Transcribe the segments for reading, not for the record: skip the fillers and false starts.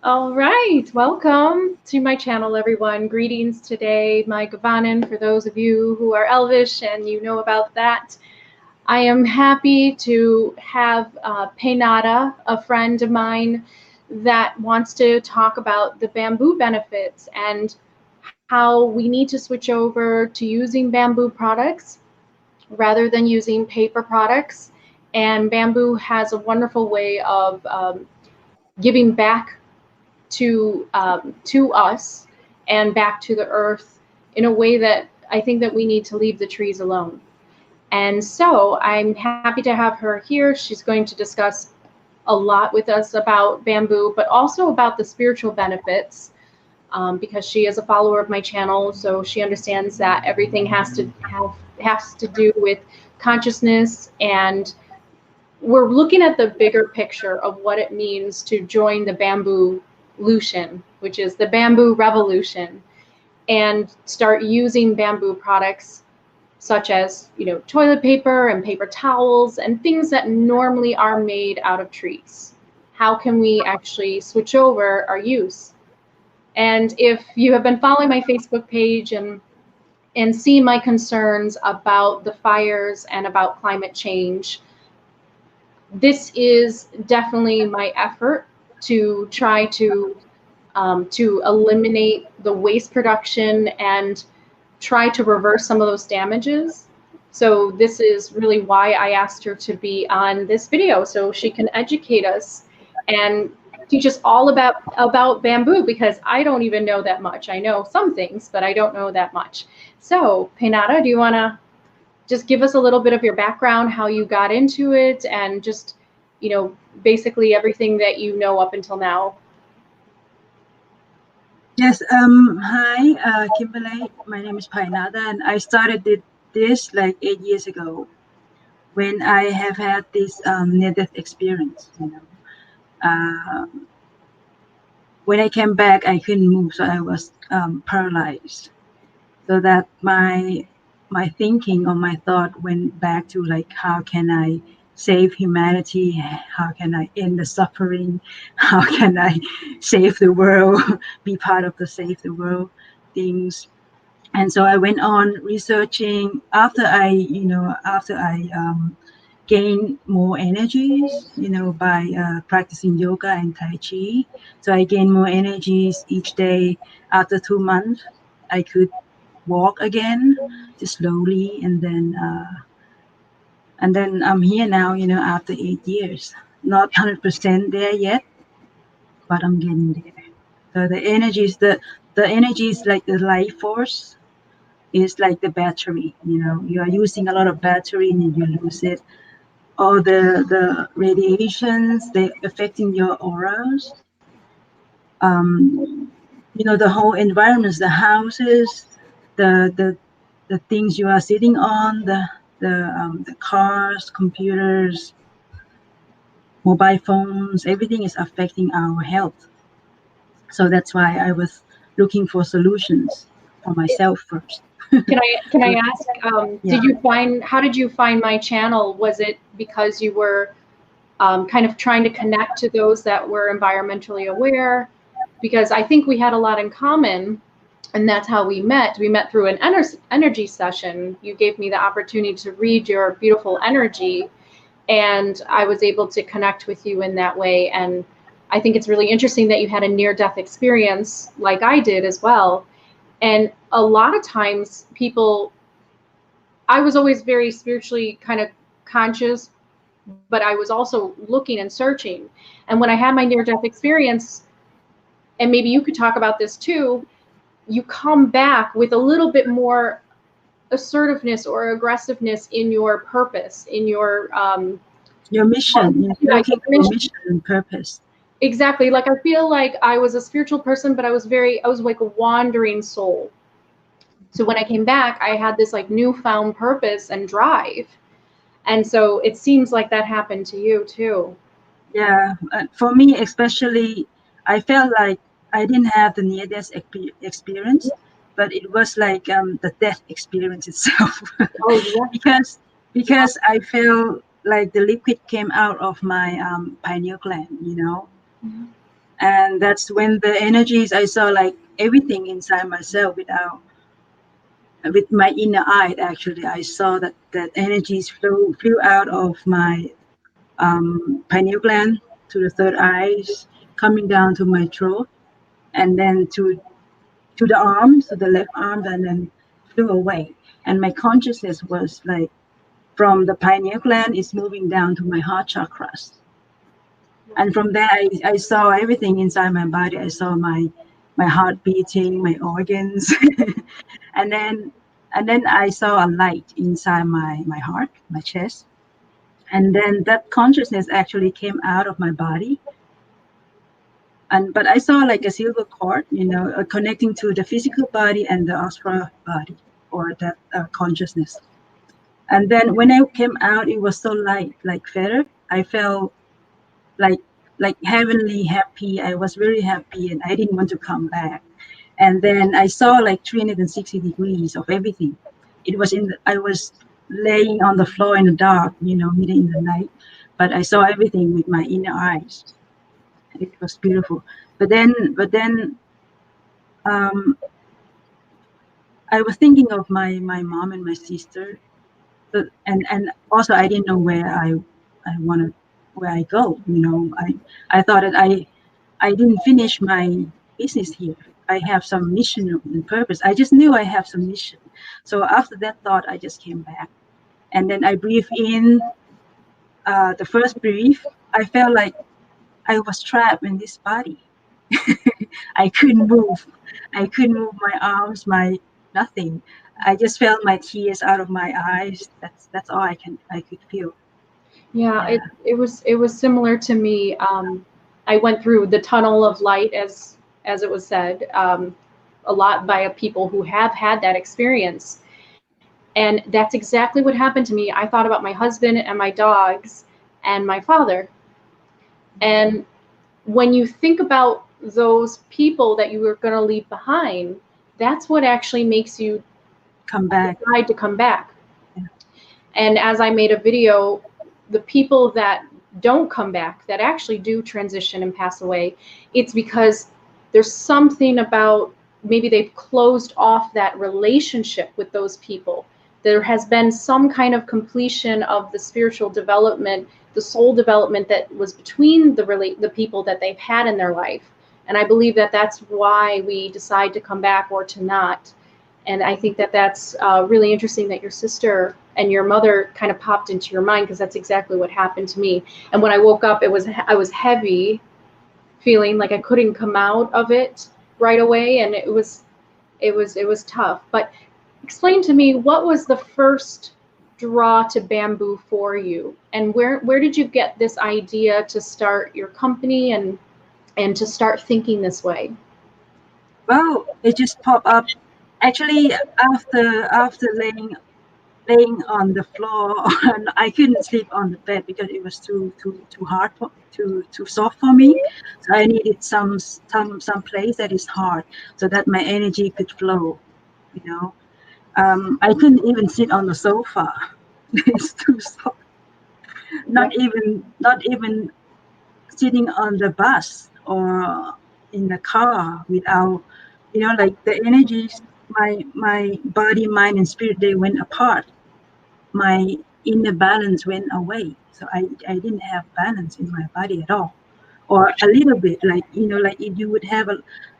All right, welcome to my channel, everyone. Greetings today, my Gavanin, for those of you who are Elvish and you know about that. I am happy to have Painadda, a friend of mine, that wants to talk about the bamboo benefits and how we need to switch over to using bamboo products rather than using paper products. And bamboo has a wonderful way of giving back to us and back to the earth in a way that I think that we need to leave the trees alone. And so I'm happy to have her here. She's going to discuss a lot with us about bamboo, but also about the spiritual benefits, because she is a follower of my channel, so she understands that everything has to do with consciousness, and we're looking at the bigger picture of what it means to join the bamboo lution, which is the bamboo revolution, and start using bamboo products such as, toilet paper and paper towels and things that normally are made out of trees. How can we actually switch over our use? And if you have been following my Facebook page and see my concerns about the fires and about climate change, this is definitely my effort to try to eliminate the waste production and try to reverse some of those damages. So this is really why I asked her to be on this video, so she can educate us and teach us all about bamboo, because I don't even know that much. I know some things, but I don't know that much. So Painadda, do you want to just give us a little bit of your background, how you got into it, and just, basically everything that you know up until now? Yes. Hi, Kimberly. My name is Painadda, and I started this like 8 years ago when I have had this near-death experience. When I came back, I couldn't move, so I was paralyzed. So that my thinking or my thought went back to like, how can I save humanity? How can I end the suffering? How can I save the world? Be part of the save the world things. And so I went on researching after I gained more energies, by practicing yoga and Tai Chi. So I gained more energies each day. After 2 months, I could walk again, just slowly, and then I'm here now. After 8 years, not 100% there yet, but I'm getting there. So the energy is like the life force is like the battery. You are using a lot of battery and you lose it. All the radiations, they affecting your auras. um the whole environments, the houses, the things you are sitting on, the cars, computers, mobile phones, everything is affecting our health. So that's why I was looking for solutions for myself first. Can I So ask, yeah. how did you find my channel? Was it because you were kind of trying to connect to those that were environmentally aware? Because I think we had a lot in common, and that's how we met. We met through an energy session. You gave me the opportunity to read your beautiful energy, and I was able to connect with you in that way. And I think it's really interesting that you had a near-death experience like I did as well. And a lot of times people, I was always very spiritually kind of conscious, but I was also looking and searching. And when I had my near-death experience, and maybe you could talk about this too, you come back with a little bit more assertiveness or aggressiveness in your purpose, in Your mission, yeah, looking your for mission. mission and purpose. Exactly. Like I feel like I was a spiritual person, but I was like a wandering soul. So when I came back, I had this like newfound purpose and drive. And so it seems like that happened to you too. Yeah, for me especially, I felt like I didn't have the near death experience, but it was like the death experience itself. Oh yeah. because I felt like the liquid came out of my pineal gland. Mhm. And that's when the energies, I saw like everything inside myself without, with my inner eye. Actually, I saw that energies flew out of my pineal gland to the third eyes, coming down to my throat, and then to the arms, to the left arm, and then flew away. And my consciousness was like from the pineal gland is moving down to my heart chakras. And from there, I saw everything inside my body. I saw my heart beating, my organs, and then I saw a light inside my heart, my chest. And then that consciousness actually came out of my body. And but I saw like a silver cord, connecting to the physical body and the astral body, or that consciousness. And then when I came out, it was so light, like feather. I felt like heavenly happy. I was very happy, and I didn't want to come back. And then I saw like 360 degrees of everything. I was laying on the floor in the dark, middle in the night, but I saw everything with my inner eyes. It was beautiful. But then um, I was thinking of my mom and my sister. And also I didn't know where I wanted, where I go. I thought that I didn't finish my business here. I have some mission and purpose. I just knew I have some mission. So after that thought, I just came back, and then I breathed in. The first breath, I felt like I was trapped in this body. I couldn't move. I couldn't move my arms, my nothing. I just felt my tears out of my eyes. That's all I could feel. Yeah, Yeah. it was similar to me. I went through the tunnel of light, as it was said, a lot by people who have had that experience, and that's exactly what happened to me. I thought about my husband and my dogs and my father, and when you think about those people that you were going to leave behind, that's what actually makes you Come back. decide to come back. Yeah. And as I made a video, the people that don't come back, that actually do transition and pass away, it's because there's something about, maybe they've closed off that relationship with those people. There has been some kind of completion of the spiritual development, the soul development that was between the people that they've had in their life. And I believe that that's why we decide to come back or to not. And I think that that's really interesting that your sister and your mother kind of popped into your mind, because that's exactly what happened to me. And when I woke up, I was heavy, feeling like I couldn't come out of it right away, and it was tough. But explain to me, what was the first draw to bamboo for you, and where did you get this idea to start your company and to start thinking this way? Well, it just popped up. Actually, after laying on the floor, and I couldn't sleep on the bed because it was too hard too soft for me. So I needed some place that is hard, so that my energy could flow. You know, I couldn't even sit on the sofa. It's too soft. Not even sitting on the bus or in the car without, like the energies, my body, mind, and spirit, they went apart. My inner balance went away. So I didn't have balance in my body at all, or a little bit, like, like if you would have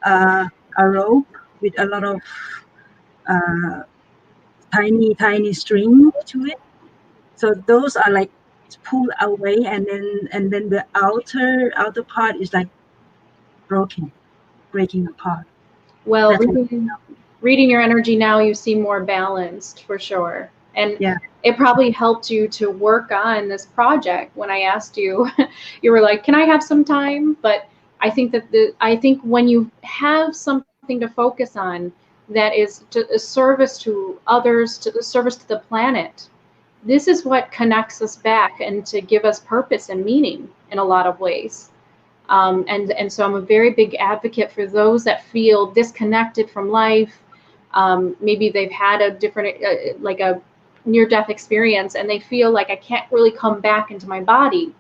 a rope with a lot of uh, tiny string to it. So those are like pulled away, and then the outer part is like broken, breaking apart. Well, That's what. reading your energy now, you seem more balanced for sure. And Yeah. it probably helped you to work on this project. When I asked you, you were like, "Can I have some time?" But I think when you have something to focus on that is to a service to others, to the service to the planet, this is what connects us back and to give us purpose and meaning in a lot of ways. And so I'm a very big advocate for those that feel disconnected from life. Maybe they've had a different, like a near-death experience, and they feel like I can't really come back into my body.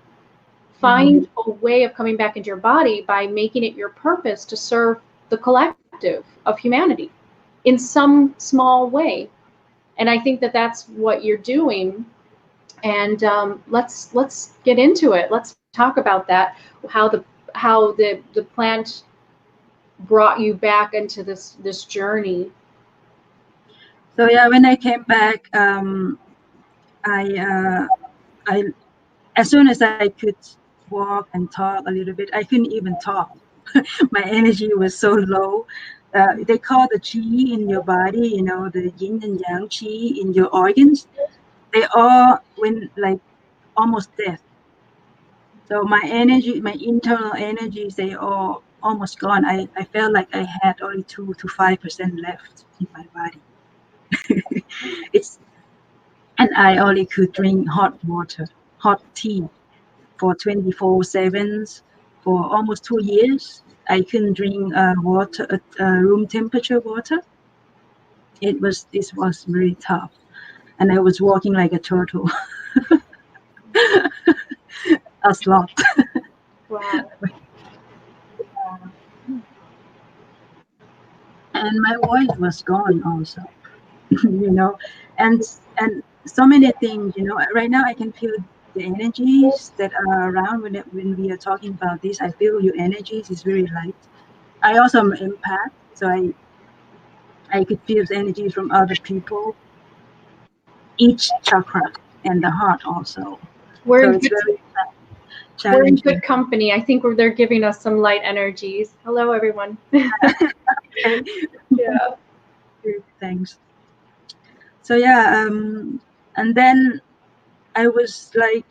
Find a way of coming back into your body by making it your purpose to serve the collective of humanity in some small way. And I think that that's what you're doing. And let's get into it. Let's talk about that. How the plant brought you back into this journey. So yeah, when I came back, I as soon as I could walk and talk a little bit, I couldn't even talk. My energy was so low. They call the chi in your body, the yin and yang chi in your organs. They all went like almost death. So my energy, my internal energies, they all almost gone. I felt like I had only 2 to 5% left in my body. It's and I only could drink hot water, hot tea for 24/7 for almost 2 years. I couldn't drink water, room temperature water. This was very tough, and I was walking like a turtle, a sloth. Wow. And my voice was gone also, you know, and and so many things, Right now I can feel the energies that are around when we are talking about this. I feel your energies is very light. I also am an empath, so I could feel the energy from other people, each chakra, and the heart also. We're So in it's good, very we're in good challenging. company. I think they're giving us some light energies. Hello, everyone. Okay, Yeah. thanks. So yeah, and then I was like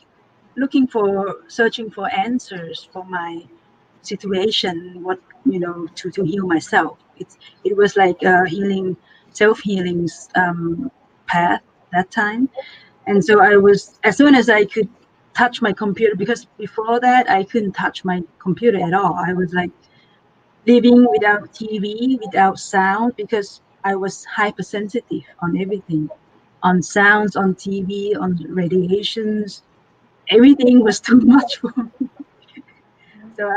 searching for answers for my situation, what to heal myself. It was like a healing, self-healing's path that time. And so I was, as soon as I could touch my computer, because before that I couldn't touch my computer at all. I was like living without TV, without sound, because I was hypersensitive on everything, on sounds, on TV, on radiations. Everything was too much for me. So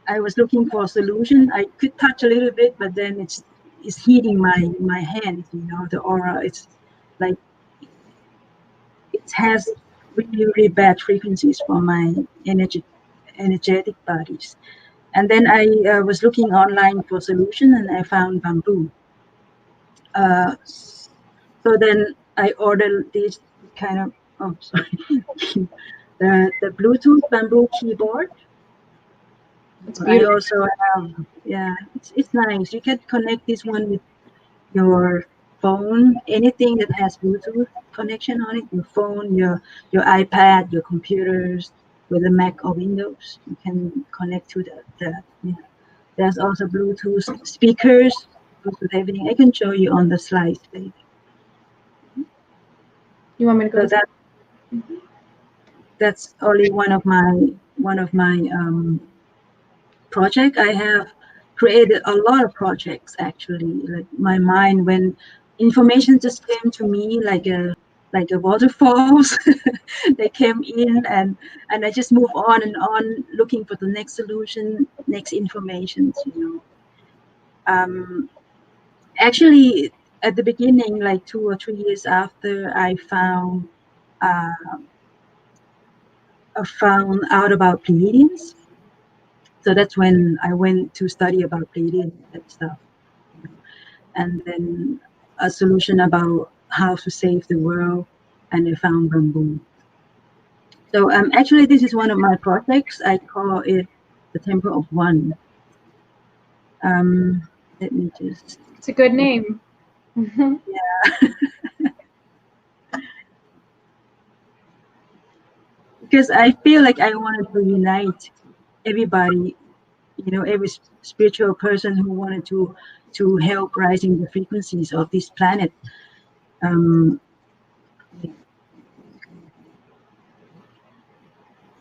I was looking for a solution. I could touch a little bit, but then it's heating my hands. The aura. It's like it has really really bad frequencies for my energetic bodies. And then I was looking online for solution, and I found bamboo. So then I ordered this kind of, oh sorry, the Bluetooth bamboo keyboard. It's I beautiful. also have, yeah, it's nice. You can connect this one with your phone, anything that has Bluetooth connection on it, your phone, your iPad, your computers, with a Mac or Windows, you can connect to that. Yeah. There's also Bluetooth speakers, Bluetooth everything. I can show you on the slides later. You want me to go So to? that's only one of my project. I have created a lot of projects actually. Like my mind, when information just came to me like a waterfalls, they came in, and I just move on and on, looking for the next solution, next informations. Actually, at the beginning, like 2 or 3 years after uh, I found out about Pleiadians. So that's when I went to study about Pleiadians and stuff. And then a solution about how to save the world, and I found bamboo. So actually, this is one of my projects. I call it the Temple of One. Um, Let me just, It's a good name. because I feel like I wanted to unite everybody, every spiritual person who wanted to help rising the frequencies of this planet. Um,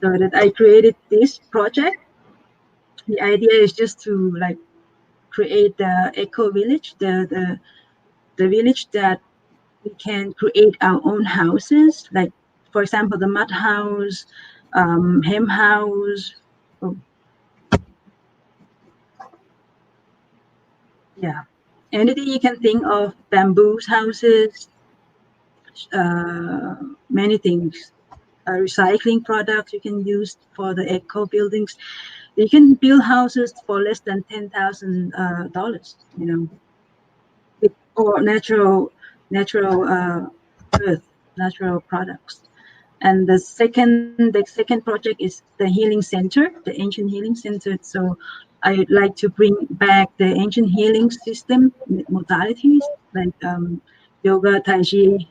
so that I created this project. The idea is just to like create the eco village, the village that we can create our own houses. Like, for example, the mud house, Hem house. Oh, yeah, anything you can think of, bamboo houses, uh, many things. Recycling products you can use for the eco buildings. You can build houses for less than $10,000. Or natural earth, natural products. And the second project is the healing center, the ancient healing center. So I'd like to bring back the ancient healing system modalities like yoga, tai chi,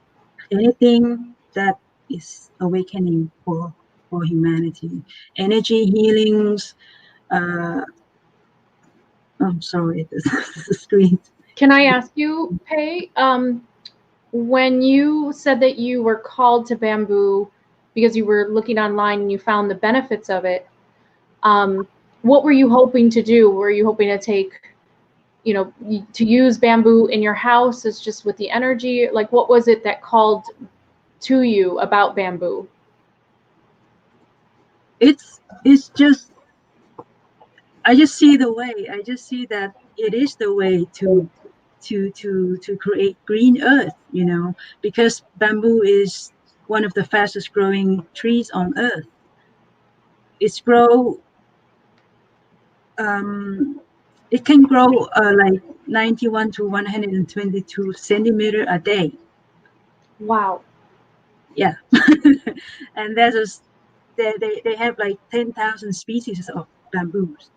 anything that is awakening for humanity. Energy healings. I'm sorry, this is the screen. Can I ask you, Pei, when you said that you were called to bamboo because you were looking online and you found the benefits of it, what were you hoping to do? Were you hoping to to use bamboo in your house as just with the energy? Like, what was it that called to you about bamboo? It's just, I just see the way. I just see that it is the way to create green earth, because bamboo is one of the fastest growing trees on earth. It's grow um it can grow like 91 to 122 centimeter a day. Wow. Yeah. And they have like 10,000 species of bamboos,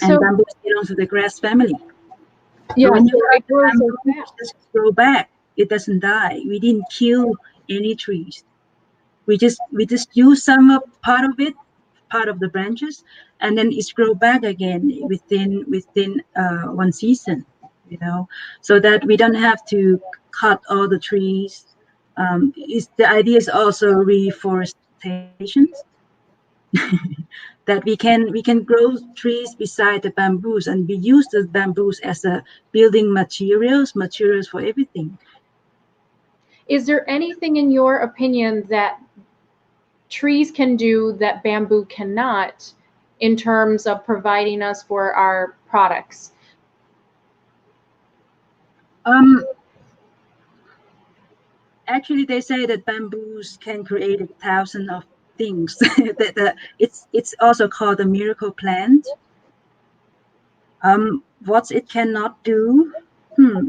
and So, bamboos belong to the grass family. So yeah, when you so cut it grows so bamboo, it fast. just grow back. It doesn't die. We didn't kill any trees. We just use some of part of it, part of the branches, and then it's grow back again within 1 season. So that we don't have to cut all the trees. The idea is also reforestation, that we can grow trees beside the bamboos, and we use the bamboos as a building materials for everything. Is there anything in your opinion that trees can do that bamboo cannot in terms of providing us for our products? um Actually, they say that bamboos can create 1,000 of things. It's also called a miracle plant. What it cannot do?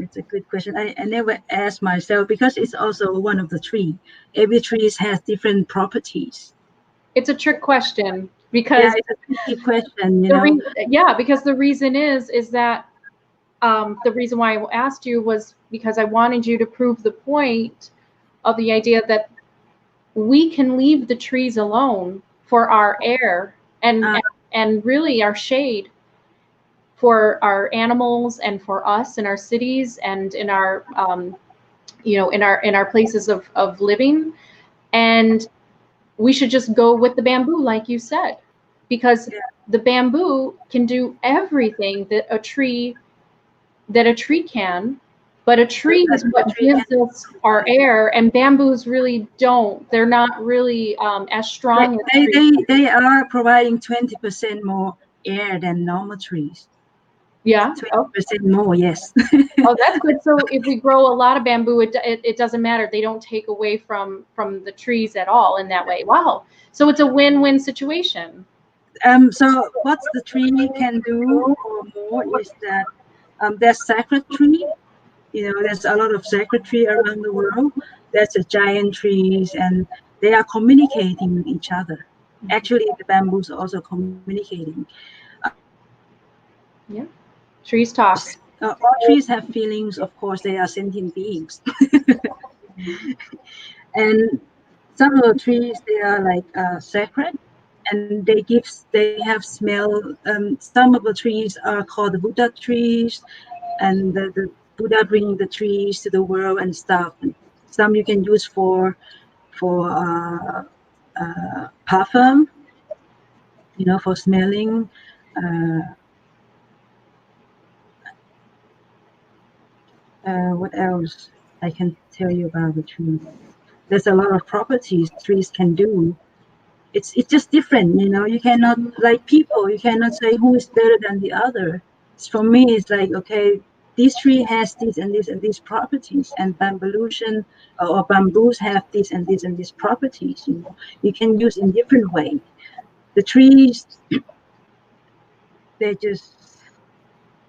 It's a good question. I never asked myself, because it's also one of the tree. Every tree has different properties. It's a trick question Yeah, because it's a tricky question. because the reason is that the reason why I asked you was because I wanted you to prove the point of the idea that we can leave the trees alone for our air Uh, and really our shade for our animals and for us in our cities and in our in our places of living. And we should just go with the bamboo, like you said, because yeah, the bamboo can do everything that a tree can, but a tree is the what tree can gives us our provide. air, and bamboos really don't. They're not really as They, strong as they, trees. they, they are providing 20% more air than normal trees. Yeah. Oh, 20% more, yes. oh, that's good. So if we grow a lot of bamboo, it doesn't matter. They don't take away from the trees at all in that way. Wow. So it's a win-win situation. So what the tree can do or more is that there's sacred tree. There's a lot of sacred tree around the world. There's a giant trees, and they are communicating with each other. Actually, the bamboos are also communicating. Yeah. Trees talk. All trees have feelings. Of course, they are sentient beings. And some of the trees, they are like sacred, and they have smell. Some of the trees are called the Buddha trees, and the Buddha bring the trees to the world and stuff. And some you can use for perfume, for smelling. Uh, what else I can tell you about the tree? There's a lot of properties trees can do. It's just different, you know. You cannot, like people, you cannot say who is better than the other. For me, it's like, okay, this tree has this and these properties, and bambolution or bamboos have this and these properties, you know. You can use in different way. The trees, they just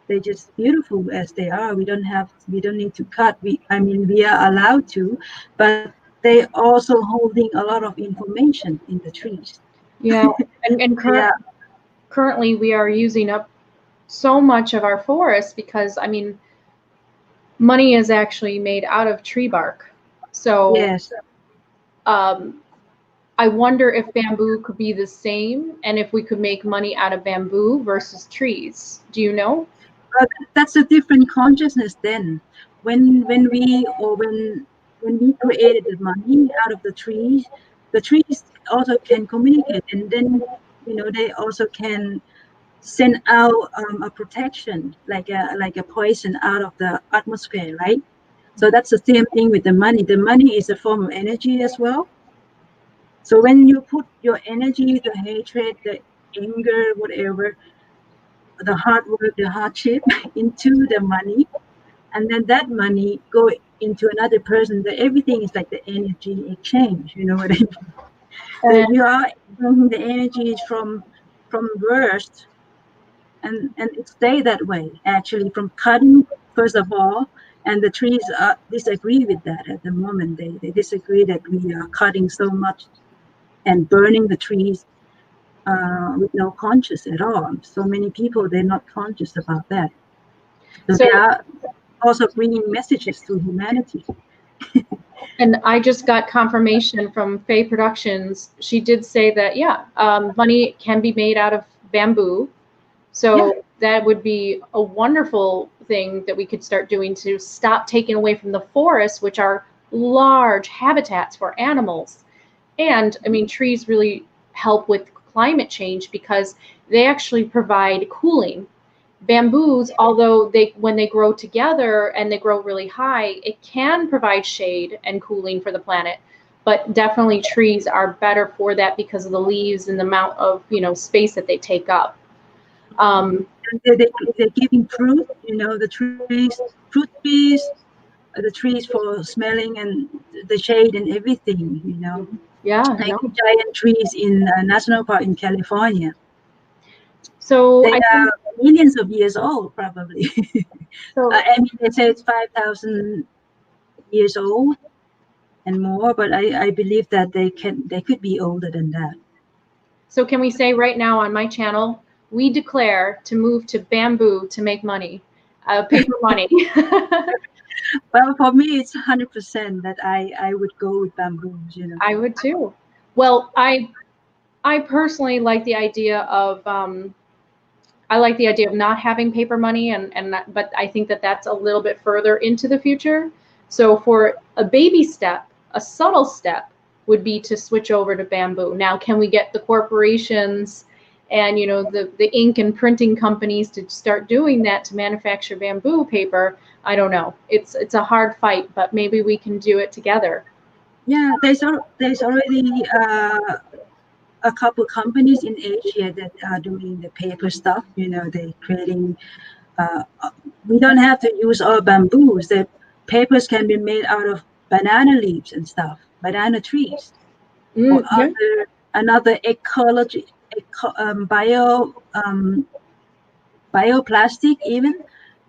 they're just beautiful as they are. We don't need to cut. I mean, we are allowed to, but they also holding a lot of information in the trees. Yeah, and Yeah, currently we are using up so much of our forest because I mean money is actually made out of tree bark. So yes. um, I wonder if bamboo could be the same and if we could make money out of bamboo versus trees. Do you know? But that's a different consciousness then. When we or when we created the money out of the trees also can communicate, and then you know they also can send out a protection like a poison out of the atmosphere, right? So that's the same thing with the money. The money is a form of energy as well. So when you put your energy, the hatred, the anger, whatever, the hard work, the hardship into the money, and then that money go into another person, that everything is like the energy exchange. You know what I mean? So And you are bringing the energies from worst, and it stay that way actually from cutting first of all. And the trees disagree with that at the moment. They disagree that we are cutting so much and burning the trees with no conscious at all. So many people, they're not conscious about that. So they so, are also bringing messages to humanity. and I just got confirmation from Faye Productions. She did say that, yeah, money can be made out of bamboo. Yeah, So that would be a wonderful thing that we could start doing to stop taking away from the forests, which are large habitats for animals. And I mean, trees really help with climate change because they actually provide cooling. Bamboos, although they when they grow together and they grow really high, it can provide shade and cooling for the planet. But definitely trees are better for that because of the leaves and the amount of, space that they take up. Um, they're giving fruit, you know, the trees, fruit trees, the trees for smelling and the shade and everything, you know, yeah, like no. the giant trees in National Park in California. So They I are think millions of years old, probably. so. I mean, they say it's 5,000 years old and more, but I believe that they could be older than that. So can we say right now on my channel, we declare to move to bamboo to make money, paper money. Well, for me, it's 100% that I would go with bamboos, you know. I would too. Well, I personally like the idea of not having paper money, but I think that that's a little bit further into the future. So for a baby step, a subtle step would be to switch over to bamboo. Now, can we get the corporations and the ink and printing companies to start doing that to manufacture bamboo paper? I don't know. It's a hard fight, but maybe we can do it together. Yeah, there's already a couple companies in Asia that are doing the paper stuff. You know, they creating. Uh, uh, we don't have to use all bamboos. The papers can be made out of banana leaves and stuff, banana trees, or Yeah. other another ecology, bioplastic even.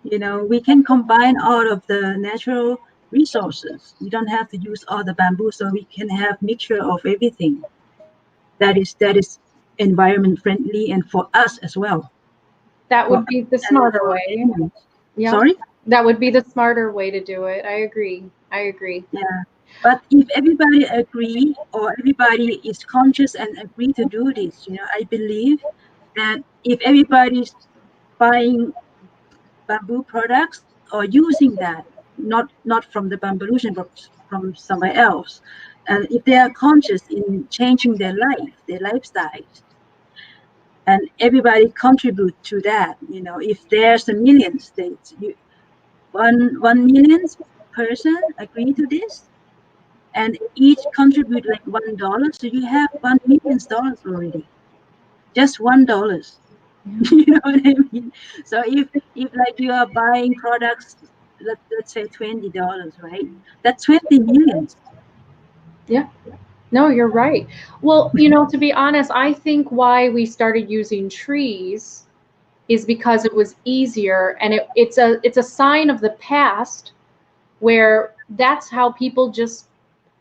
You know, we can combine all of the natural resources. We don't have to use all the bamboo, so we can have mixture of everything. That is environment friendly and for us as well, That for would us be the and smarter for way. animals. Yeah. Sorry. That would be the smarter way to do it. I agree. I agree. Yeah, but if everybody agree or everybody is conscious and agree to do this, you know, I believe that if everybody's buying bamboo products or using that, not from the bamboo but from somewhere else, and if they are conscious in changing their lifestyles, and everybody contribute to that, you know, if there's a million states, 1 million person agree to this, and each contribute like $1. So you have $1 million already. Just $1. You know what I mean? So if like you are buying products, let's say $20, right? That's 20 millions. Yeah. No, you're right. Well, to be honest, I think why we started using trees is because it was easier, and it's a sign of the past where that's how people just,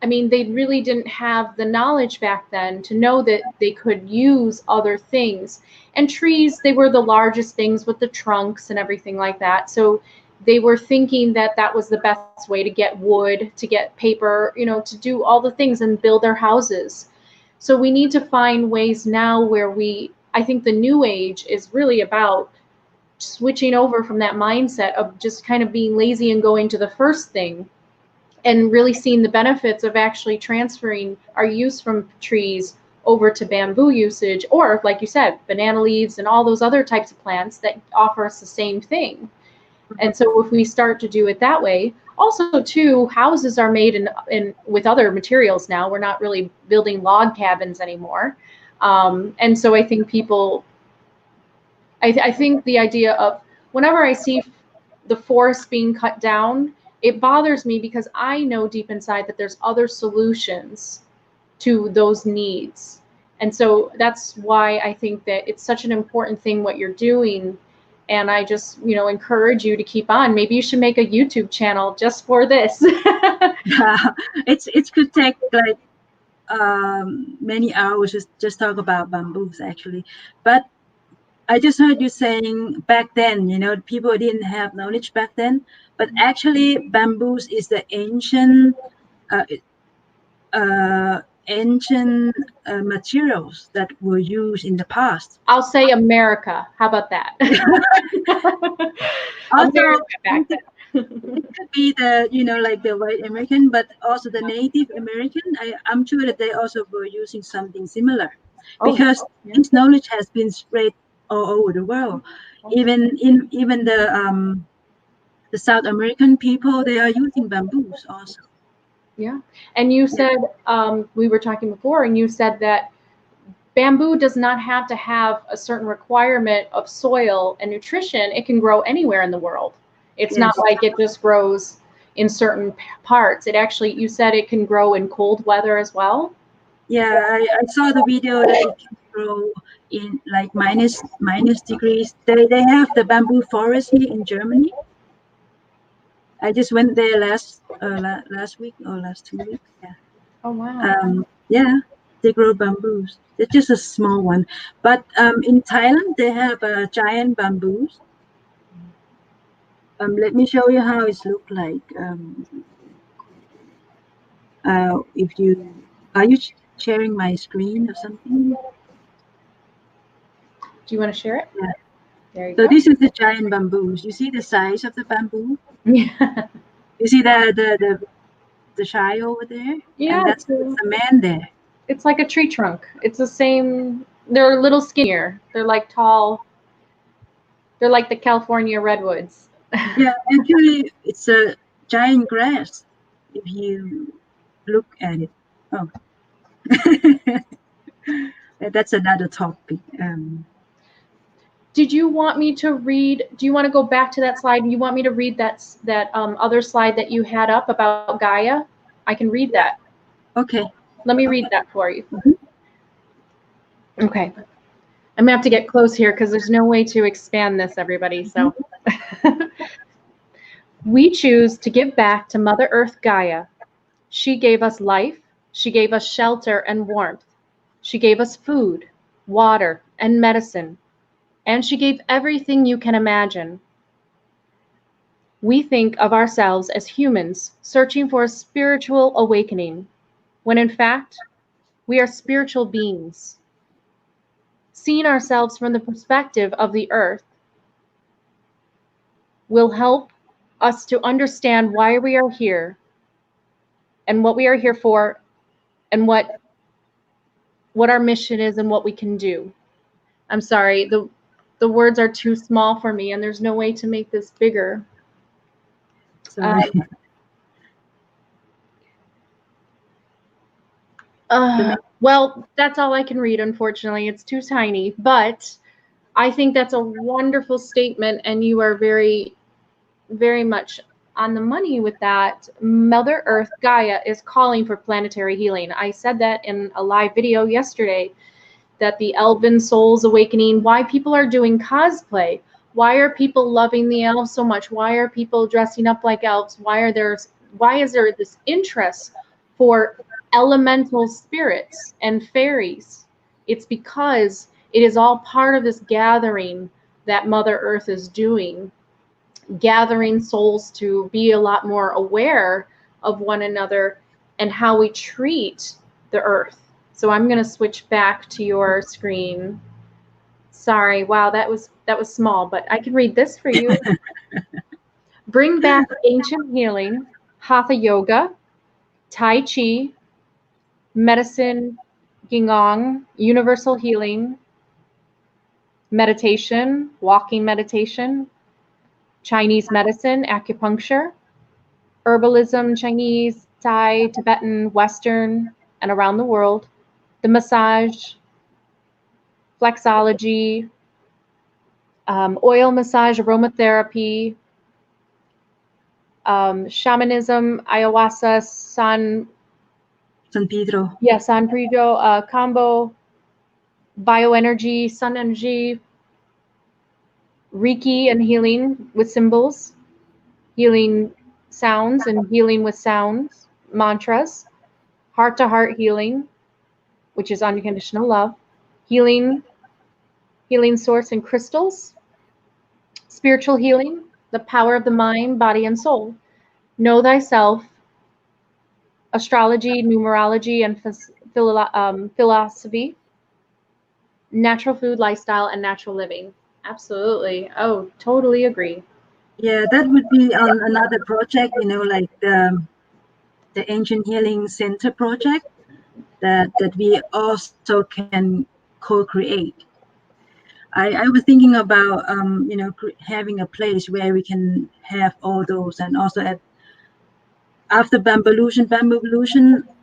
I mean, they really didn't have the knowledge back then to know that they could use other things. And trees, they were the largest things with the trunks and everything like that. So they were thinking that that was the best way to get wood, to get paper, to do all the things and build their houses. So we need to find ways now where I think the new age is really about switching over from that mindset of just kind of being lazy and going to the first thing, and really seeing the benefits of actually transferring our use from trees over to bamboo usage, or like you said, banana leaves and all those other types of plants that offer us the same thing. And so if we start to do it that way, also too, houses are made in with other materials now. We're not really building log cabins anymore. And so I think I think the idea of, whenever I see the forest being cut down, it bothers me because I know deep inside that there's other solutions to those needs. And so that's why I think that it's such an important thing what you're doing. And I just, encourage you to keep on. Maybe you should make a YouTube channel just for this. It could take like many hours just talk about bamboos actually. But I just heard you saying back then, people didn't have knowledge back then, but actually bamboos is the uh, ancient materials that were used in the past. I'll say America. How about that? Also, America back then. it could be the, like the white American, but also the Native American. I'm sure that they also were using something similar, Oh, because yeah. this knowledge has been spread all over the world. Even the South American people, they are using bamboos also. Yeah. And you Yeah. said, we were talking before, and you said that bamboo does not have to have a certain requirement of soil and nutrition. It can grow anywhere in the world. It's not Yes. like it just grows in certain parts. It actually, you said it can grow in cold weather as well. Yeah, I saw the video that it can grow in like minus degrees. They have the bamboo forest here in Germany. I just went there last week or last 2 weeks. Yeah. Oh, wow. Yeah, they grow bamboos. It's just a small one. But in Thailand, they have giant bamboos. Let me show you how it look like. If you are you sharing my screen or something? Do you want to share it? Yeah. There you So go. this is the giant bamboos. You see the size of the bamboo? Yeah. You see the shy over there, and Yeah, that's a man there. it's like a tree trunk. It's the same. They're a little skinnier. They're like tall. They're like the California redwoods. Yeah, actually, it's a giant grass if you look at it. Oh, that's another topic. Did you want me to read? Do you want to go back to that slide? You want me to read that other slide that you had up about Gaia? I can read that. Okay. Let me read that for you. Mhm. Okay. I'm gonna have to get close here because there's no way to expand this, everybody. So we choose to give back to Mother Earth Gaia. She gave us life. She gave us shelter and warmth. She gave us food, water, and medicine. And she gave everything you can imagine. We think of ourselves as humans searching for a spiritual awakening, when in fact, we are spiritual beings. Seeing ourselves from the perspective of the earth will help us to understand why we are here and what we are here for, and what our mission is and what we can do. I'm sorry, the words are too small for me, and there's no way to make this bigger. Sorry. Well, that's all I can read, unfortunately. It's too tiny, but I think that's a wonderful statement, and you are very, very much on the money with that. Mother Earth, Gaia, is calling for planetary healing. I said that in a live video yesterday, that the Elven Souls Awakening, why people are doing cosplay, why are people loving the elves so much, why are people dressing up like elves, why is there this interest for elemental spirits and fairies? It's because it is all part of this gathering that Mother Earth is doing, gathering souls to be a lot more aware of one another and how we treat the earth. So I'm going to switch back to your screen. Sorry, wow, that was small, but I can read this for you. Bring back ancient healing, hatha yoga, tai chi, medicine, qigong, universal healing, meditation, walking meditation, Chinese medicine, acupuncture, herbalism, Chinese, Thai, Tibetan, Western, and around the world, the massage, flexology, oil massage, aromatherapy, shamanism, ayahuasca, San Pedro. San Pedro, combo, bioenergy, sun energy, Reiki and healing with symbols, healing sounds and healing with sounds, mantras, heart to heart healing, which is unconditional love, healing source and crystals, spiritual healing, the power of the mind, body, and soul, know thyself, astrology, numerology, and philosophy, natural food, lifestyle, and natural living. Absolutely. Oh, totally agree. Yeah, that would be on another project, like the Ancient Healing Center project that we also can co-create. I was thinking about having a place where we can have all those, and also after Bamboo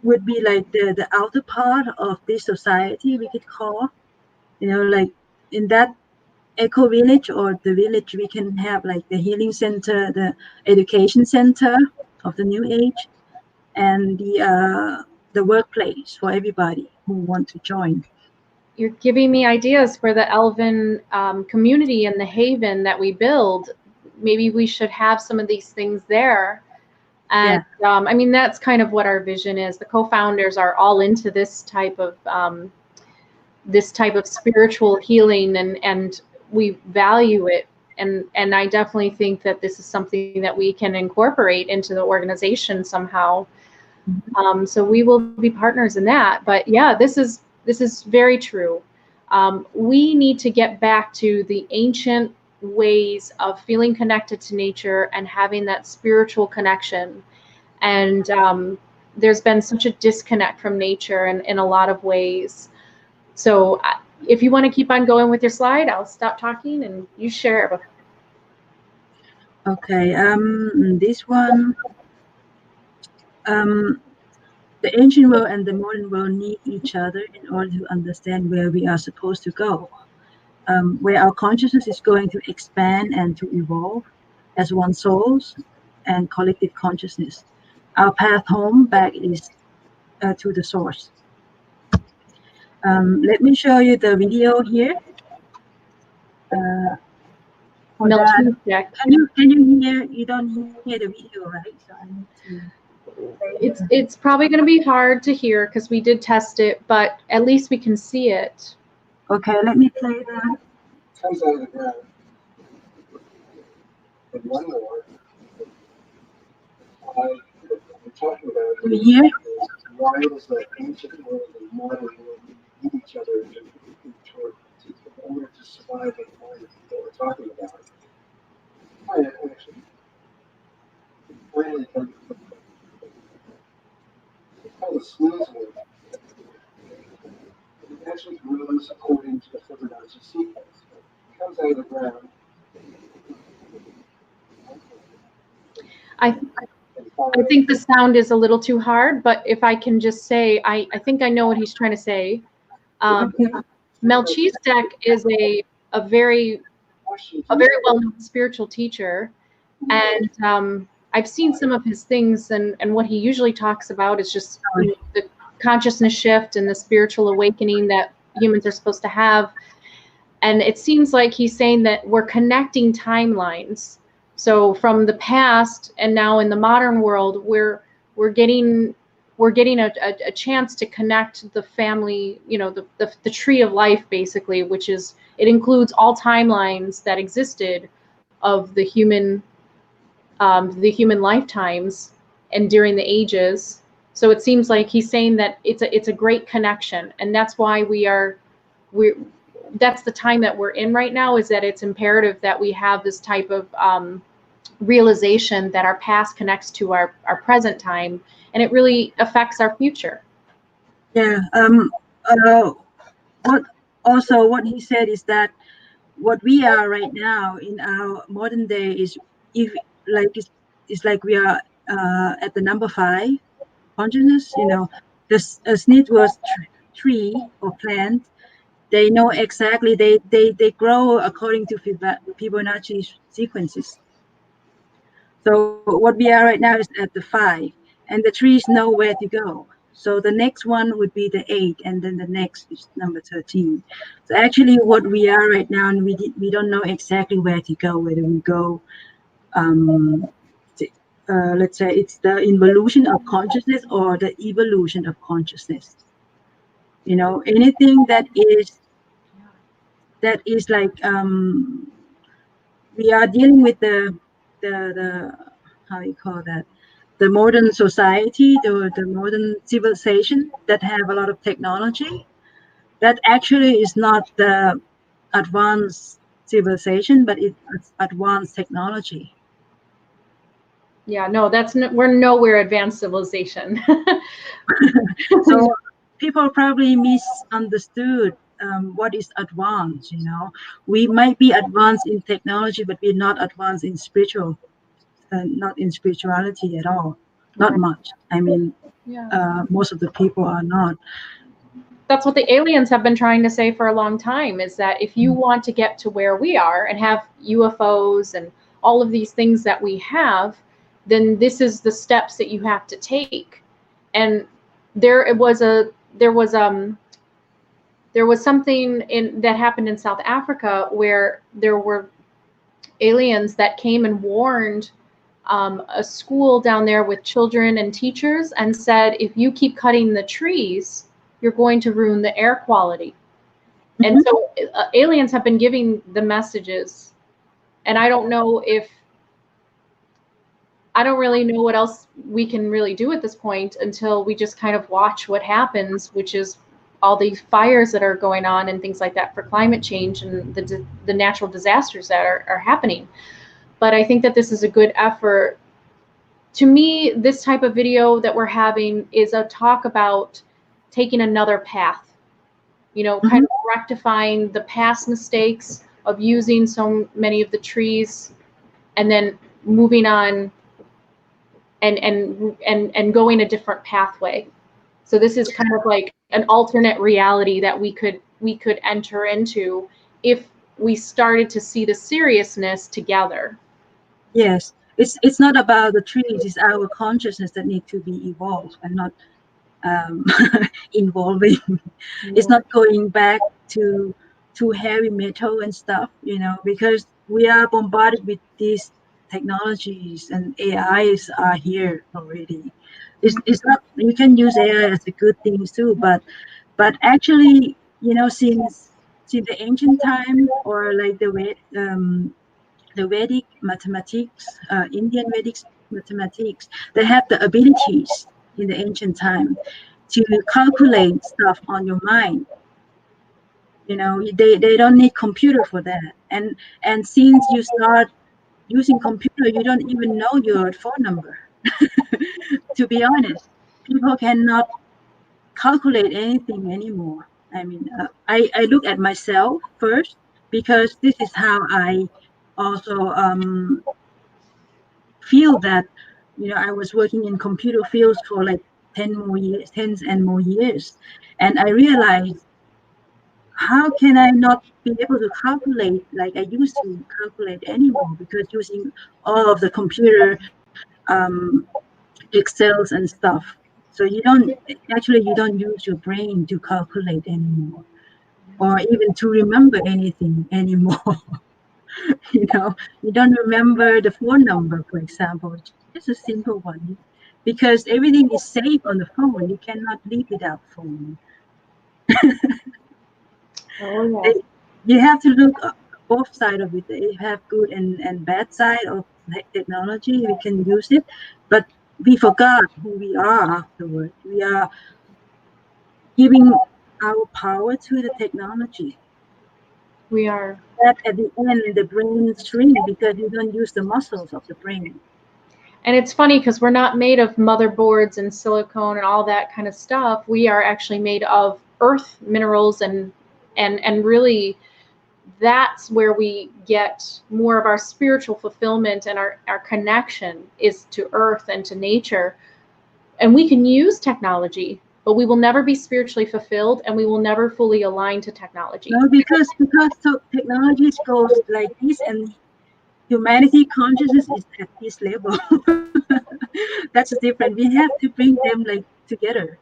would be like the outer part of this society, we could call, like in that eco village or the village, we can have like the healing center, the education center of the new age, and the workplace for everybody who want to join. You're giving me ideas for the Elven community and the haven that we build. Maybe we should have some of these things there. And Yeah. I mean, that's kind of what our vision is. The co-founders are all into this type of spiritual healing, and we value it. And I definitely think that this is something that we can incorporate into the organization somehow. So we will be partners in that. But yeah, this is very true. We need to get back to the ancient ways of feeling connected to nature and having that spiritual connection. And there's been such a disconnect from nature in a lot of ways. So if you want to keep on going with your slide, I'll stop talking and you share. Okay. This one. The ancient world and the modern world need each other in order to understand where we are supposed to go, where our consciousness is going to expand and to evolve as one souls and collective consciousness. Our path home back is to the source. Let me show you the video here. For that, can you hear? You don't hear the video, right? So I need to. It's probably going to be hard to hear because we did test it, but at least we can see it. Okay, let me play that. Comes out of the ground. And one more. We're talking about Here. why does the ancient world and modern world need each other in order to survive the planet that we're talking about? Planet actually. Planet it's called a smooth world. It actually grows according to the Fibonacci sequence. It comes out of the ground. I I think the sound is a little too hard, but if I can just say, I think I know what he's trying to say. Okay. Melchizedek is a very well-known spiritual teacher, and I've seen some of his things, and what he usually talks about is just the consciousness shift and the spiritual awakening that humans are supposed to have. And it seems like he's saying that we're connecting timelines. So from the past and now in the modern world, we're getting a chance to connect the family, the tree of life, basically, which is, it includes all timelines that existed of the human lifetimes and during the ages. So it seems like he's saying that it's a great connection, and that's why that's the time that we're in right now, is that it's imperative that we have this type of realization that our past connects to our present time, and it really affects our future. Yeah. What he said is that what we are right now in our modern day is, if like it's like we are at the number 5 consciousness. This a snit was tree or plant. They know exactly, they grow according to Fibonacci sequences. So what we are right now is at the 5, and the trees know where to go. So the next one would be the 8, and then the next is number 13. So actually, what we are right now, and we don't know exactly where to go. Whether we go, let's say it's the involution of consciousness or the evolution of consciousness. Anything that is like, we are dealing with the how you call that, the modern society, the modern civilization that have a lot of technology, that actually is not the advanced civilization, but it's advanced technology. Yeah, no, we're nowhere advanced civilization. So people probably misunderstood what is advanced. We might be advanced in technology, but we're not advanced in not in spirituality at all. Not much. I mean, Yeah. most of the people are not. That's what the aliens have been trying to say for a long time, is that if you want to get to where we are and have UFOs and all of these things that we have, then this is the steps that you have to take. And there was something that happened in South Africa where there were aliens that came and warned a school down there with children and teachers, and said, if you keep cutting the trees, you're going to ruin the air quality. Mm-hmm. And so aliens have been giving the messages, and I don't really know what else we can really do at this point until we just kind of watch what happens, which is all these fires that are going on and things like that for climate change and the natural disasters that are happening. But I think that this is a good effort. To me, this type of video that we're having is a talk about taking another path, kind of rectifying the past mistakes of using so many of the trees, and then moving on and going a different pathway. So this is kind of like an alternate reality that we could enter into if we started to see the seriousness together. Yes, it's not about the trees. It's our consciousness that need to be evolved, and not involving. It's not going back to heavy metal and stuff, because we are bombarded with these technologies, and AIs are here already. It's not, you can use AI as a good thing too, but actually, since the ancient time, or like the Vedic mathematics, Indian Vedic mathematics, they have the abilities in the ancient time to calculate stuff on your mind. They don't need computer for that. And since you start using computer, you don't even know your phone number. To be honest, people cannot calculate anything anymore. I mean, I look at myself first, because this is how I also feel that I was working in computer fields for like 10 and more years, and I realized, how can I not be able to calculate like I used to calculate anymore, because using all of the computer excels and stuff. So you don't use your brain to calculate anymore, or even to remember anything anymore. You don't remember the phone number, for example, just a simple one, because everything is safe on the phone. You cannot live without phone. Oh yes. They- you have to look both side of it. You have good and bad side of technology. We can use it, but we forgot who we are afterward. We are giving our power to the technology. We are. That at the end, the brain shrink because you don't use the muscles of the brain. And it's funny because we're not made of motherboards and silicone and all that kind of stuff. We are actually made of earth minerals and really that's where we get more of our spiritual fulfillment and our connection is to earth and to nature. And we can use technology, but we will never be spiritually fulfilled and we will never fully align to technology. No, because so technology goes like this, and humanity consciousness is at this level. That's different. We have to bring them like together.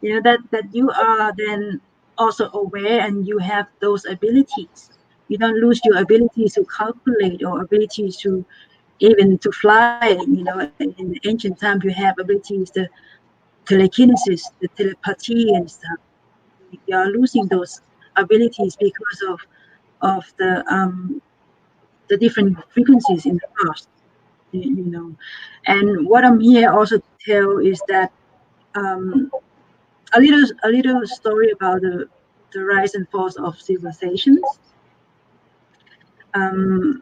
That you are then also aware and you have those abilities. You don't lose your ability to calculate or ability to even to fly. In the ancient times you have abilities, the telekinesis, the telepathy and stuff. You are losing those abilities because of the different frequencies in the past. you know. And what I'm here also to tell is that um, a little story about the rise and fall of civilizations. Um,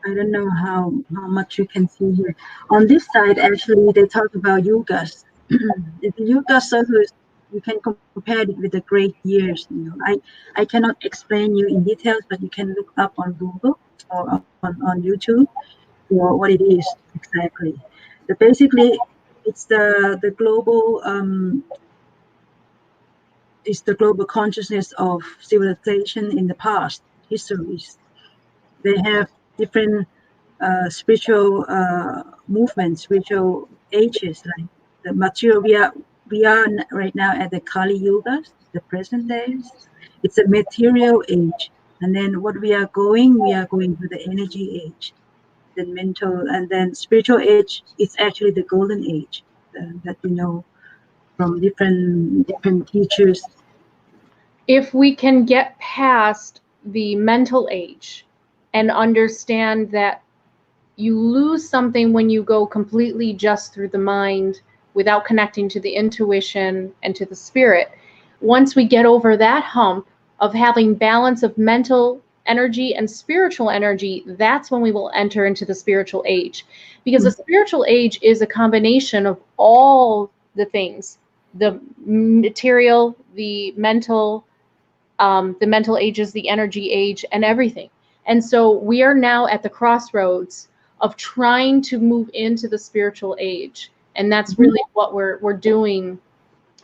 I don't know how much you can see here. On this side, actually, they talk about yugas. The yuga cycles, you can compare it with the great years. I cannot explain you in details, but you can look up on Google or on YouTube for what it is exactly. But basically, it's the global is the global consciousness of civilization in the past histories. They have different spiritual movements, spiritual ages. Like the material, we are right now at the Kali Yuga, the present days. It's a material age, and then what we are going to the energy age, then mental, and then spiritual age. It's actually the golden age that from different teachers. If we can get past the mental age and understand that you lose something when you go completely just through the mind without connecting to the intuition and to the spirit. Once we get over that hump of having balance of mental energy and spiritual energy, that's when we will enter into the spiritual age. Because the spiritual age is a combination of all the things, the material, the mental ages, the energy age, and everything. And so we are now at the crossroads of trying to move into the spiritual age. And that's really what we're doing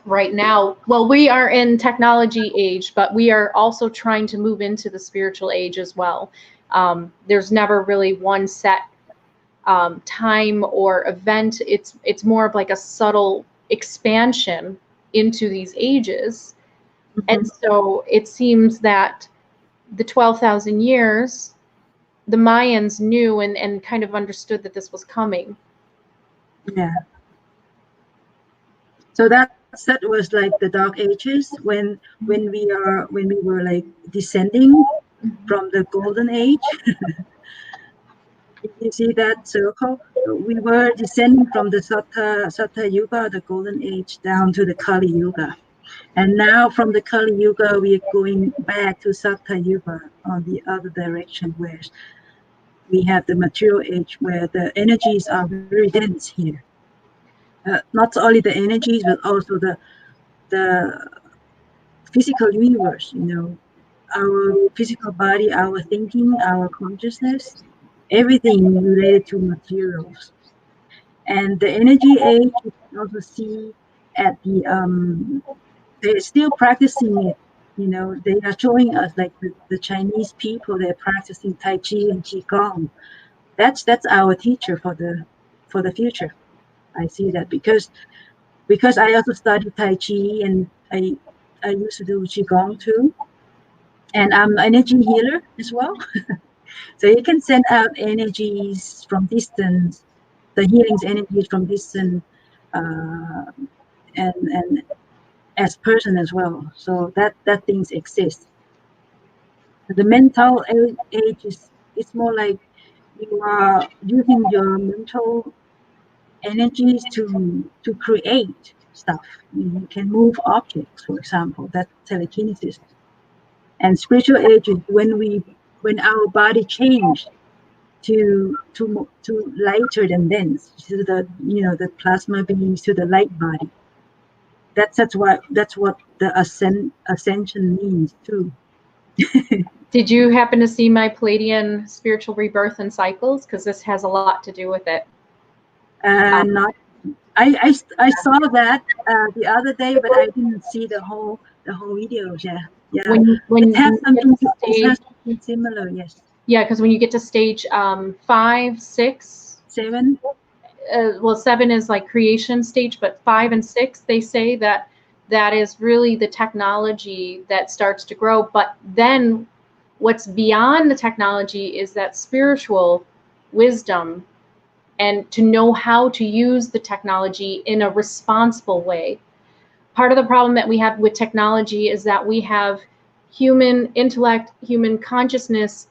right now. Well, we are in technology age, but we are also trying to move into the spiritual age as well. There's never really one set time or event. It's more of like a subtle expansion into these ages. And so it seems that the 12,000 years, the Mayans knew and kind of understood that this was coming. Yeah. So that was like the dark ages when we were like descending from the golden age. You see that circle? We were descending from the Satta Yuga, the golden age, down to the Kali Yuga. And now from the Kali Yuga, we are going back to Satta Yuga on the other direction, where we have the material age, where the energies are very dense here. Not only the energies, but also the physical universe. Our physical body, our thinking, our consciousness, everything related to materials. And the energy age, you can also see at the they're still practicing it. They are showing us like the Chinese people, they're practicing Tai Chi and Qigong. That's our teacher for the future. I see that because I also studied Tai Chi, and I used to do Qigong too, and I'm an energy healer as well. So you can send out energies from distance, the healing's energies from distance, uh, and as person as well. So that things exist. The mental age is it's more like you are using your mental energies to create stuff. You can move objects, for example. That's telekinesis. And spiritual age is when our body changed to lighter than dense, to the plasma beings, to the light body. That's what the ascension means too. Did you happen to see my Palladian spiritual rebirth and cycles? Because this has a lot to do with it. Not I saw that the other day, but I didn't see the whole video. Yeah. When It has stage, something similar. Yes. yeah, because when you get to stage 5, 6, 7. well, 7 is like creation stage, but 5 and 6, they say that is really the technology that starts to grow. But then what's beyond the technology is that spiritual wisdom, and to know how to use the technology in a responsible way. Part of the problem that we have with technology is that we have human intellect, human consciousness,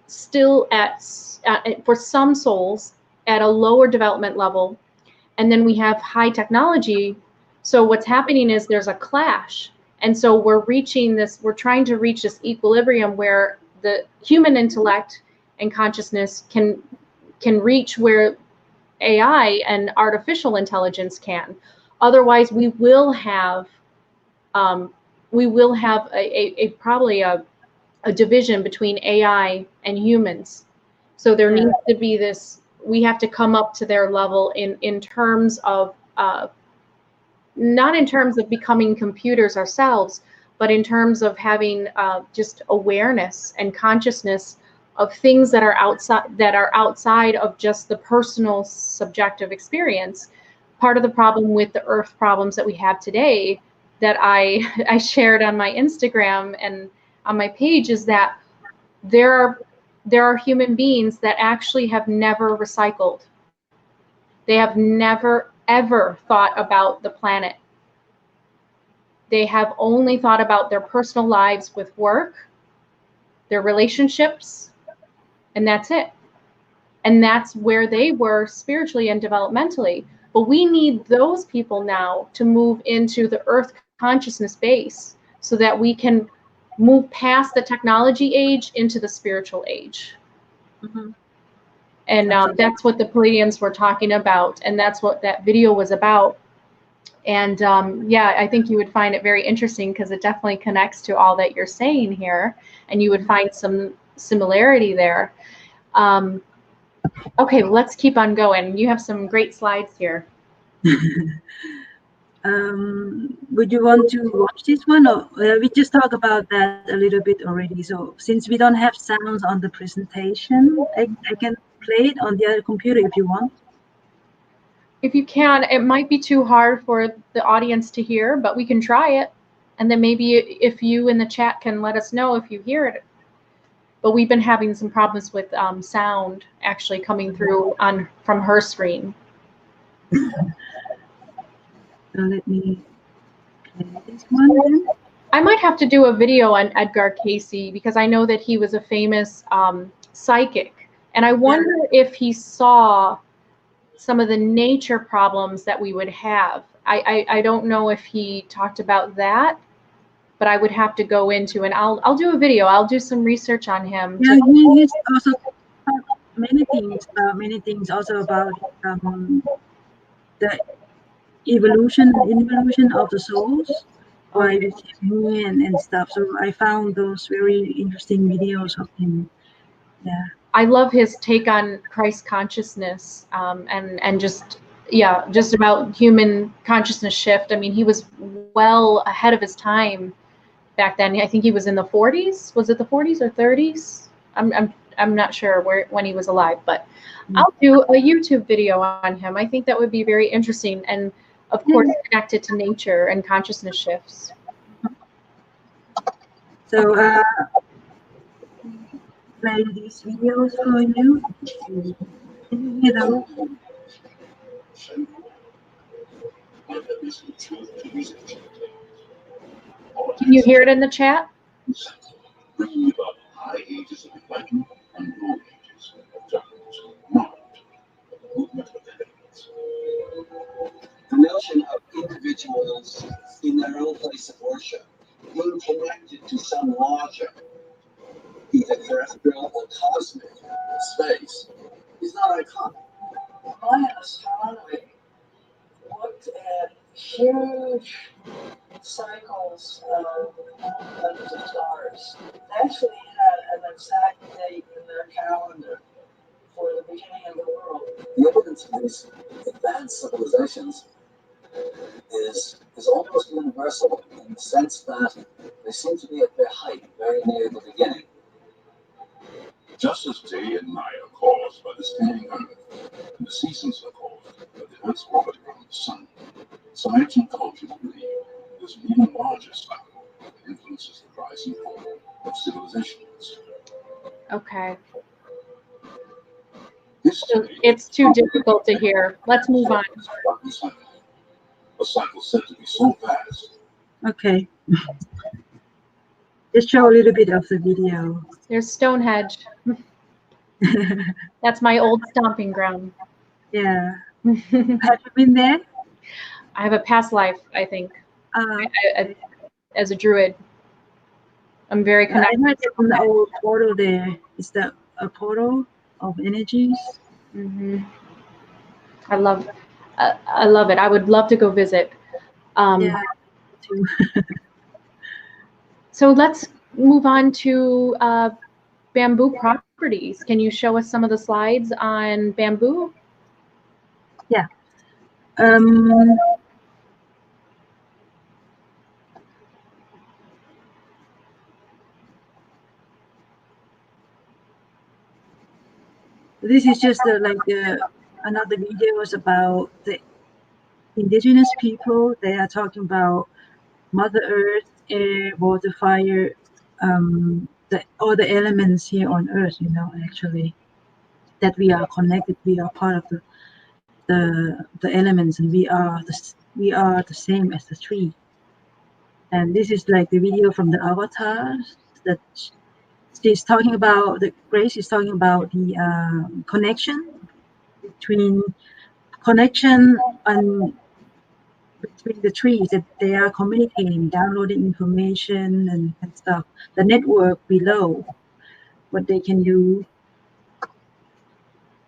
still for some souls at a lower development level, and then we have high technology. So what's happening is there's a clash, and so we're trying to reach this equilibrium where the human intellect and consciousness can reach where AI and artificial intelligence can. Otherwise, we will have probably a division between AI and humans. So there needs to be this. We have to come up to their level in terms of not in terms of becoming computers ourselves, but in terms of having just awareness and consciousness of things that are outside of just the personal subjective experience. Part of the problem with the earth problems that we have today that I shared on my Instagram and on my page is that there are human beings that actually have never recycled. They have never ever thought about the planet. They have only thought about their personal lives with work, their relationships, and that's it. And that's where they were spiritually and developmentally. But we need those people now to move into the earth consciousness base so that we can move past the technology age into the spiritual age. Mm-hmm. And that's what the Palladians were talking about. And that's what that video was about. And yeah, I think you would find it very interesting because it definitely connects to all that you're saying here. And you would find some similarity there. Okay, let's keep on going. You have some great slides here. Would you want to watch this one, or we just talked about that a little bit already? So since we don't have sounds on the presentation, I can play it on the other computer if you want. If you can, it might be too hard for the audience to hear, but we can try it. And then maybe if you in the chat can let us know if you hear it. But we've been having some problems with sound actually coming through from her screen. So let me play this one then. I might have to do a video on Edgar Cayce because I know that he was a famous psychic. And I wonder if he saw some of the nature problems that we would have. I don't know if he talked about that, but I would have to go into, and I'll do a video. I'll do some research on him. Yeah, he's also taught many things also about the evolution of the souls, why we came here and stuff. So I found those very interesting videos of him. Yeah. I love his take on Christ consciousness, and just, yeah, just about human consciousness shift. I mean, he was well ahead of his time back then. I think he was in the 40s. Was it the 40s or 30s? I'm not sure when he was alive, but I'll do a YouTube video on him. I think that would be very interesting, and of course connected to nature and consciousness shifts. So play these videos for you. Can you hear them? Can you hear it in the chat? Bringing about high ages of enlightenment and low ages of darkness, not the movement of the heavens. The notion of individuals in their own place of worship being connected to some logic, either terrestrial or cosmic space, is not uncommon. My astronomy looked at huge cycles of movement of stars. They actually had an exact date in their calendar for the beginning of the world. The evidence of these advanced civilizations is almost universal in the sense that they seem to be at their height very near the beginning. Just as day and night are caused by the spinning earth, and the seasons are caused by the earth's orbit around the sun, some ancient cultures believe there's an even larger cycle that influences the rise and fall of civilizations. Okay. History It's too difficult to hear. Let's move on. A cycle said to be so vast. Okay. Just show a little bit of the video. There's Stonehenge. That's my old stomping ground. Yeah. Have you been there? I have a past life, I think, as a druid. I'm very I connected. heard from the old portal there. Is that a portal of energies? Mm-hmm. I love it. I would love to go visit. Yeah, too. So let's move on to bamboo properties. Can you show us some of the slides on bamboo? Yeah. This is just another video is about the indigenous people. They are talking about Mother Earth, air, water, fire, all the elements here on Earth. You know, actually, that we are connected. We are part of the elements, and we are the same as the tree. And this is like the video from the avatar that she's talking about. Grace is talking about the connection between the trees, that they are communicating, downloading information and stuff. The network below, what they can do.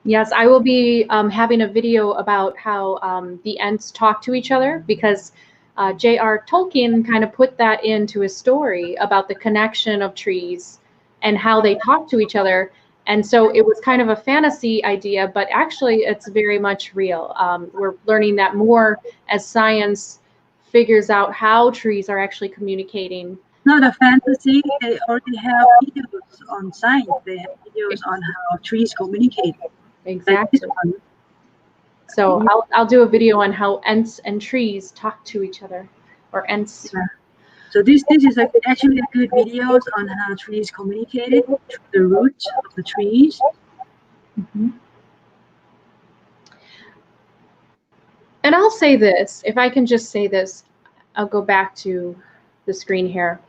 Yes, I will be having a video about how the Ents talk to each other, because J.R. Tolkien kind of put that into his story about the connection of trees and how they talk to each other. And so it was kind of a fantasy idea, but actually it's very much real. We're learning that more as science figures out how trees are actually communicating. Not a fantasy. They already have videos on science. They have videos on how trees communicate. Exactly. So I'll do a video on how Ents and trees talk to each other, or Ents. Yeah. So this is actually a good videos on how trees communicated through the roots of the trees. Mm-hmm. And I'll say this, if I can just say this, I'll go back to the screen here.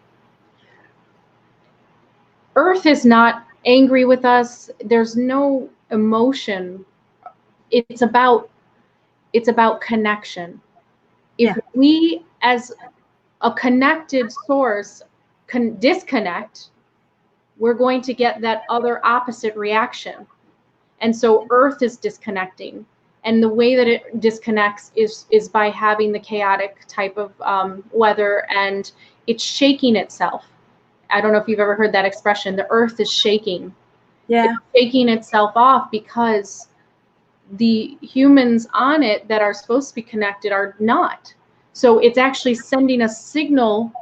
Earth is not angry with us. There's no emotion. It's about connection. If we, as a connected source, can disconnect, we're going to get that other opposite reaction. And so Earth is disconnecting. And the way that it disconnects is by having the chaotic type of weather, and it's shaking itself. I don't know if you've ever heard that expression, the Earth is shaking. Yeah. It's shaking itself off because the humans on it that are supposed to be connected are not. So it's actually sending a signal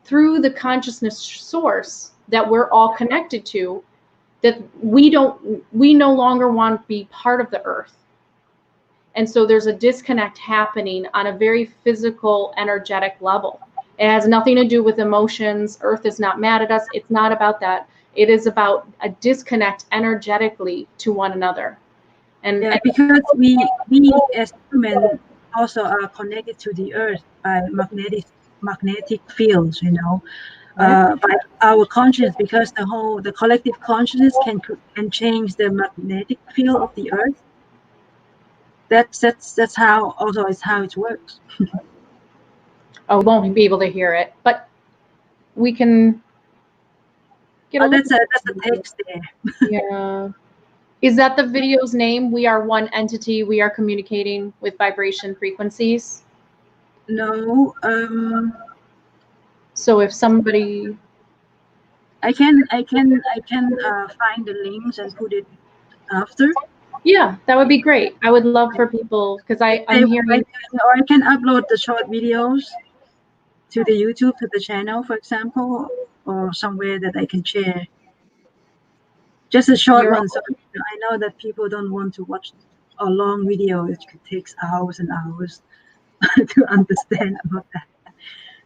through the consciousness source that we're all connected to, that we no longer want to be part of the earth. And so there's a disconnect happening on a very physical, energetic level. It has nothing to do with emotions. Earth is not mad at us. It's not about that. It is about a disconnect energetically to one another. Yeah, because we as humans also are connected to the earth by magnetic fields, you know, by our consciousness, because the collective consciousness can change the magnetic field of the earth. That's how also is how it works. Oh, we won't be able to hear it, but we can get a That's little. a text there. Yeah. Is that the video's name? We are one entity. We are communicating with vibration frequencies. No, So if somebody, I can find the links and put it after. yeah, that would be great. I would love for people, because I'm hearing. Or I can upload the short videos to the YouTube, to the channel, for example, or somewhere that I can share. Just a short one, so I know that people don't want to watch a long video. It could take hours and hours to understand about that.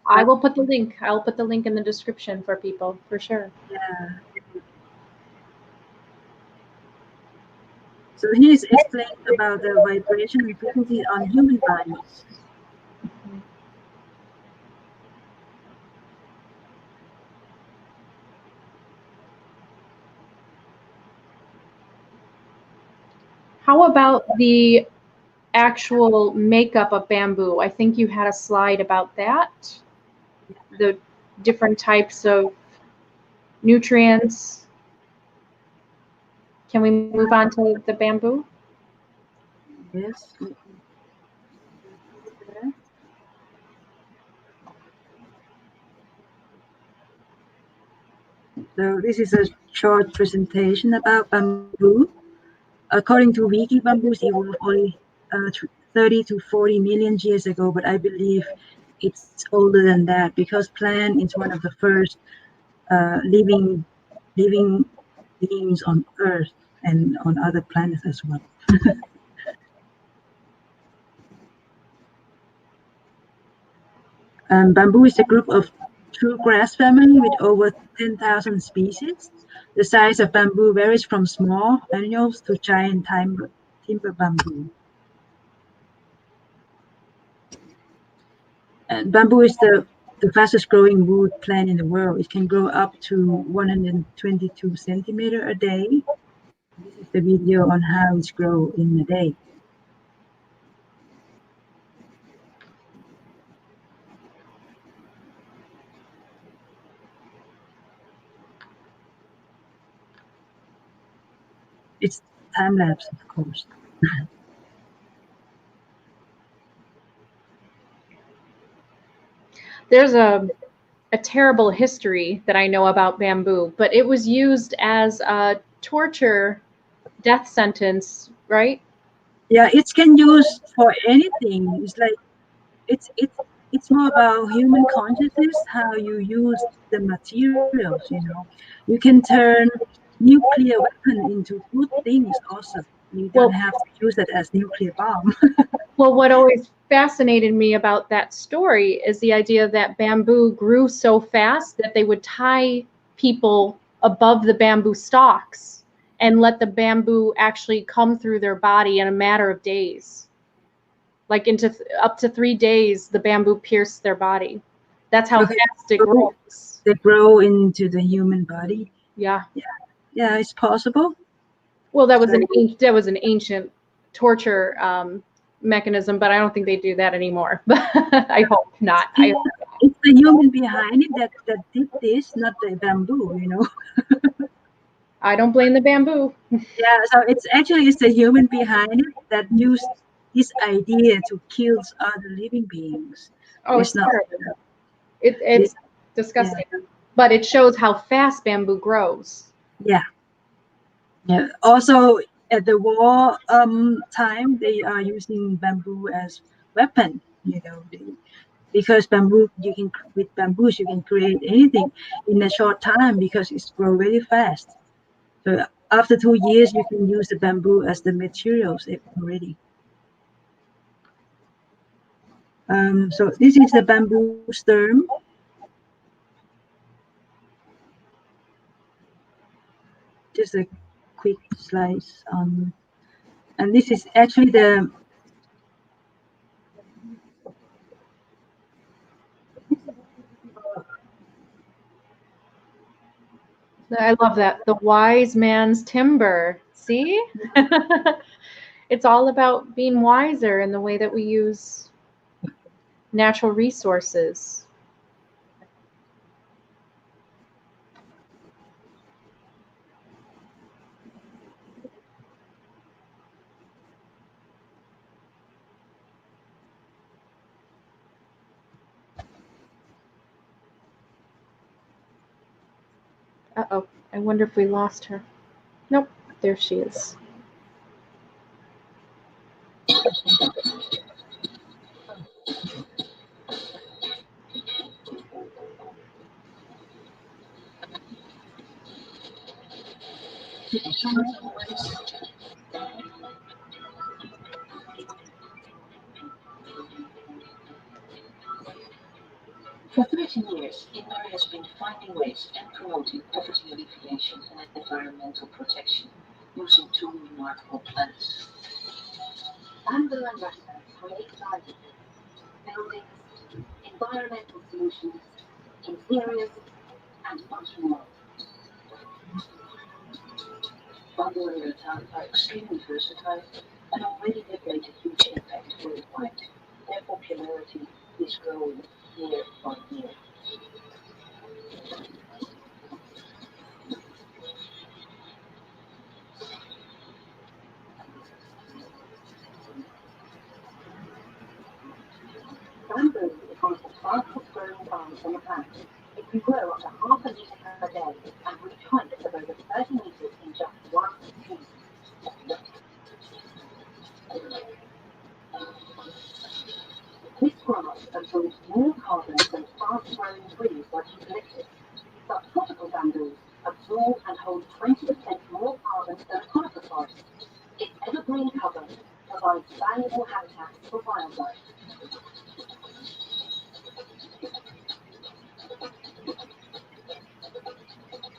I will put the link. I'll put the link in the description for people, for sure. Yeah. So he's explaining about the vibration and frequency on human bodies. How about the actual makeup of bamboo? I think you had a slide about that. The different types of nutrients. Can we move on to the bamboo? Yes. So this is a short presentation about bamboo. According to Wiki, bamboos evolved only 30 to 40 million years ago, but I believe it's older than that, because plant is one of the first living beings on Earth and on other planets as well. Bamboo is a group of true grass family with over 10,000 species. The size of bamboo varies from small annuals to giant timber bamboo. And bamboo is the fastest growing wood plant in the world. It can grow up to 122 centimeter a day. This is the video on how it's grow in a day. It's time lapse, of course. There's a terrible history that I know about bamboo, but it was used as a torture death sentence, right? Yeah, it can use for anything. It's like it's more about human consciousness, how you use the materials, you know. You can turn nuclear weapon into good things also. You don't have to use it as nuclear bomb. Well, what always fascinated me about that story is the idea that bamboo grew so fast that they would tie people above the bamboo stalks and let the bamboo actually come through their body in a matter of days. Like up to 3 days, the bamboo pierced their body. That's how fast it grows. They grow into the human body. Yeah. Yeah, it's possible. Well, that was an ancient torture mechanism, but I don't think they do that anymore. I hope not. It's the human behind it that did this, not the bamboo, you know. I don't blame the bamboo. Yeah, so it's the human behind it that used this idea to kill other living beings. Oh, it's not. terrible. It's disgusting. Yeah. But it shows how fast bamboo grows. Yeah. Yeah. Also, at the war time, they are using bamboo as weapon. Because bamboo, with bamboos you can create anything in a short time because it's grow very fast. So after 2 years, you can use the bamboo as the materials already. So this is the bamboo stem. Just a quick slice on, and this is actually the I love that. The wise man's timber. See? It's all about being wiser in the way that we use natural resources. Uh-oh. I wonder if we lost her. Nope. There she is. For 30 years, Indoor has been finding ways and promoting poverty alleviation and environmental protection using two remarkable plants. Bamboo and Rasta create livelihoods, buildings, environmental solutions, interiors, and much more. Bamboo and rattan are extremely versatile and already have made a huge impact worldwide. Their popularity is growing year by year. Bamboo is one of the fastest growing plants on the planet. It can grow up to half a metre per day and reach heights of over 30 metres in just one season. This grass absorbs more carbon than fast-growing trees like eucalyptus. Subtropical bamboos absorb and hold 20% more carbon than conifer forest. Its evergreen cover provides valuable habitats for wildlife.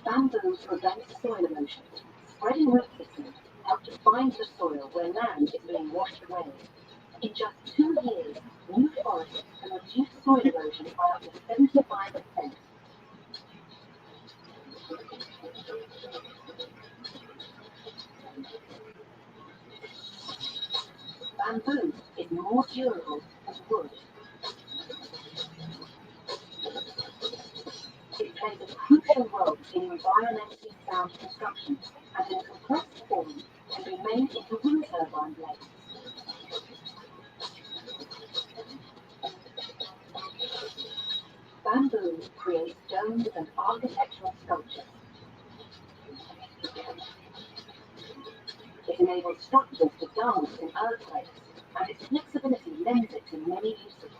Bamboo prevents soil erosion. Spreading root systems help to find the soil where land is being washed away. In just 2 years, new forests can reduce soil erosion by up to 75%. Bamboo is more durable than wood. It plays a crucial role in environmentally sound construction and in compressed form can be made into wind turbine blades. Bamboo creates domes and architectural sculptures. It enables structures to dance in earthquakes, and its flexibility lends it to many uses.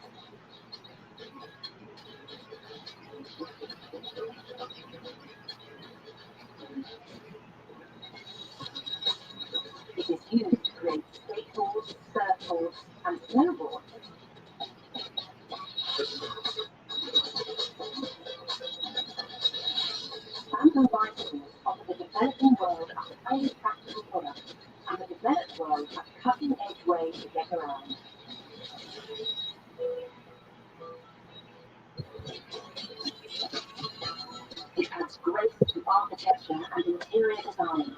It is used to create skateboards, surfboards, and snowboards. Bamboo bicycles offer the developing world a highly practical product, and the developed world a cutting-edge way to get around. It adds grace to architecture and interior design.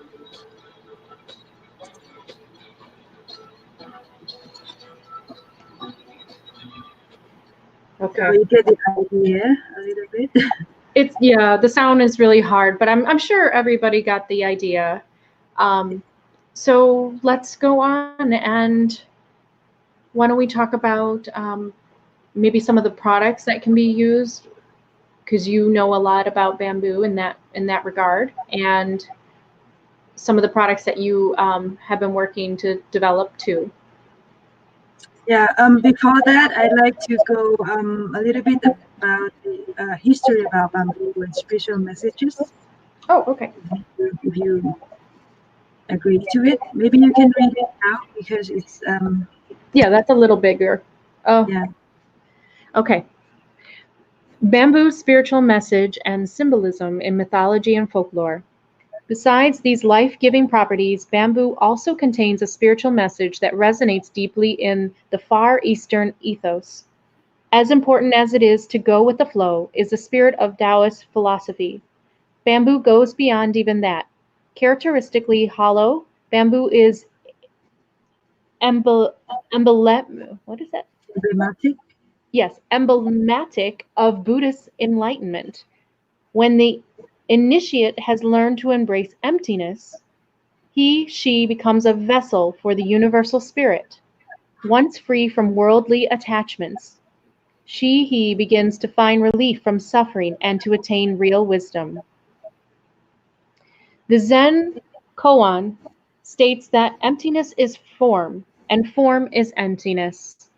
Okay. So you get the idea a little bit. It's yeah, the sound is really hard, but I'm sure everybody got the idea. So let's go on, and why don't we talk about maybe some of the products that can be used, because you know a lot about bamboo in that regard, and some of the products that you have been working to develop too. Yeah. Before that, I'd like to go a little bit about the history about bamboo and spiritual messages. Oh, okay. If you agree to it, maybe you can read it out because it's Yeah, that's a little bigger. Oh, yeah. okay. Bamboo's spiritual message and symbolism in mythology and folklore. Besides these life-giving properties, bamboo also contains a spiritual message that resonates deeply in the Far Eastern ethos. As important as it is to go with the flow is the spirit of Taoist philosophy. Bamboo goes beyond even that. Characteristically hollow, bamboo is what is that? Emblematic. Yes, emblematic of Buddhist enlightenment. When the initiate has learned to embrace emptiness, she becomes a vessel for the universal spirit. Once free from worldly attachments, he begins to find relief from suffering and to attain real wisdom. The Zen koan states that emptiness is form, and form is emptiness.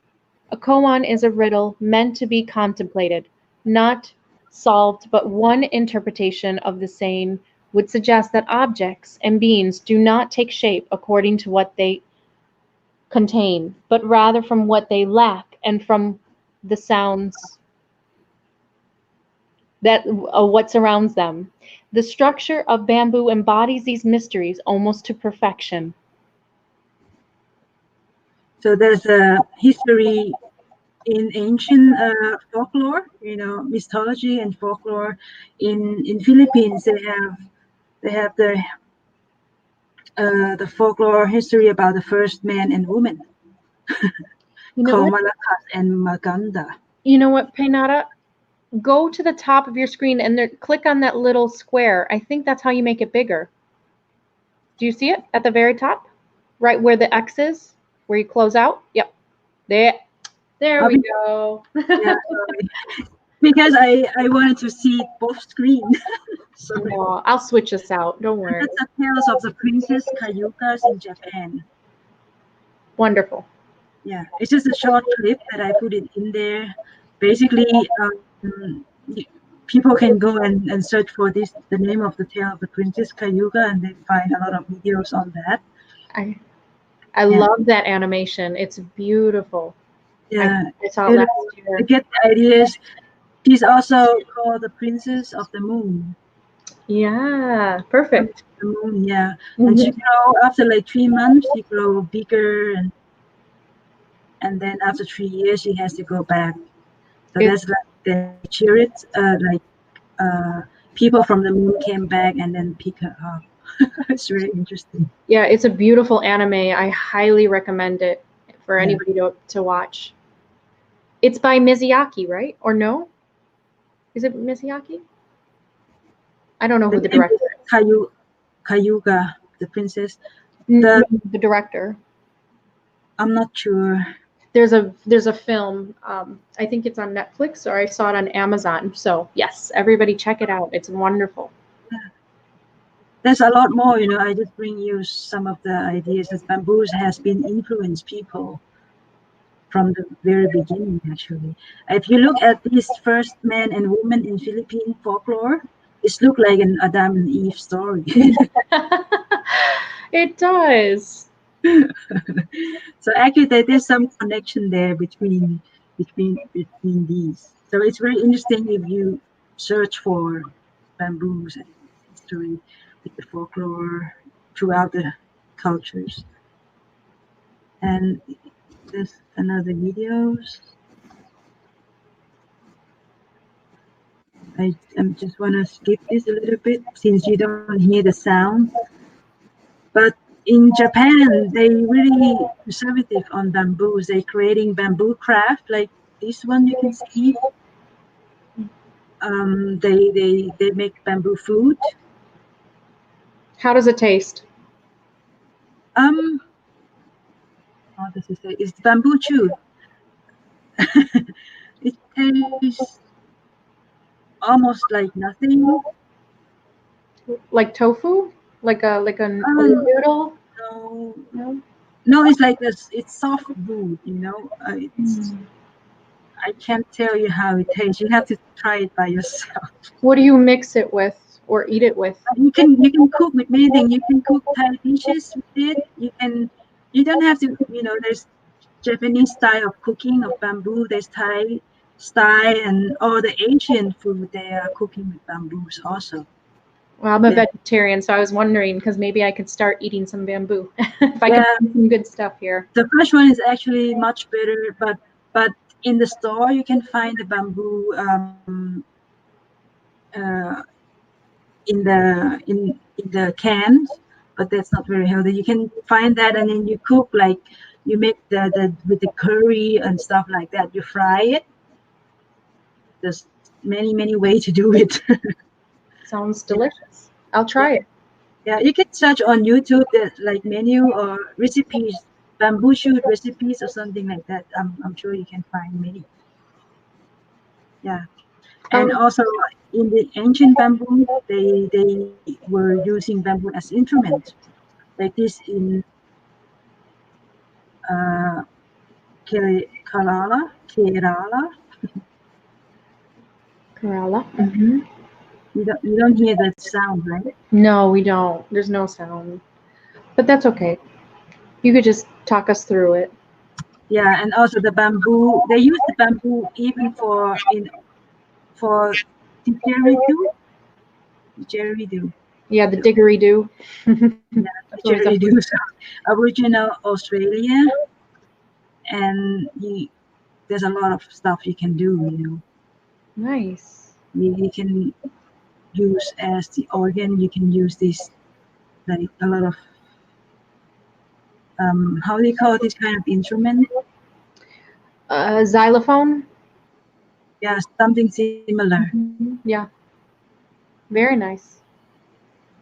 A koan is a riddle meant to be contemplated, not solved, but one interpretation of the same would suggest that objects and beings do not take shape according to what they contain, but rather from what they lack and from the sounds that what surrounds them. The structure of bamboo embodies these mysteries almost to perfection. So there's a history in ancient folklore, mythology and folklore. In Philippines, they have the folklore history about the first man and woman You know called what? Malakas and Maganda. You know what, Painadda? Go to the top of your screen and there, click on that little square. I think that's how you make it bigger. Do you see it at the very top? Right where the X is, where you close out? Yep. There we go. Yeah, sorry. Because I wanted to see both screens. Sorry. Oh, I'll switch this out. Don't worry. That's the tales of the princess Kayukas in Japan. Wonderful. Yeah, it's just a short clip that I put it in there. Basically, people can go and search for the name of the tale of the princess Kayuga, and they find a lot of videos on that. I Yeah. love that animation. It's beautiful. Yeah, I saw it last to year. get the ideas. She's also called the princess of the moon. Yeah, perfect. The moon, yeah. And she grow after like 3 months. She grow bigger, and then after 3 years, she has to go back. So that's like the chariot, people from the moon came back and then pick her up. It's very interesting. Yeah, it's a beautiful anime. I highly recommend it for Yeah. anybody to watch. It's by Miyazaki, right? Or no? Is it Miyazaki? I don't know who the director is. Kayuga, the princess. The director. I'm not sure. There's a film. I think it's on Netflix or I saw it on Amazon. So yes, everybody check it out. It's wonderful. There's a lot more, I just bring you some of the ideas that bamboo has been influenced people from the very beginning, actually. If you look at this first man and woman in Philippine folklore, it looks like an Adam and Eve story. It does. So actually there's some connection there between these. So it's very interesting if you search for bamboos and history with the folklore throughout the cultures. And there's another videos. I just want to skip this a little bit since you don't hear the sound. But in Japan, they really conservative on bamboos. They're creating bamboo craft like this one you can see. They make bamboo food. How does it taste? How does it say? It's bamboo chew. It tastes almost like nothing. Like tofu? Like a Um, noodle? no, No. no, it's like this. It's soft wood, It's Mm. I can't tell you how it tastes. You have to try it by yourself. What do you mix it with or eat it with? You can cook with many things. You can cook Thai dishes with it. You don't have to. There's Japanese style of cooking of bamboo. There's Thai style and all the Asian food. They are cooking with bamboos also. Well, I'm a Yeah, vegetarian, so I was wondering because maybe I could start eating some bamboo if I could yeah. find some good stuff here. The fresh one is actually much better, but in the store you can find the bamboo uh, in the cans, but that's not very healthy. You can find that, and then you cook like you make the with the curry and stuff like that. You fry it. There's many ways to do it. Sounds Yeah, delicious. I'll yeah, try it. yeah. You can search on YouTube that like menu or recipes, bamboo shoot recipes or something like that. I'm sure you can find many. Yeah. And Um, also in the ancient bamboo, they were using bamboo as instrument, like this in uh, Kerala. Kerala. Hmm. You don't hear that sound, right? No, we don't. There's no sound, but that's okay. You could just talk us through it. Yeah, and also the bamboo. They use the bamboo even for didgeridoo. Didgeridoo. Yeah, the didgeridoo. Yeah, That's always a didgeridoo. So, original Australia, and there's a lot of stuff you can do. nice. You can use as the organ. You can use this like a lot of how do you call this kind of instrument? Xylophone. Yeah, something similar. Yeah, very nice.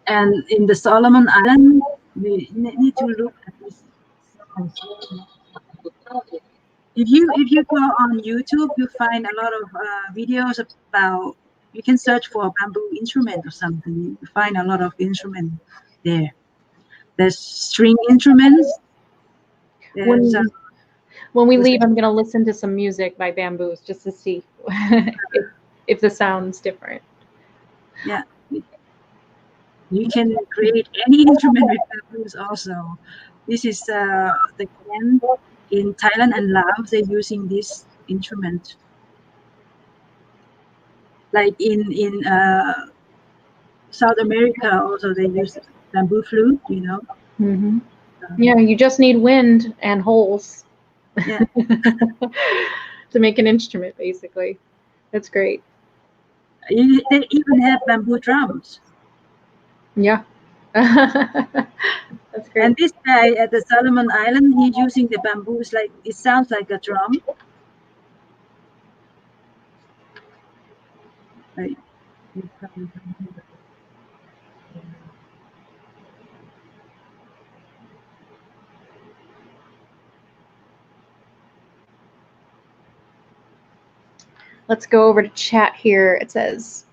And in the Solomon Island, we need to look at this. If you go on YouTube, you find a lot of videos about. You can search for a bamboo instrument or something. You find a lot of instrument there. There's string instruments. There's When when we what's leave, it? I'm gonna listen to some music by Bamboos just to see if if the sound's different. Yeah, you can create any instrument with bamboos also. This is the clan in Thailand and Laos. They're using this instrument. Like in South America, also they use bamboo flute. Hmm. Um, Yeah, you just need wind and holes yeah, to make an instrument, basically. That's great. they even have bamboo drums. Yeah. That's great. And this guy at the Solomon Island, he's using the bamboos like it sounds like a drum. Like, you probably don't hear it. Let's go over to chat here. It says,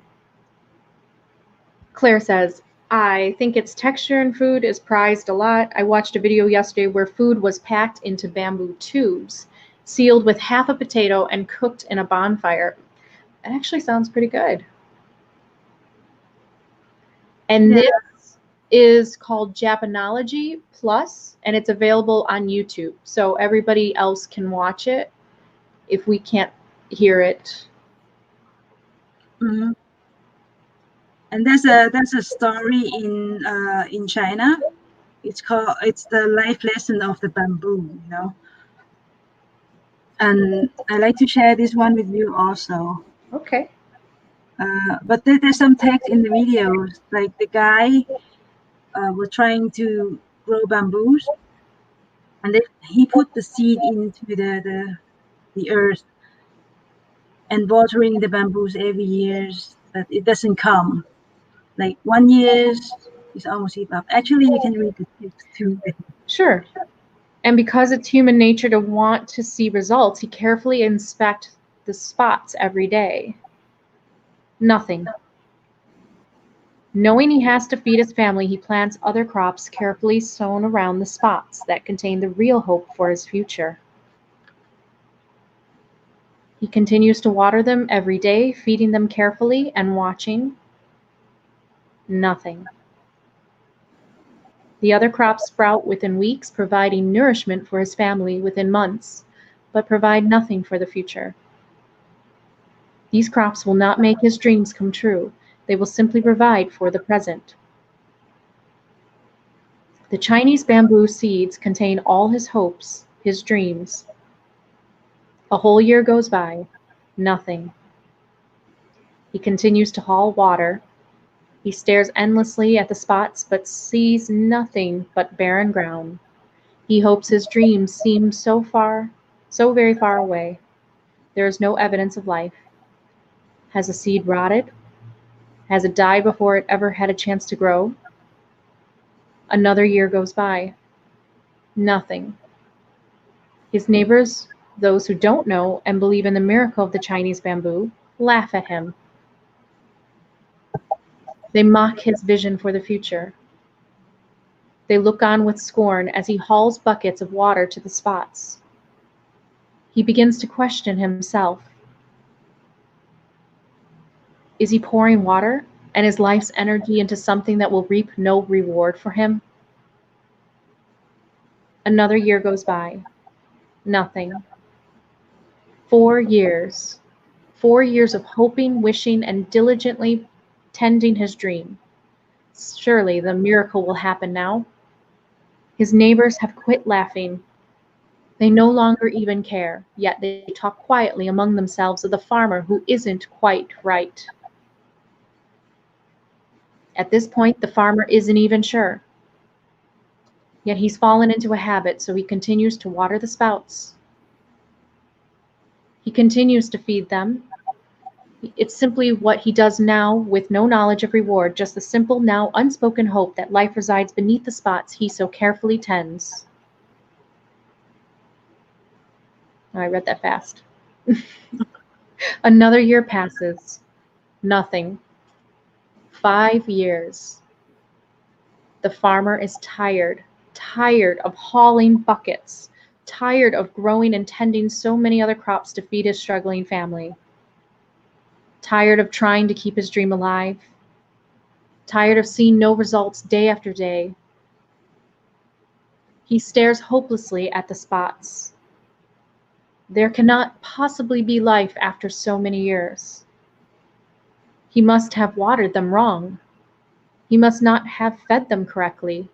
Claire says, I think its texture in food is prized a lot. I watched a video yesterday where food was packed into bamboo tubes, sealed with half a potato, and cooked in a bonfire. It actually sounds pretty good. And Yeah. this is called Japanology Plus, and it's available on YouTube. So everybody else can watch it if we can't hear it. Mhm. And there's a story in China. It's the life lesson of the bamboo. And I like to share this one with you also. Okay. But there's some text in the videos, like the guy was trying to grow bamboos, and he put the seed into the earth and watering the bamboos every year, but it doesn't come. Like 1 year, it's almost give up. Actually, you can read the text too. Sure. And because it's human nature to want to see results, he carefully inspects the spots every day. Nothing. Knowing he has to feed his family, he plants other crops carefully sown around the spots that contain the real hope for his future. He continues to water them every day, feeding them carefully and watching. Nothing. The other crops sprout within weeks, providing nourishment for his family within months, but provide nothing for the future. These crops will not make his dreams come true. They will simply provide for the present. The Chinese bamboo seeds contain all his hopes, his dreams. A whole year goes by, nothing. He continues to haul water. He stares endlessly at the spots, but sees nothing but barren ground. He hopes his dreams seem so very far away. There is no evidence of life. Has a seed rotted? Has it died before it ever had a chance to grow? Another year goes by. Nothing. His neighbors, those who don't know and believe in the miracle of the Chinese bamboo, laugh at him. They mock his vision for the future. They look on with scorn as he hauls buckets of water to the spots. He begins to question himself. Is he pouring water and his life's energy into something that will reap no reward for him? Another year goes by. Nothing. 4 years. 4 years of hoping, wishing, and diligently tending his dream. Surely the miracle will happen now. His neighbors have quit laughing. They no longer even care, yet they talk quietly among themselves of the farmer who isn't quite right. At this point, the farmer isn't even sure. Yet he's fallen into a habit, so he continues to water the spouts. He continues to feed them. It's simply what he does now with no knowledge of reward, just the simple, now unspoken hope that life resides beneath the spots he so carefully tends. I read that fast. Another year passes. Nothing. 5 years. The farmer is tired of hauling buckets, tired of growing and tending so many other crops to feed his struggling family, tired of trying to keep his dream alive, tired of seeing no results day after day. He stares hopelessly at the spots. There cannot possibly be life after so many years. He must have watered them wrong. He must not have fed them correctly.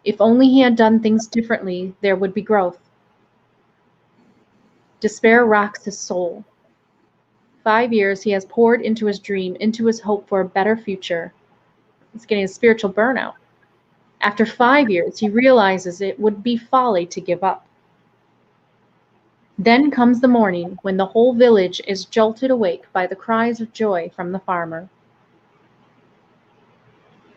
If only he had done things differently, there would be growth. Despair rocks his soul. 5 years he has poured into his dream, into his hope for a better future. He's getting a spiritual burnout. After 5 years, he realizes it would be folly to give up. Then comes the morning when the whole village is jolted awake by the cries of joy from the farmer.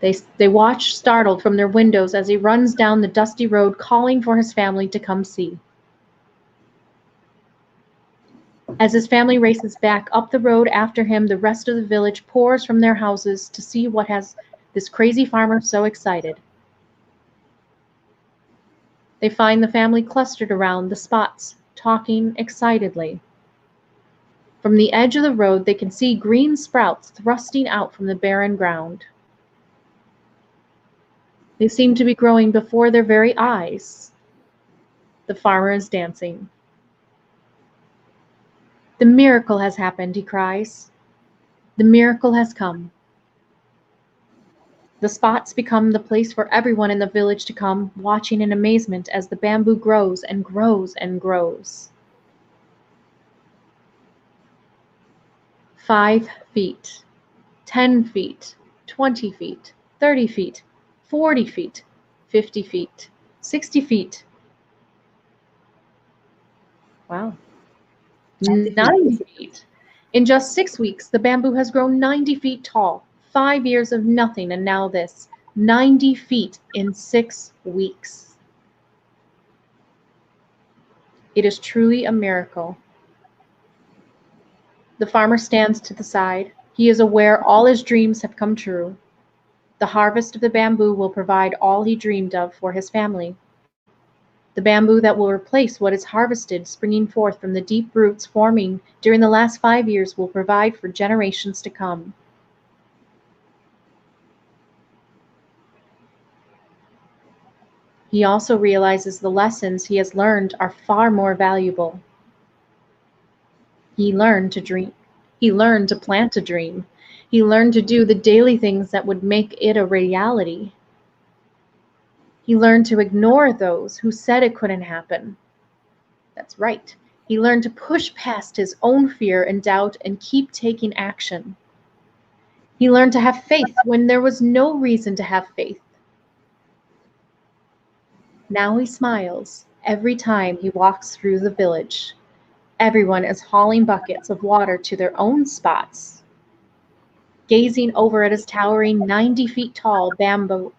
They watch startled from their windows as he runs down the dusty road calling for his family to come see. As his family races back up the road after him, the rest of the village pours from their houses to see what has this crazy farmer so excited. They find the family clustered around the spots, talking excitedly. From the edge of the road, they can see green sprouts thrusting out from the barren ground. They seem to be growing before their very eyes. The farmer is dancing. The miracle has happened, he cries. The miracle has come. The spots become the place for everyone in the village to come, watching in amazement as the bamboo grows and grows and grows. 5 feet, 10 feet, 20 feet, 30 feet, 40 feet, 50 feet, 60 feet. Wow. 90 feet. In just 6 weeks, the bamboo has grown 90 feet tall. 5 years of nothing, and now this. 90 feet in 6 weeks. It is truly a miracle. The farmer stands to the side. He is aware all his dreams have come true. The harvest of the bamboo will provide all he dreamed of for his family. The bamboo that will replace what is harvested, springing forth from the deep roots forming during the last 5 years, will provide for generations to come. He also realizes the lessons he has learned are far more valuable. He learned to dream. He learned to plant a dream. He learned to do the daily things that would make it a reality. He learned to ignore those who said it couldn't happen. That's right. He learned to push past his own fear and doubt and keep taking action. He learned to have faith when there was no reason to have faith. Now he smiles every time he walks through the village. Everyone is hauling buckets of water to their own spots, gazing over at his towering 90 feet tall bamboo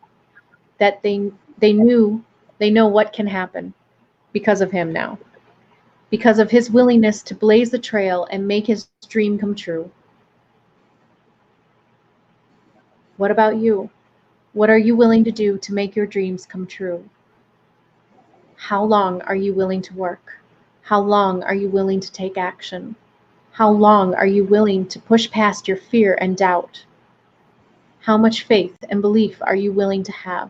that they know what can happen because of him now, because of his willingness to blaze the trail and make his dream come true. What about you? What are you willing to do to make your dreams come true? How long are you willing to work? How long are you willing to take action? How long are you willing to push past your fear and doubt? How much faith and belief are you willing to have?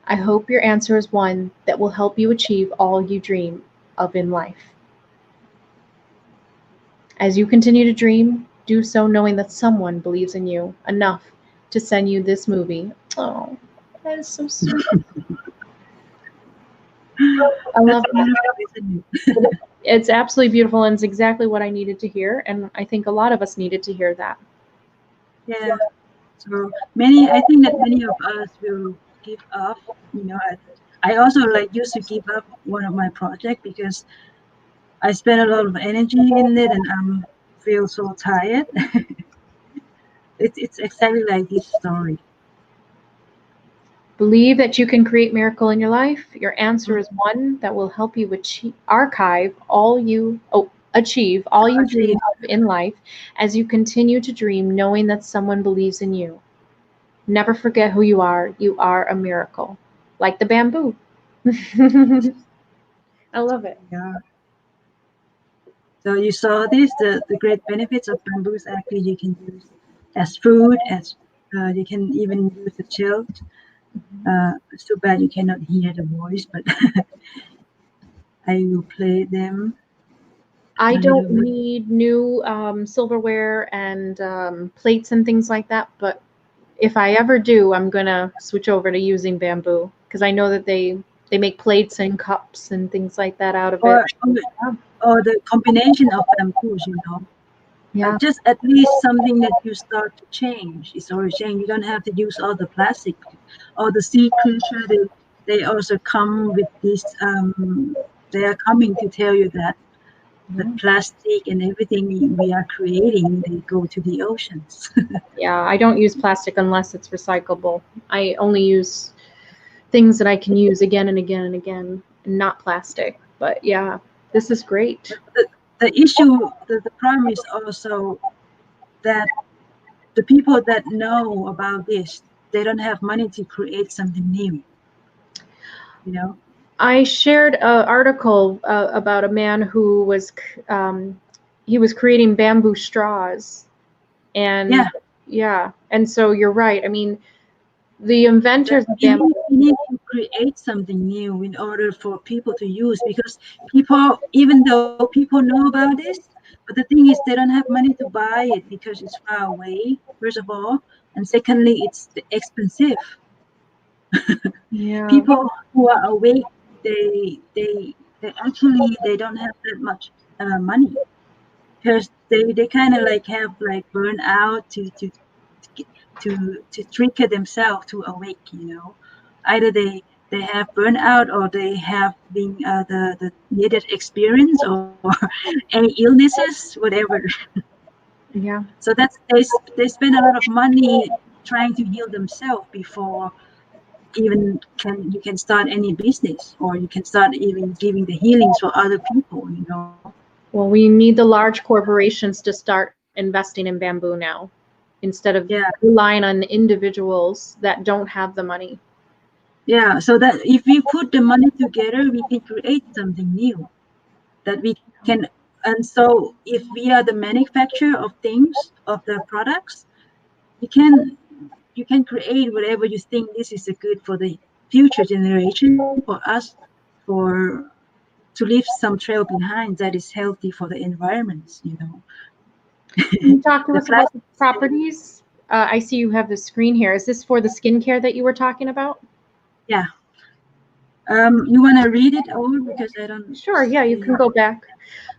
I hope your answer is one that will help you achieve all you dream of in life. As you continue to dream, do so knowing that someone believes in you enough to send you this movie. Oh, that is so sweet. I love That's that. beautiful, isn't it? It's absolutely beautiful, and it's exactly what I needed to hear, and I think a lot of us needed to hear that. Yeah. So many, I think that many of us will give up. You know, I also like used to give up one of my projects because I spend a lot of energy in it and feel so tired. It's exactly like this story. Believe that you can create miracle in your life. Your answer is one that will help you achieve all you dream of in life as you continue to dream, knowing that someone believes in you. Never forget who you are. You are a miracle, like the bamboo. I love it. Yeah. So you saw this, the great benefits of bamboo is actually you can use as food, as you can even use the chill. It's too bad you cannot hear the voice, but I will play them I a little don't bit. need new silverware and plates and things like that, but if I ever do, I'm gonna switch over to using bamboo because I know that they make plates and cups and things like that out of it. Or the combination of bamboos, you know. Yeah, Just at least something that you start to change. It's already changed. You don't have to use all the plastic. All the sea creature, they also come with this. They are coming to tell you that the yeah, plastic and everything we are creating, they go to the oceans. yeah. I don't use plastic unless it's recyclable. I only use things that I can use again and again and again, and not plastic. But yeah, this is great. The issue, the problem is also that the people that know about this, they don't have money to create something new. You know. I shared an article about a man who was he was creating bamboo straws, and Yeah. yeah, and so you're right. I mean, the inventors of You bamboo. need to create something new in order for people to use because people, even though people know about this, but the thing is they don't have money to buy it because it's far away, first of all, and secondly, it's expensive. Yeah, People who are awake, they actually they don't have that much money because they kind of like have like burn out to trigger themselves to awake, you know. Either they have burnout or they have been the needed experience or any illnesses, whatever. yeah. So that's they spend a lot of money trying to heal themselves before even can you can start any business or you can start even giving the healings for other people, you know. Well, we need the large corporations to start investing in bamboo now. instead of Yeah. relying on individuals that don't have the money. Yeah, so that if we put the money together, we can create something new that we can. And so if we are the manufacturer of things, of the products, you can create whatever you think this is a good for the future generation, for us, for to leave some trail behind that is healthy for the environment. Can you talk to The us about the plastic. properties? I see you have the screen here. Is this for the skincare that you were talking about? Yeah. You want to read it over because I don't. Sure, yeah, you see can go back.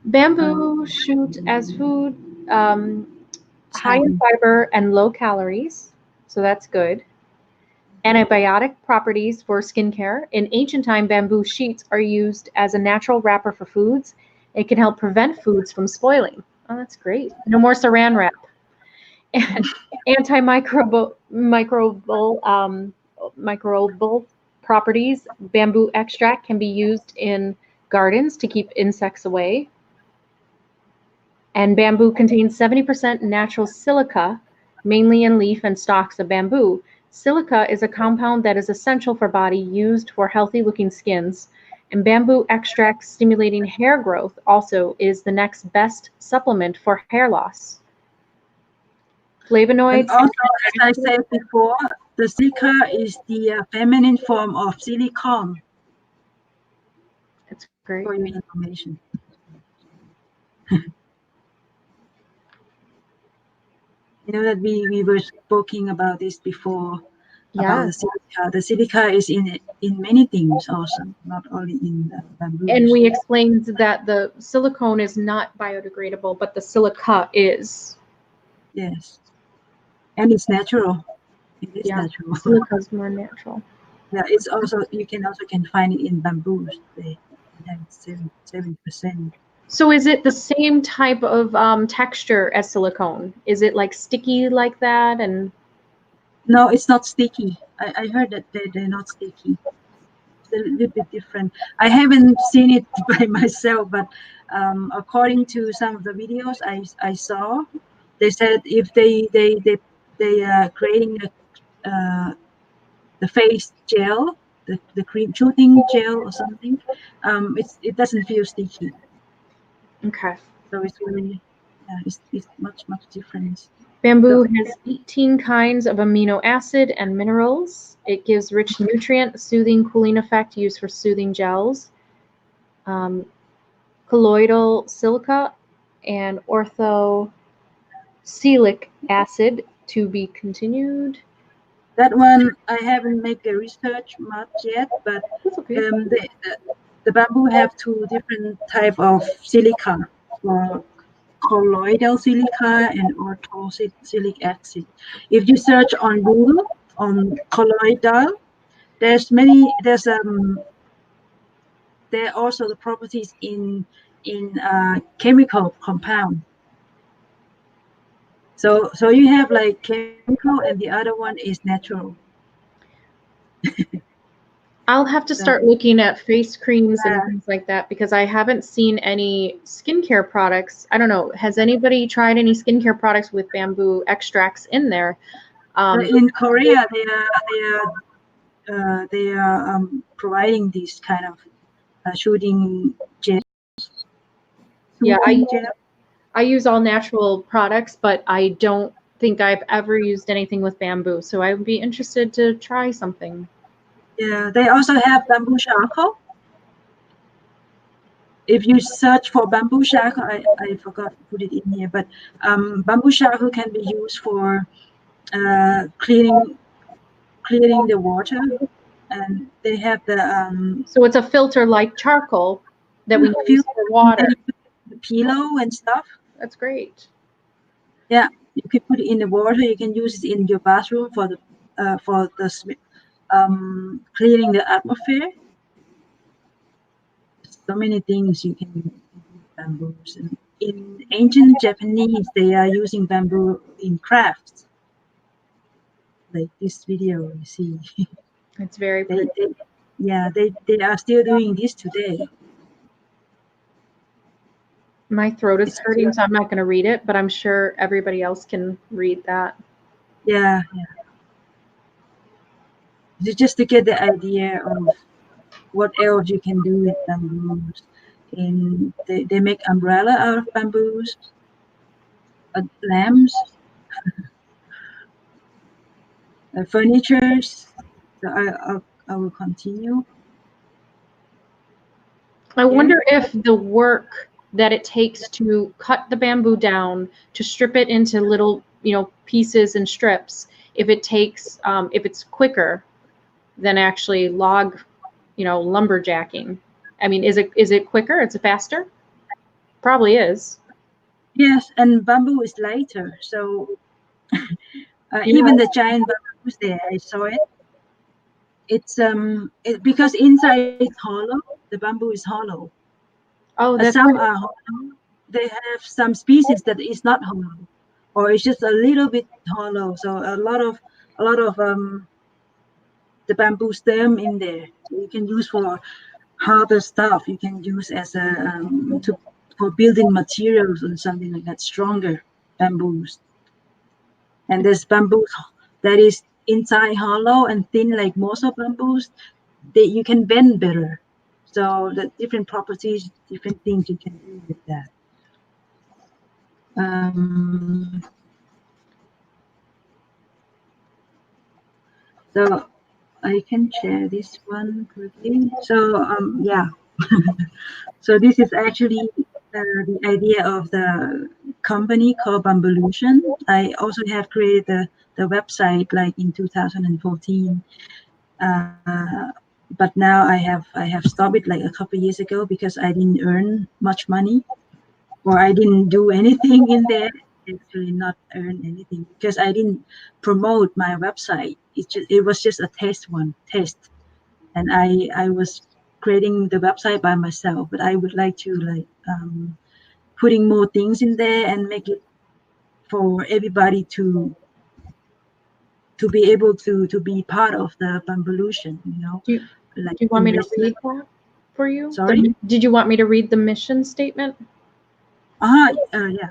Bamboo shoot as food, high in China. fiber and low calories, so that's good. Antibiotic properties for skincare. In ancient time, bamboo sheets are used as a natural wrapper for foods. It can help prevent foods from spoiling. Oh, that's great. No more saran wrap. And microbial properties. Bamboo extract can be used in gardens to keep insects away. And bamboo contains 70% natural silica, mainly in leaf and stalks of bamboo. Silica is a compound that is essential for body used for healthy looking skins. And bamboo extract stimulating hair growth also is the next best supplement for hair loss. And Flavonoids. also, as I said before, the silica is the feminine form of silicone, That's great. for your information. You know that we were speaking about this before, about Yeah. the silica. The silica is in many things also, not only in the bamboo. And we explained that the silicone is not biodegradable, but the silica is. Yes, and it's natural. It is Yeah, natural. silica is more natural. Yeah, it's also you can find it in bamboos. They have 7%. So is it the same type of texture as silicone? Is it like sticky like that? And No, it's not sticky. I heard that they're not sticky. It's a little bit different. I haven't seen it by myself, but according to some of the videos I saw, they said if they are creating the face gel, the cream shooting gel or something, it doesn't feel sticky. okay. So it's really, yeah, it's much different. Bamboo So has 18 kinds of amino acid and minerals. It gives rich nutrient, soothing, cooling effect used for soothing gels. Um, colloidal silica and orthosilic acid to be continued. that one I haven't made the research much yet, but That's okay. the bamboo have two different type of silica, for colloidal silica and orthosilic acid. If you search on Google on colloidal, there are also the properties in chemical compound. So you have like chemical and the other one is natural. I'll have to So start looking at face creams and things like that because I haven't seen any skincare products. I don't know. Has anybody tried any skincare products with bamboo extracts in there? in Korea, they are providing these kind of shooting gel. Yeah, Shooting gel. I use all natural products, but I don't think I've ever used anything with bamboo. So I would be interested to try something. Yeah, they also have bamboo charcoal. If you search for bamboo charcoal, I forgot to put it in here, but bamboo charcoal can be used for cleaning the water, and they have the So it's a filter like charcoal that we use for water. the pillow and stuff. That's great. Yeah, you can put it in the water. You can use it in your bathroom for the cleaning the atmosphere. So many things you can do with bamboos. And in ancient Japanese, they are using bamboo in crafts, like this video you see. It's very they, pretty. they, yeah, they are still doing this today. My throat is It's hurting, so I'm not going to read it, but I'm sure everybody else can read that. Yeah, just to get the idea of what else you can do with bamboos. And they make umbrella out of bamboos, lamps, furnitures. So I will continue. I Okay. wonder if the work that it takes to cut the bamboo down, to strip it into little, pieces and strips, if it's quicker than actually log, lumberjacking. I mean, is it quicker? It's faster? Probably is. Yes, and bamboo is lighter. So Yeah. even the giant bamboos there, I saw it. Because inside it's hollow. The bamboo is hollow. Oh, that's Some right. are hollow. They have some species that is not hollow, or it's just a little bit hollow. So a lot of the bamboo stem in there. So you can use for harder stuff. You can use as a for building materials and something like that. Stronger bamboos. And there's bamboos that is inside hollow and thin like most of bamboos. You can bend better. So the different properties, different things you can do with that. Um, so I can share this one quickly. So yeah, so this is actually the idea of the company called Bambolution. I also have created the website like in 2014. But now I have stopped it like a couple of years ago because I didn't earn much money, or I didn't do anything in there. Actually, not earn anything because I didn't promote my website. It was just a test, and I was creating the website by myself. But I would like to like putting more things in there and make it for everybody to be able to be part of the Bambolution. Do you, do Like you want me to investment. read that for you? Sorry. Did you want me to read the mission statement? Yeah.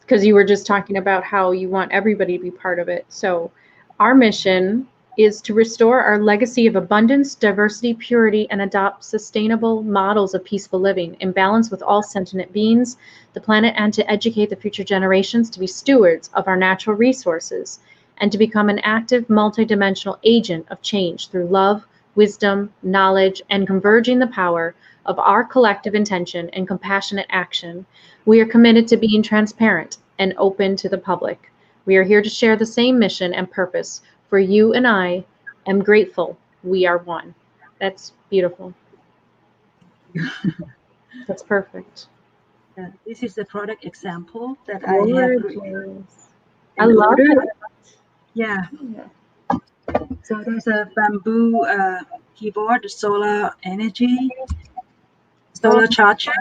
Because you were just talking about how you want everybody to be part of it. So, our mission is to restore our legacy of abundance, diversity, purity, and adopt sustainable models of peaceful living in balance with all sentient beings, the planet, and to educate the future generations to be stewards of our natural resources and to become an active, multidimensional agent of change through love, wisdom, knowledge, and converging the power of our collective intention and compassionate action. We are committed to being transparent and open to the public. We are here to share the same mission and purpose. For you and I am grateful we are one. That's beautiful. That's perfect. This is the product example that I have created Gorgeous. I in love order. it. Yeah. Yeah. So there's a bamboo keyboard, solar energy, Oh, solar charger,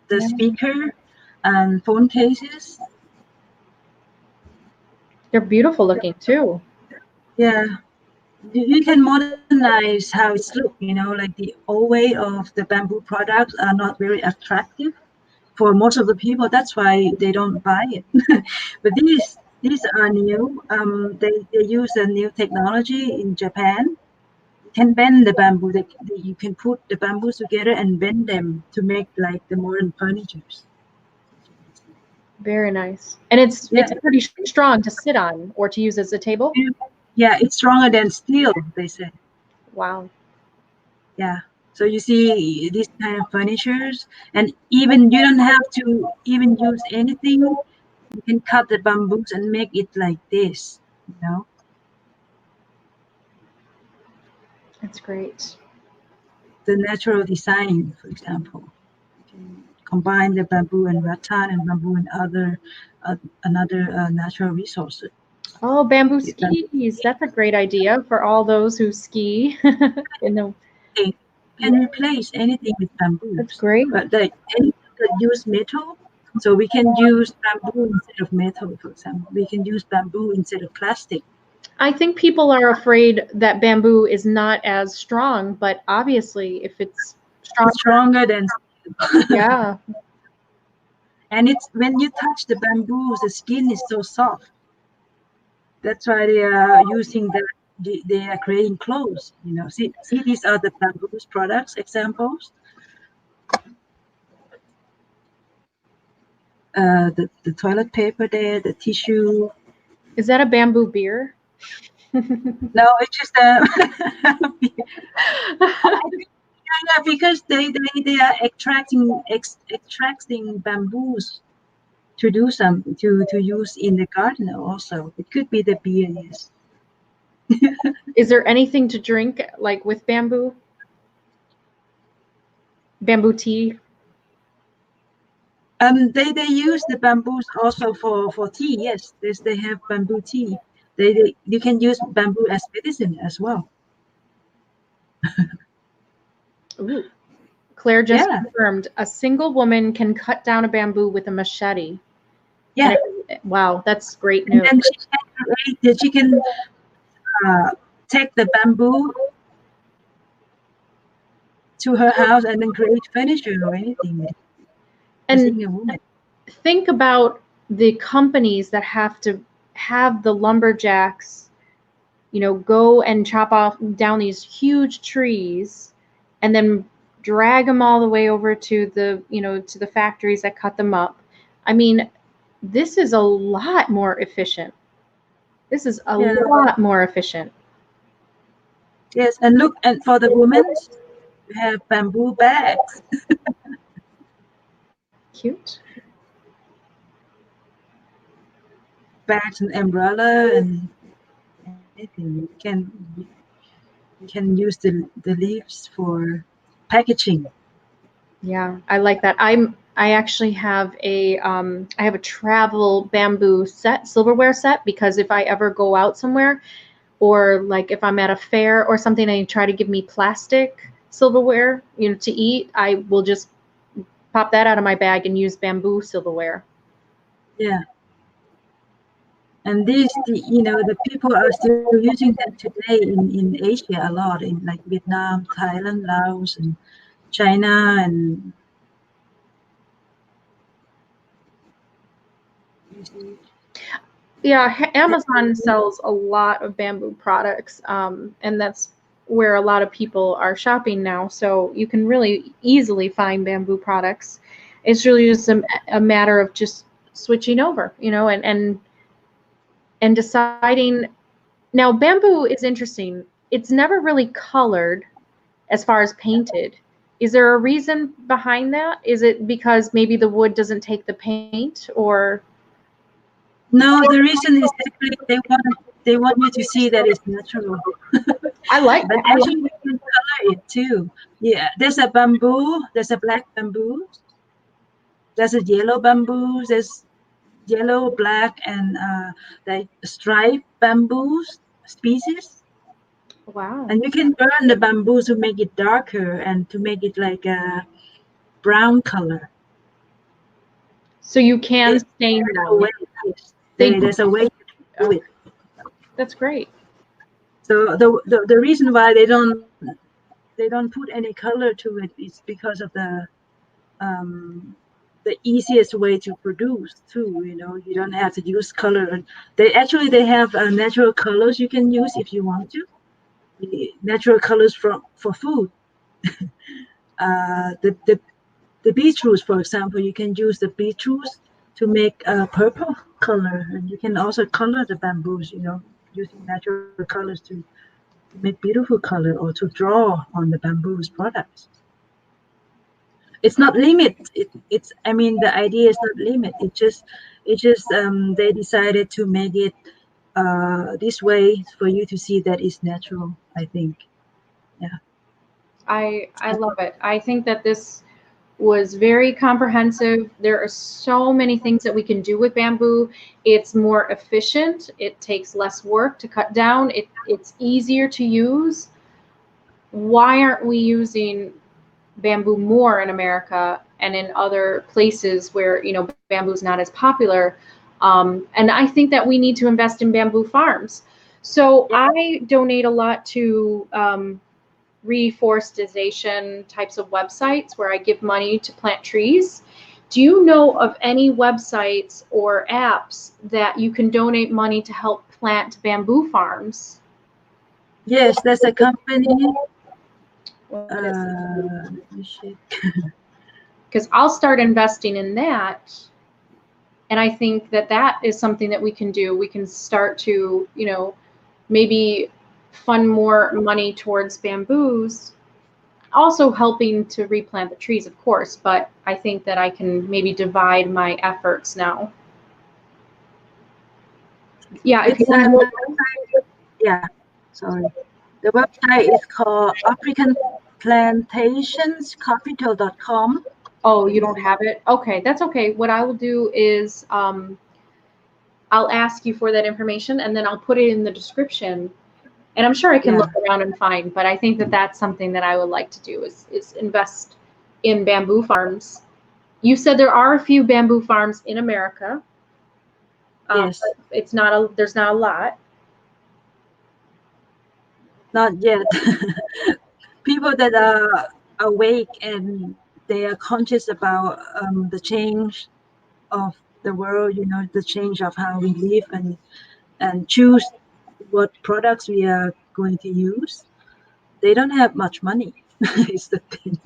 the yeah. speaker, and phone cases. They're beautiful looking too. Yeah. You can modernize how it's look. Like the old way of the bamboo products are not very attractive for most of the people. That's why they don't buy it. But these are new. They use a new technology in Japan. You can bend the bamboo. You can put the bamboos together and bend them to make like the modern furnitures. Very nice. And it's Yeah, pretty strong to sit on or to use as a table. yeah, it's stronger than steel. They say. Wow. Yeah. So you see these kind of furnitures, and even you don't have to even use anything. You can cut the bamboos and make it like this. You know, That's great. the natural design, for example. You can combine the bamboo and rattan and bamboo and another natural resources. Oh, bamboo With bamboo, skis. That's a great idea for all those who ski. in the you Yeah, can replace anything with that's bamboos, great. but anything that use metal. So we can use bamboo instead of metal, for example. We can use bamboo instead of plastic. I think people are afraid that bamboo is not as strong, but obviously, if it's It's stronger, stronger than yeah, and it's when you touch the bamboo, the skin is so soft. That's why they are using that. They are creating clothes. See, these are the bamboo's products examples. The toilet paper there, the tissue. Is that a bamboo beer? No, it's just yeah, because they are extracting bamboos to do something to use in the garden also. It could be the beer, yes. Is there anything to drink like with bamboo? Bamboo tea? They use the bamboos also for tea. Yes, they have bamboo tea. They you can use bamboo as medicine as well. Ooh. Claire just Yeah, confirmed a single woman can cut down a bamboo with a machete. yeah. Wow, that's great And news. then she can take the bamboo to her house and then create furniture or anything with it. A And single woman. think about the companies that have to have the lumberjacks, go and chop off down these huge trees and then drag them all the way over to the factories that cut them up. I mean, this is a lot more efficient. This is a Yeah. lot more efficient. Yes, and look, and for the women, we have bamboo bags. Cute. Bags and umbrella and anything. You can use the leaves for packaging. Yeah, I like that. I actually have I have a travel bamboo set, silverware set, because if I ever go out somewhere, or like if I'm at a fair or something and they try to give me plastic silverware, to eat, I will just pop that out of my bag and use bamboo silverware. Yeah. And the people are still using them today in Asia a lot, in like Vietnam, Thailand, Laos, and China, and you see, Yeah, Amazon sells a lot of bamboo products, and that's where a lot of people are shopping now. So you can really easily find bamboo products. It's really just a matter of just switching over, and deciding. Now, bamboo is interesting. It's never really colored as far as painted. Is there a reason behind that? Is it because maybe the wood doesn't take the paint, or? no, the reason is actually they want you to see that it's natural. I like But that. actually, you can color it too. Yeah, there's a bamboo. There's a black bamboo. There's a yellow bamboo. There's yellow, black, and like striped bamboo species. Wow. And you can burn the bamboo to make it darker and to make it like a brown color. So you can stain There's a them. way. Yes. There's a way to do it. That's great. So the reason why they don't put any color to it is because of the easiest way to produce too. You don't have to use color. They have natural colors you can use if you want to. Natural colors for food. The beetroots, for example, you can use the beetroots to make a purple color, and you can also color the bamboos. Using natural colors to make beautiful color or to draw on the bamboo's products. It's not limit. The idea is not limit. It just they decided to make it this way for you to see that it's natural. I think. Yeah. I love it. I think that this was very comprehensive. There are so many things that we can do with bamboo. It's more efficient. It takes less work to cut down. It's easier to use. Why aren't we using bamboo more in America and in other places where bamboo is not as popular? And I think that we need to invest in bamboo farms. So I donate a lot to reforestation types of websites where I give money to plant trees. Do you know of any websites or apps that you can donate money to help plant bamboo farms. Yes, there's a company. What is it? Let me check. Because I'll start investing in that. And I think that that is something that we can do. We can start to, maybe fund more money towards bamboos, also helping to replant the trees, of course. But I think that I can maybe divide my efforts now. Yeah, it's Yeah, sorry. The website is called AfricanPlantationsCapital.com. Oh, you don't have it? Okay, that's okay. What I will do is I'll ask you for that information and then I'll put it in the description. And I'm sure I can Yeah. look around and find, but I think that that's something that I would like to do is invest in bamboo farms. You said there are a few bamboo farms in America. Yes. But there's not a lot. Not yet. People that are awake and they are conscious about the change of the world, the change of how we live and choose what products we are going to use. They don't have much money. Is the thing.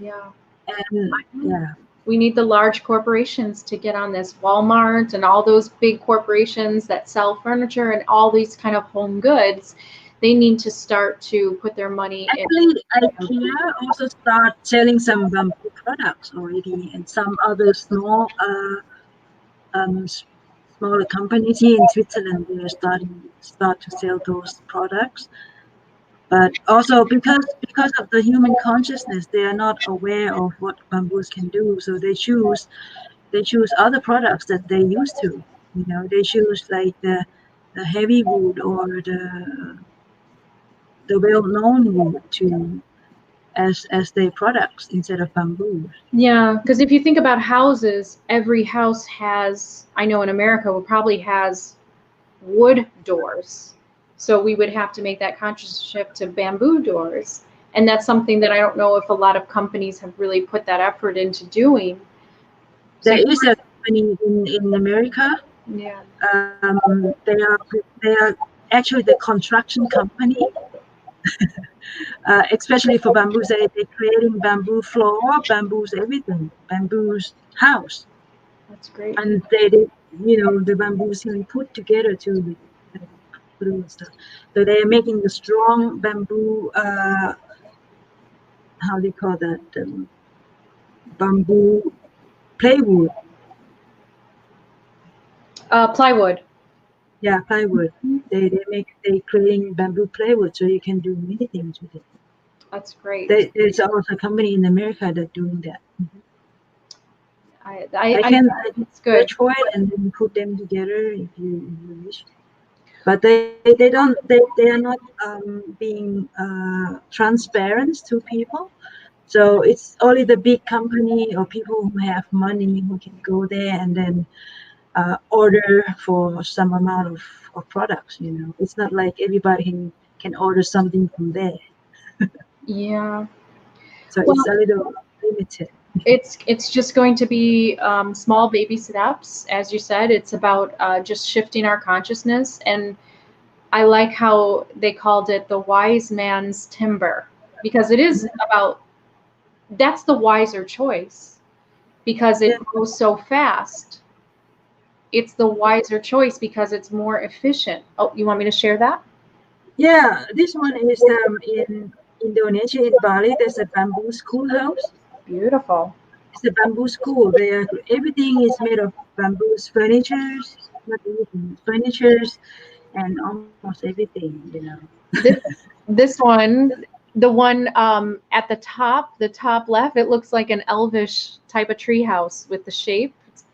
Yeah. And yeah. We need the large corporations to get on this. Walmart and all those big corporations that sell furniture and all these kind of home goods, they need to start to put their money Actually, IKEA also start selling some bamboo products already, and some other smaller companies here in Switzerland, they are start to sell those products. But also because of the human consciousness, they are not aware of what bamboos can do, so they choose other products that they used to. They choose like the heavy wood or the well-known wood as their products instead of bamboo. Yeah, because if you think about houses, every house has, I know in America, probably has wood doors. So we would have to make that conscious shift to bamboo doors. And that's something that I don't know if a lot of companies have really put that effort into doing. There is a company in America. Yeah. They are actually the construction company, especially for bamboos. They're creating bamboo floor, bamboos everything, bamboo's house. That's great. And the bamboos can be put together to glue and stuff. So they are making the strong bamboo. How do you call that? Bamboo plywood. Plywood. Yeah, plywood. They creating bamboo plywood, so you can do many things with it. That's great. There's also a company in America that doing that. I can it's good. search for it and then put them together if you wish. But they are not being transparent to people. So it's only the big company or people who have money who can go there and then order for some amount of products. It's not like everybody can order something from there. Yeah. So it's a little limited. It's just going to be small baby steps, as you said. It's about just shifting our consciousness, and I like how they called it the wise man's timber, because it is about, that's the wiser choice, because it goes so fast. It's the wiser choice because it's more efficient. Oh, you want me to share that? Yeah, this one is in Indonesia, in Bali. There's a bamboo schoolhouse. Beautiful. It's a bamboo school. Everything is made of bamboo's furnitures, not everything, furnitures, and almost everything. This one, the one at the top left, it looks like an elvish type of treehouse with the shape. It's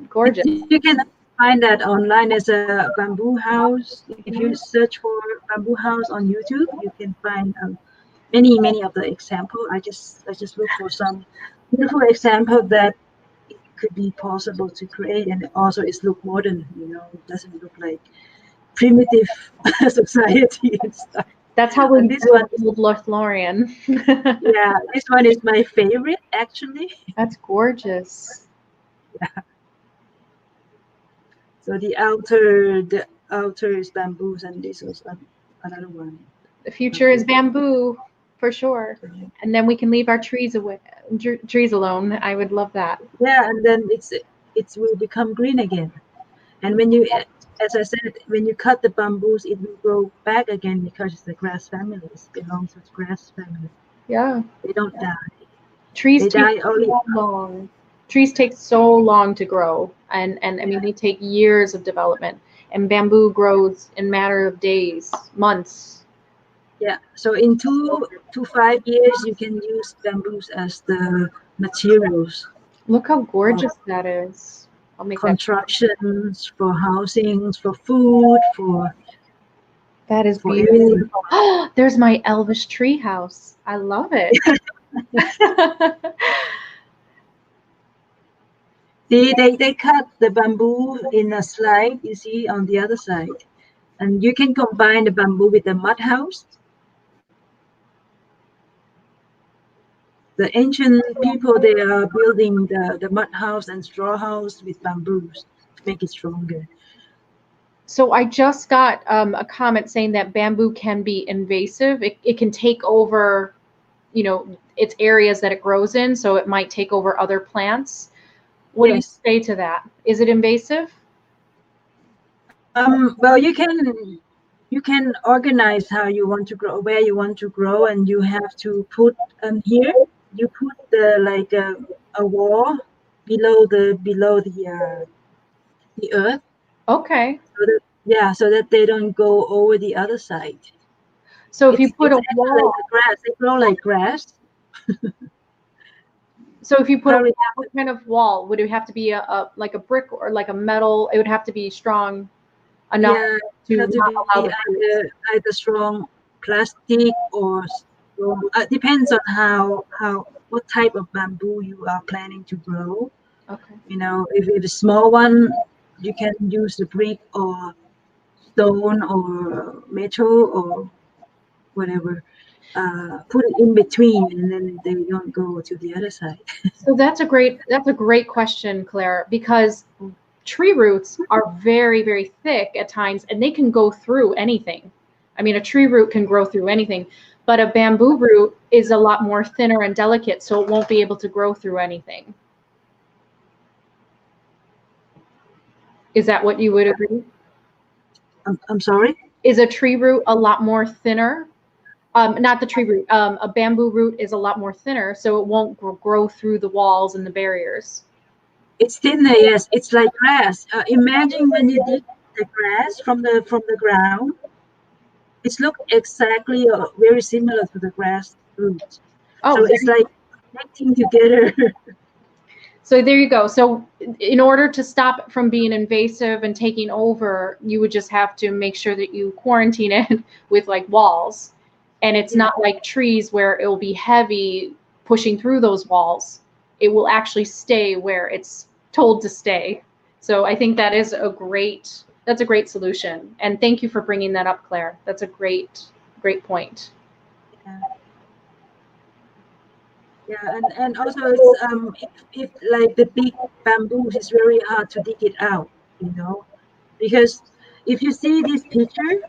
gorgeous. You can find that online as a bamboo house. If you search for bamboo house on YouTube, you can find many of the example. I just look for some beautiful example that it could be possible to create, and also it's look modern. It doesn't look like primitive society and stuff. That's how we this one old Lothlorien. Yeah, this one is my favorite actually. That's gorgeous. Yeah. So the outer is bamboos, and this was another one. The future is bamboo, for sure. And then we can leave our trees trees alone. I would love that. Yeah, and then it will become green again. And when you, as I said, when you cut the bamboos, it will grow back again because it's the grass family. It belongs to the grass family. Yeah. They don't die. Trees They take die only. so long. Trees take so long to grow, and I mean they take years of development. And bamboo grows in a matter of days, months. Yeah. So in 2 to 5 years, you can use bamboos as the materials Look how for gorgeous that is. I'll make that. constructions, for housings, for food, That is for everything. beautiful. There's my elvish tree house. I love it. See, they cut the bamboo in a slide, you see, on the other side. And you can combine the bamboo with the mud house. The ancient people, they are building the mud house and straw house with bamboos to make it stronger. So I just got a comment saying that bamboo can be invasive. It can take over, its areas that it grows in, so it might take over other plants. What do you Yes. say to that? Is it invasive? Well, you can organize how you want to grow, where you want to grow, and you have to put here. You put like a wall below the earth, Okay. so that they don't go over the other side. So if you It's put a actually wall, like grass. They grow like grass. so if you put a Probably what kind of wall? Would it have to be like a brick or like a metal? It would have to be strong enough Yeah, to have to not be allow the fruits. either strong plastic or strong. Depends on what type of bamboo you are planning to grow. Okay. If it's a small one, you can use the brick or stone or metal or whatever. Put it in between, and then they don't go to the other side. So that's a great question, Claire, because tree roots are very, very thick at times and they can go through anything. I mean, a tree root can grow through anything, but a bamboo root is a lot more thinner and delicate, so it won't be able to grow through anything. Is that what you would agree? I'm sorry. Is a tree root a lot more thinner? Not the tree root. A bamboo root is a lot more thinner, so it won't grow through the walls and the barriers. It's thinner, yes. It's like grass. Imagine when you dig the grass from the ground. It looks exactly very similar to the grass roots. Oh, So it's like connecting together. so there you go. So in order to stop it from being invasive and taking over, you would just have to make sure that you quarantine it with like walls. And it's Yeah. not like trees where it will be heavy pushing through those walls. It will actually stay where it's told to stay. So I think that's a great solution. And thank you for bringing that up, Claire. That's a great point. Yeah. Yeah, and also it's if like the big bamboos, it's very hard to dig it out, because if you see this picture,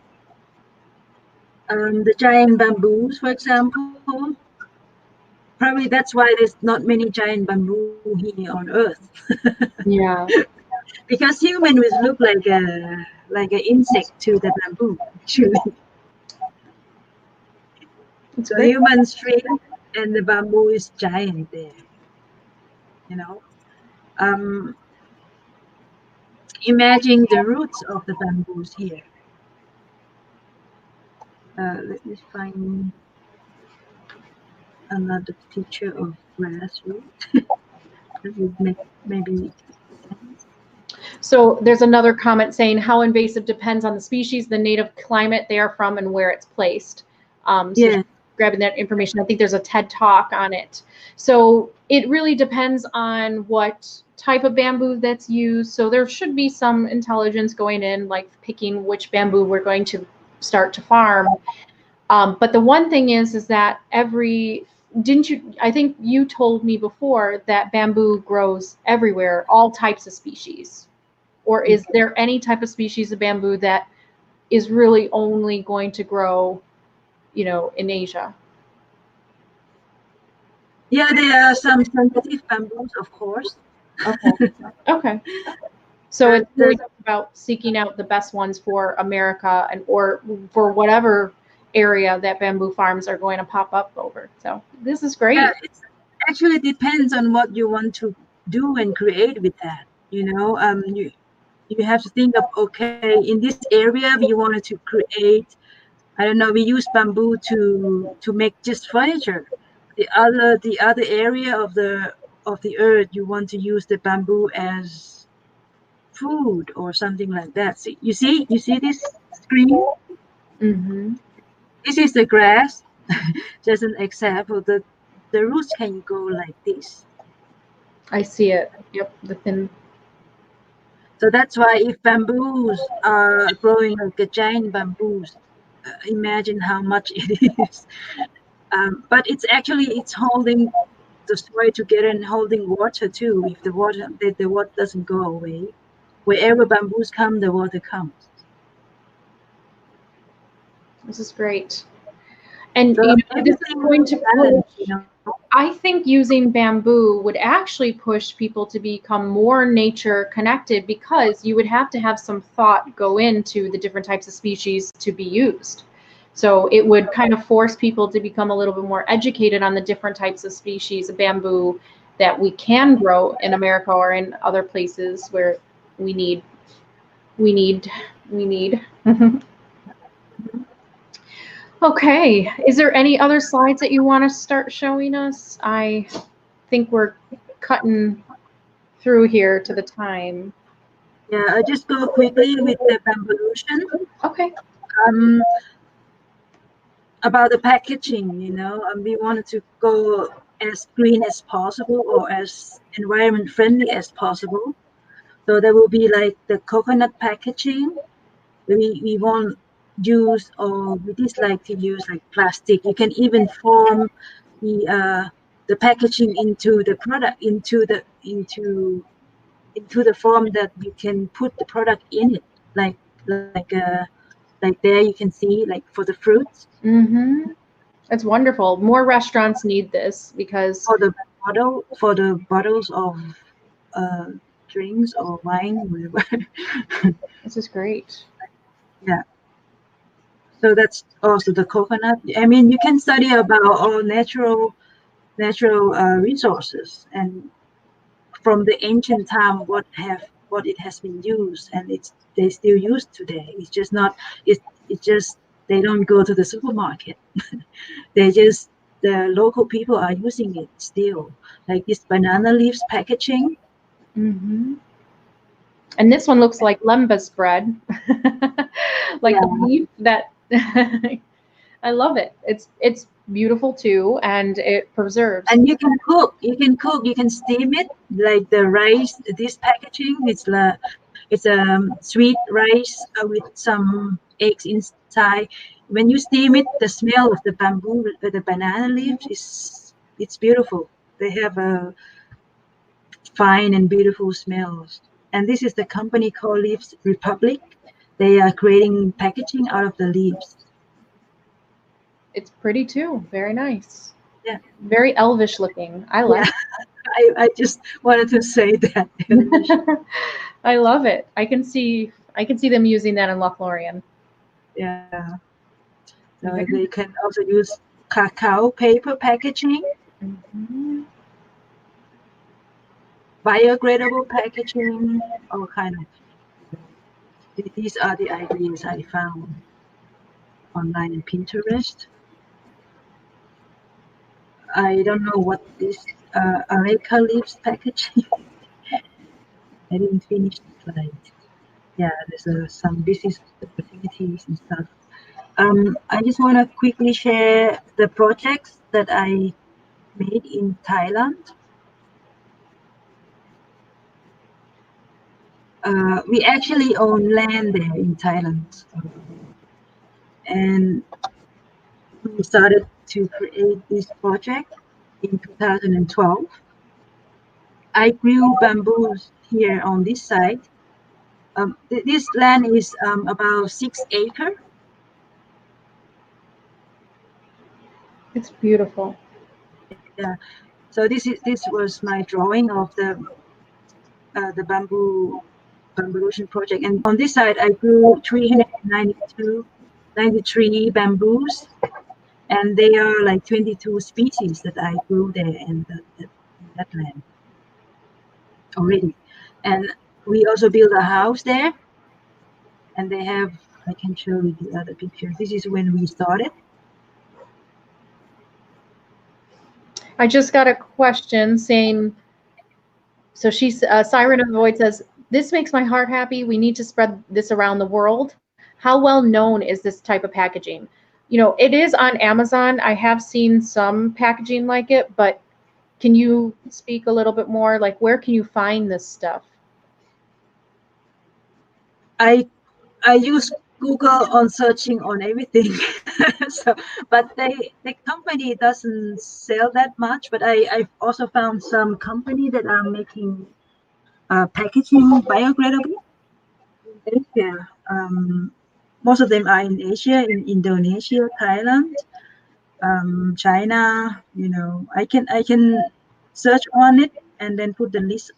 the giant bamboos, for example, probably that's why there's not many giant bamboo here on Earth. Yeah. Because human will look like an insect to the bamboo, actually. It's So great. humans shrink and the bamboo is giant there. You know. Um, Imagine the roots of the bamboos here. Let me find another picture of grass root. That would make maybe sense. So there's another comment saying how invasive depends on the species, the native climate they are from, and where it's placed. So Yeah. grabbing that information, I think there's a TED talk on it. So it really depends on what type of bamboo that's used. So there should be some intelligence going in, like picking which bamboo we're going to start to farm. But the one thing is that I think you told me before that bamboo grows everywhere, all types of species. or is there any type of species of bamboo that is really only going to grow, in Asia? Yeah, there are some sensitive bamboos, of course. Okay. Okay. So it's The, really about seeking out the best ones for America or for whatever area that bamboo farms are going to pop up over. So this is great. yeah, it actually depends on what you want to do and create with that. You have to think of, okay, in this area we wanted to create, I don't know, we use bamboo to make just furniture. The other area of the earth, you want to use the bamboo as food or something like that. So you see this screen. Mm-hmm. This is the grass. Just an example. The roots can go like this. I see it. Yep. The thin. So that's why if bamboos are growing like a giant bamboos, imagine how much it is. But it's holding the soil together and holding water too. If the water doesn't go away, wherever bamboos come, the water comes. This is great. And So this is everything going is to balanced, push. I think using bamboo would actually push people to become more nature connected because you would have to have some thought go into the different types of species to be used. So it would kind of force people to become a little bit more educated on the different types of species of bamboo that we can grow in America or in other places where we need, we need, we need. Okay, is there any other slides that you want to start showing us? I think we're cutting through here to the time. Yeah, I just go quickly with the bamboolution. Okay. Um, about the packaging, we wanted to go as green as possible or as environment friendly as possible. So there will be like the coconut packaging. We won't use, or we dislike to use, like plastic. You can even form the packaging into the product, into the form that you can put the product in it, like there you can see, like for the fruits. Mm-hmm. That's wonderful. More restaurants need this because For the bottles of uh, drinks or wine, whatever. this is great. Yeah. So that's also the coconut. I mean, you can study about all natural resources, and from the ancient time, what it has been used, and they still use today. It's just not. It's just they don't go to the supermarket. They just the local people are using it still, like this banana leaves packaging. Mm-hmm. And this one looks like lembas bread, like the Yeah, leaf that I love it. It's beautiful too, and it preserves. and you can cook. You can steam it, like the rice. This packaging, it's sweet rice with some eggs inside. When you steam it, the smell of the bamboo, the banana leaves it's beautiful. They have a fine and beautiful smells. And this is the company called Leaves Republic. They are creating packaging out of the leaves. It's pretty too. Very nice. Yeah, Very elvish looking. I yeah. like I just wanted to say that. it. I love it. I can see them using that in Lothlorien. Yeah. So they can also use cacao paper packaging, Mhm. biodegradable packaging, all kind of. These are the ideas I found online in Pinterest. I don't know what this areca leaves packaging. I didn't finish the slide. Yeah, there's some business opportunities and stuff. I just want to quickly share the projects that I made in Thailand. We actually own land there in Thailand, and we started to create this project in 2012. I grew bamboos here on this side, This land is about 6 acres. It's beautiful. Yeah. So this was my drawing of the bamboo project, and on this side I grew 93 bamboos, and they are like 22 species that I grew there in that land already. And we also built a house there, and they have, I can show you the other pictures. This is when we started. I just got a question saying, so she's Siren of the Void says, this makes my heart happy. We need to spread this around the world. How well known is this type of packaging? You know, it is on Amazon. I have seen some packaging like it, but can you speak a little bit more? Like, where can you find this stuff? I use Google on searching on everything. So, but the company doesn't sell that much. But I've also found some company that are making packaging biodegradable. In Asia, most of them are in Asia, in Indonesia, Thailand, China. You know, I can search on it and then put the list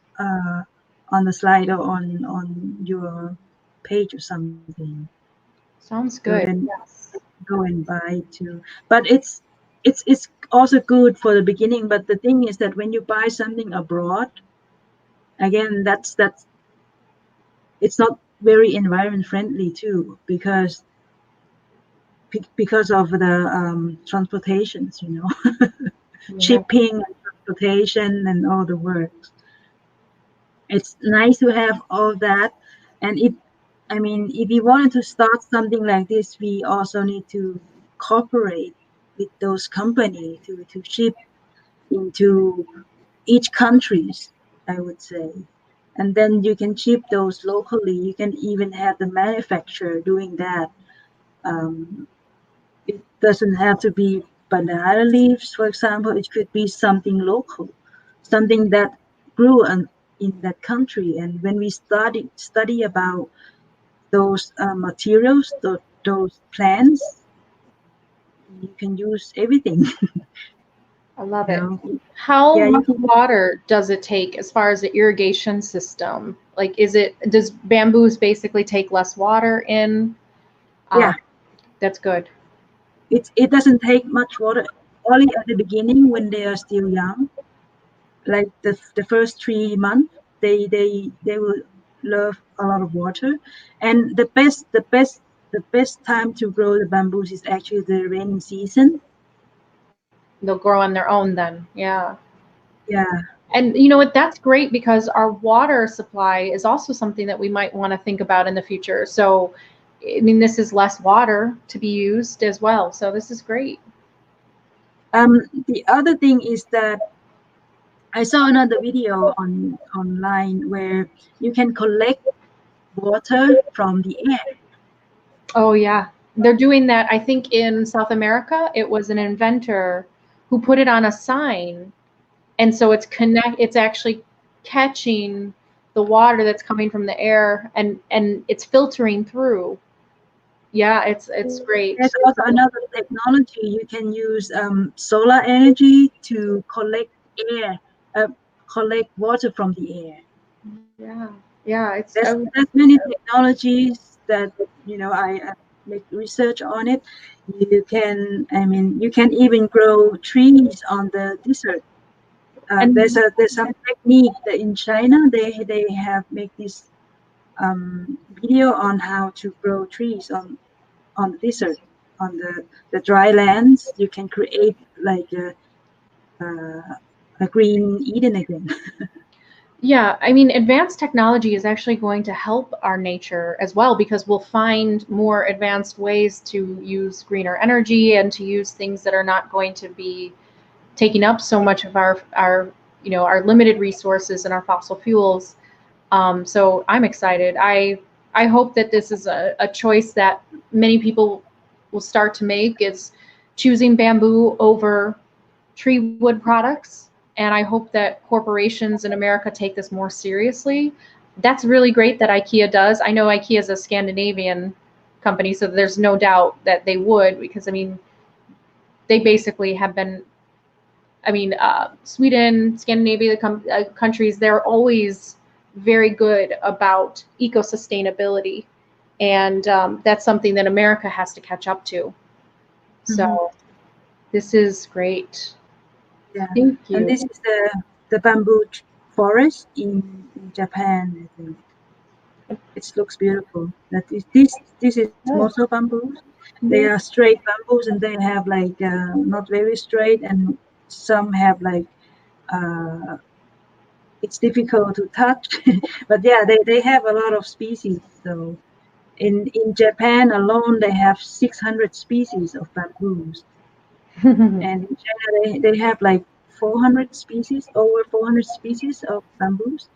on the slide or on your page or something. Sounds So good. then Yes. go and buy too. But it's also good for the beginning. But the thing is that when you buy something abroad, again, that's it's not very environment friendly too, because of the transportations, Yeah. shipping and transportation and all the works. It's nice to have all that. And if we wanted to start something like this, we also need to cooperate with those companies to ship into each countries, I would say. And then you can ship those locally. You can even have the manufacturer doing that. Um, it doesn't have to be banana leaves, for example. It could be something local, something that grew in that country. And when we study about those materials, those plants, you can use everything. I love You it. know, How yeah, you much can. water does it take as far as the irrigation system? Like, does bamboos basically take less water in? Yeah, Um, that's good. it doesn't take much water. Only at the beginning when they are still young, like the first 3 months, they will love a lot of water. And the best time to grow the bamboos is actually the rainy season. They'll grow on their own then. Yeah. Yeah. And you know what? That's great because our water supply is also something that we might want to think about in the future. So, I mean, this is less water to be used as well. So this is great. The other thing is that I saw another video online where you can collect water from the air. Oh yeah, they're doing that. I think in South America, it was an inventor who put it on a sign, and so It's actually catching the water that's coming from the air, and it's filtering through. Yeah, it's There's great. also another technology. You can use solar energy to air, uh, collect water from the air. Yeah, yeah. There's many technologies that I make research on it. You can even grow trees on the desert. There's And some technique that in China they have make this video on how to grow trees on the desert, on the dry lands. You can create like a green Eden again. yeah, I mean, advanced technology is actually going to help our nature as well because we'll find more advanced ways to use greener energy and to use things that are not going to be taking up so much of our limited resources and our fossil fuels. So I'm excited. I hope that this is a choice that many people will start to make is choosing bamboo over tree wood products. And I hope that corporations in America take this more seriously. that's really great that IKEA does. I know IKEA is a Scandinavian company, so there's no doubt that they would, because I mean, they basically have been. I mean, Sweden, Scandinavia, the countries, they're always very good about eco-sustainability, and that's something that America has to catch up to. So this is great. Yeah. Thank And you. this is the bamboo forest in Japan. I think it looks beautiful. This is moso bamboos. They are straight bamboos, and they have like not very straight, and some have like it's difficult to touch. But yeah, they have a lot of species. So in Japan alone, they have 600 species of bamboos, and in China they have like 400 species, over 400 species of bamboos.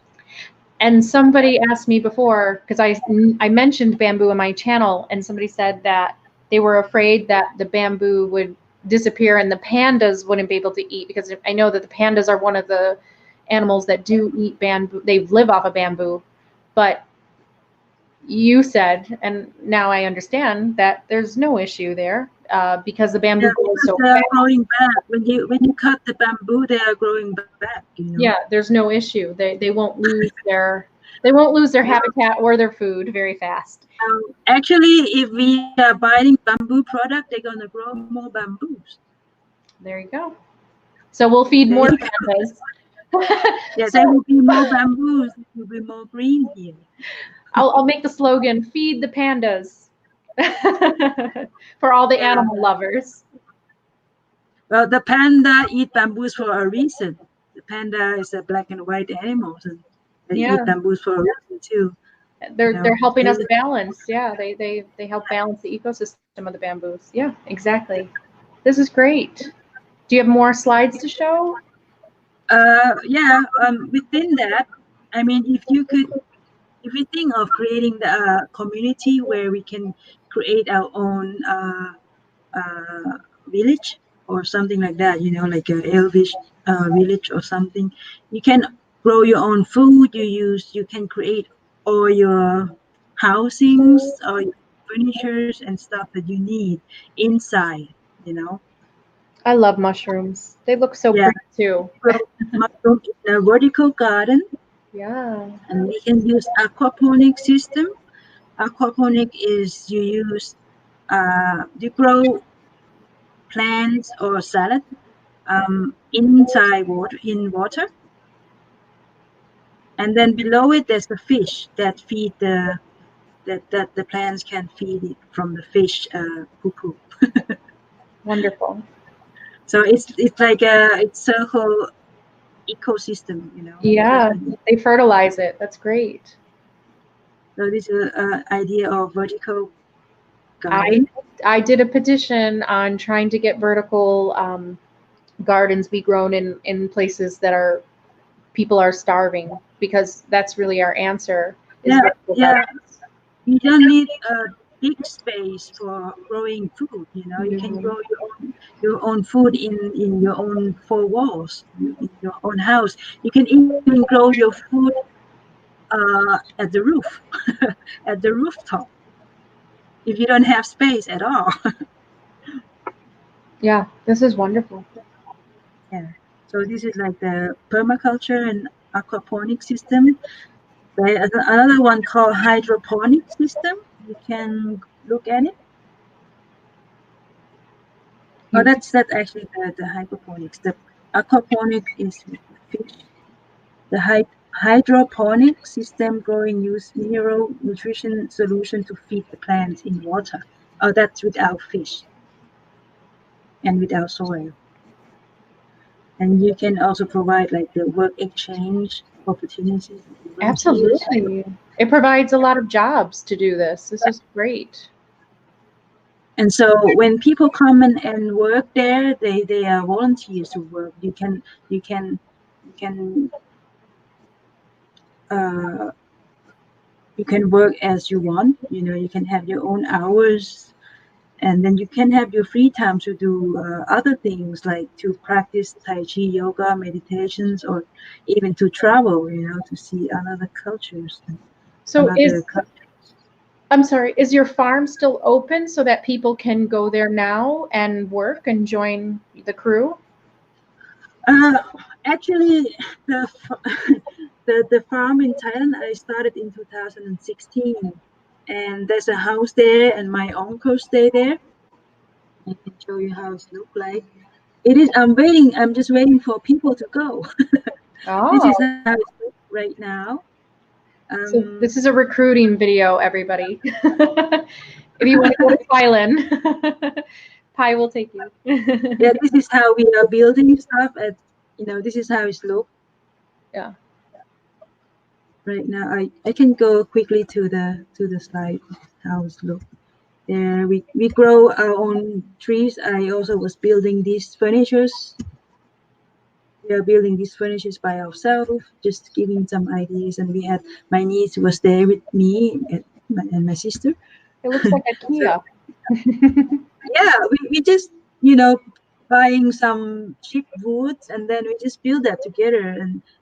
And somebody asked me before, because I mentioned bamboo in my channel, and somebody said that they were afraid that the bamboo would disappear and the pandas wouldn't be able to eat, because I know that the pandas are one of the animals that do eat bamboo. They live off of bamboo. But you said, and now I understand, that there's no issue there because the bamboo Yeah, grows because so they are fast. growing back. When you cut the bamboo, they are growing back. Yeah, there's no issue. They won't lose their Yeah. habitat or their food very fast. Actually, if we are buying bamboo product, they're gonna grow more bamboos. There you go. So we'll feed There more you go. pandas. Yeah, So there will be more bamboos. There will be more green here. I'll make the slogan: "Feed the pandas," for all the Yeah. animal lovers. Well, the panda eat bamboos for a reason. The panda is a black and white animal, and they Yeah, eat bamboos for a reason too. they're helping us They, balance. Yeah, they help balance the ecosystem of the bamboos. Yeah, exactly. This is great. Do you have more slides to show? yeah. Within that, I mean, if we think of creating the community where we can create our own village or something like that, like a elvish village or something, you can grow your own food. You can create all your housings or your furnitures and stuff that you need inside. You know, I love mushrooms. They look so yeah. pretty too. Grow mushroom in a vertical garden, Yeah. and we can use aquaponic system. Aquaponic is you grow plants or salad inside water in water, and then below it there's the fish that feed that the plants can feed it from the fish poo. Wonderful. So it's like it's circle ecosystem, Yeah, circle. they fertilize it. That's great. So this is an idea of vertical I garden. I did a petition on trying to get vertical gardens be grown in places that are people are starving, because that's really our answer is Yeah, vertical yeah. gardens. You don't need a big space for growing food. You can No. grow your own food in your own four walls, in your own house. You can even grow your food at the roof, at the rooftop, if you don't have space at all. Yeah, this is wonderful. Yeah. So this is like the permaculture and aquaponic system. There's another one called hydroponic system. You can look at it. Oh, You that's actually the hydroponics. The aquaponic is with the fish. The hydroponic system growing use mineral nutrition solution to feed the plants in water. Oh, that's without fish and without soil. And you can also provide like the work exchange opportunities and volunteers. absolutely. It provides a lot of jobs to do this. This is great. And so when people come and work there, they are volunteers to work. You can uh, you can work as you want. You can have your own hours. And then you can have your free time to do other things like to practice Tai Chi, yoga, meditations, or even to travel, to see another cultures and So another country. I'm sorry, is your farm still open so that people can go there now and work and join the crew? Uh, Actually, the, the farm in Thailand I started in 2016, and there's a house there, and my uncle stay there. I can show you how it look like. It is. I'm waiting. I'm just waiting for people to go. This is Oh, how it looks right now. so Um, this is a recruiting video, everybody. If you want to go to Thailand, Pi will take you. yeah, this is how we are building stuff. At this is how it looks Yeah, right now. I can go quickly to the slide. How it looks. There we grow our own trees. I also was building these furnitures. We are building these furnitures by ourselves, just giving some ideas. And we had my niece was there with me and my sister. it looks like So IKEA. yeah, we just you know buying some cheap woods, and then we just build that together,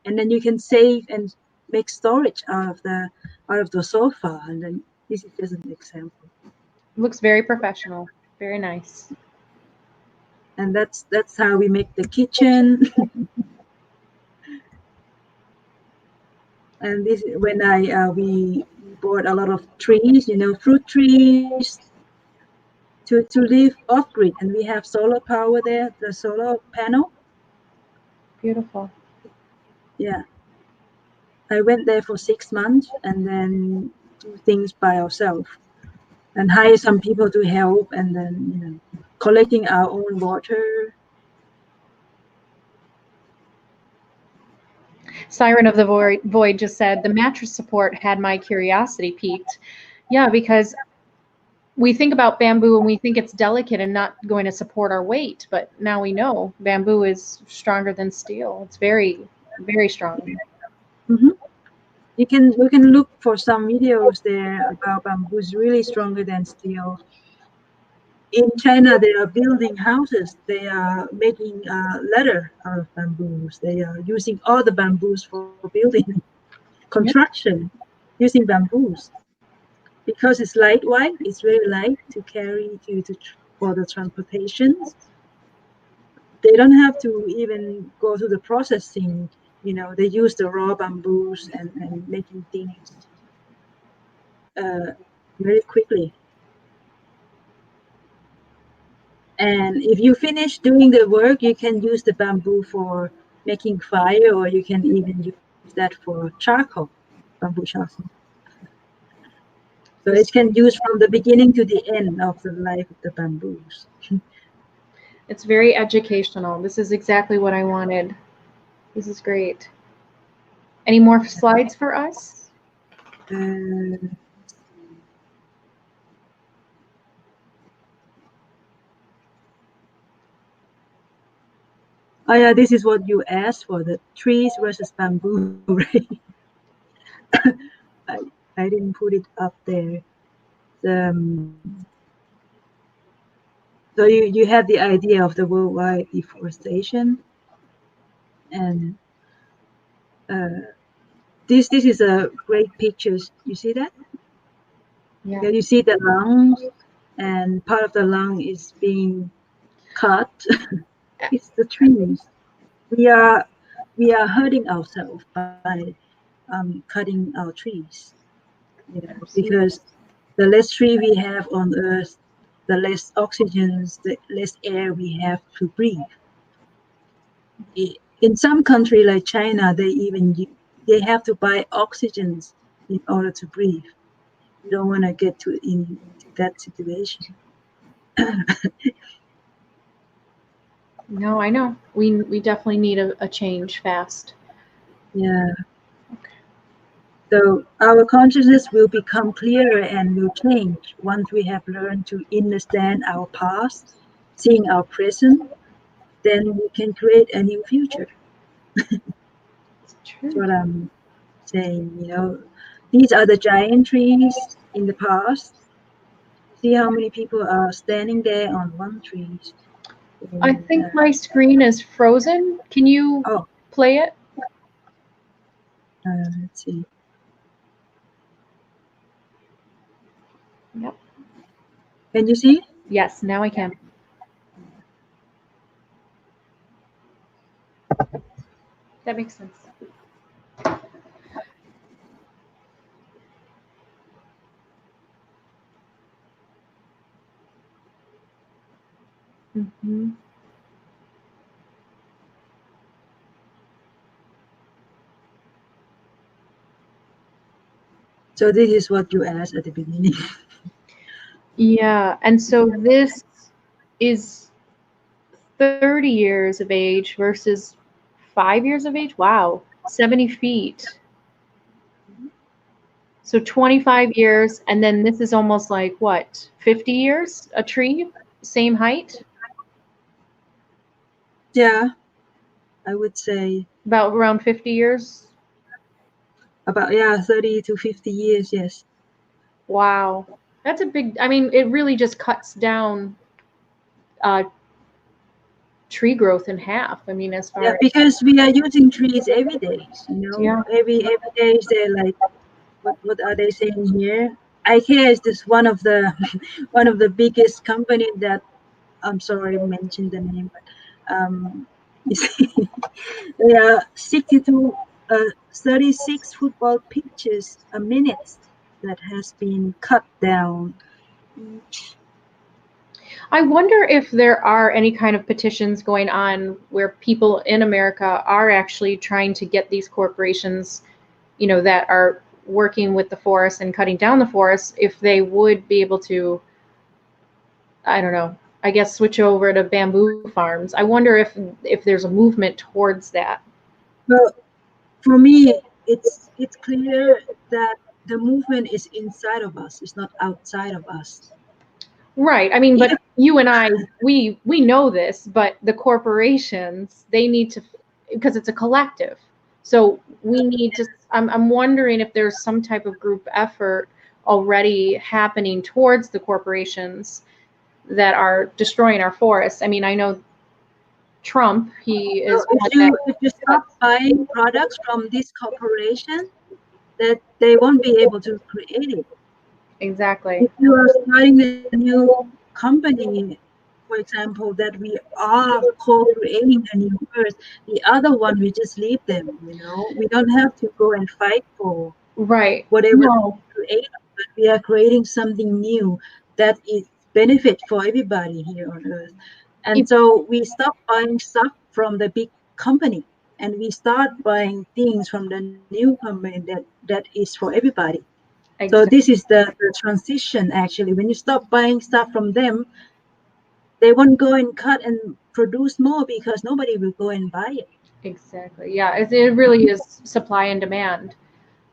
and then you can save and make storage out of the sofa. And then this is just an example. Looks very professional. Very nice. And that's how we make the kitchen. And this when I we bought a lot of trees, fruit trees to live off grid, and we have solar power there, the solar panel. Beautiful. Yeah, I went there for 6 months and then do things by ourselves and hire some people to help, and then collecting our own water. Siren of the Void just said the mattress support had my curiosity piqued. Yeah, because we think about bamboo and we think it's delicate and not going to support our weight, but now we know bamboo is stronger than steel. It's very, very strong. hmm you can look for some videos there about bamboo is really stronger than steel. In China, they are building houses. They are making leather out of bamboos. They are using all the bamboos for building Yeah. construction, using bamboos because it's lightweight. It's very light to carry for the transportations. They don't have to even go through the processing. They use the raw bamboos and making things uh, very quickly. And if you finish doing the work, you can use the bamboo for making fire, or you can even use that for charcoal, bamboo charcoal. So it This, can use from the beginning to the end of the life of the bamboos. it's very educational. This is exactly what I wanted. This is great. Any more slides for us? Uh, oh yeah, this is what you asked for, the trees versus bamboo, right? I, I didn't put it up there. Um, so you have the idea of the worldwide deforestation, and uh, this is a great picture. You see that? Yeah. Yeah, you see the lungs, and part of the lung is being cut. It's the trees. We are we are hurting ourselves by cutting our trees. Absolutely. Because the less tree we have on Earth, the less oxygens, the less air we have to breathe. In some country like China, they have to buy oxygens in order to breathe. You don't want to get into that situation. No, I know. We definitely need a change fast. Yeah. So our consciousness will become clearer and will change once we have learned to understand our past, seeing our present, then we can create a new future. It's That's true. what I'm saying. These are the giant trees in the past. see how many people are standing there on one tree. I And, think my screen is frozen. Can you oh, play it? let's see. Yep. Can you see? Yes, now I can. That makes sense. Mm-hmm. So this is what you asked at the beginning. Yeah, and so this is 30 years of age versus 5 years of age. Wow, 70 feet. So 25 years, and then this is almost like what, 50 years? A tree, same height? Yeah, I would say About around 50 years? about 30 to 50 years. Yes. Wow. That's a big, I mean, it really just cuts down tree growth in half. I mean, as Yeah, far as, because we are using trees every day. yeah, Every day they're like, what are they saying here? IKEA is this one of the one of the biggest company that I'm sorry I mentioned the name, but you see, there are 60 to 36 football pitches a minute that has been cut down. I wonder if there are any kind of petitions going on where people in America are actually trying to get these corporations, you know, that are working with the forest and cutting down the forest, if they would be able to, I don't know, I guess switch over to bamboo farms. I wonder if there's a movement towards that. Well, for me, it's clear that the movement is inside of us. It's not outside of us. Right. I mean, If but you and I, we know this, but the corporations, they need to, because it's a collective. So we need to, I'm wondering if there's some type of group effort already happening towards the corporations that are destroying our forests. I mean, I know Trump, he So is one that if you stop buying products from this corporation, that they won't be able to create it. exactly. If you are starting a new company, for example, that we are co-creating a new earth, the other one we just leave them. We don't have to go and fight for Right. whatever No, we create, but we are creating something new that is benefit for everybody here on earth. And if, so we stop buying stuff from the big company and we start buying things from the new company that is for everybody. So this exactly. is the transition actually. When you stop buying stuff from them, they won't go and cut and produce more because nobody will go and buy it. Exactly. Yeah, it really is supply and demand.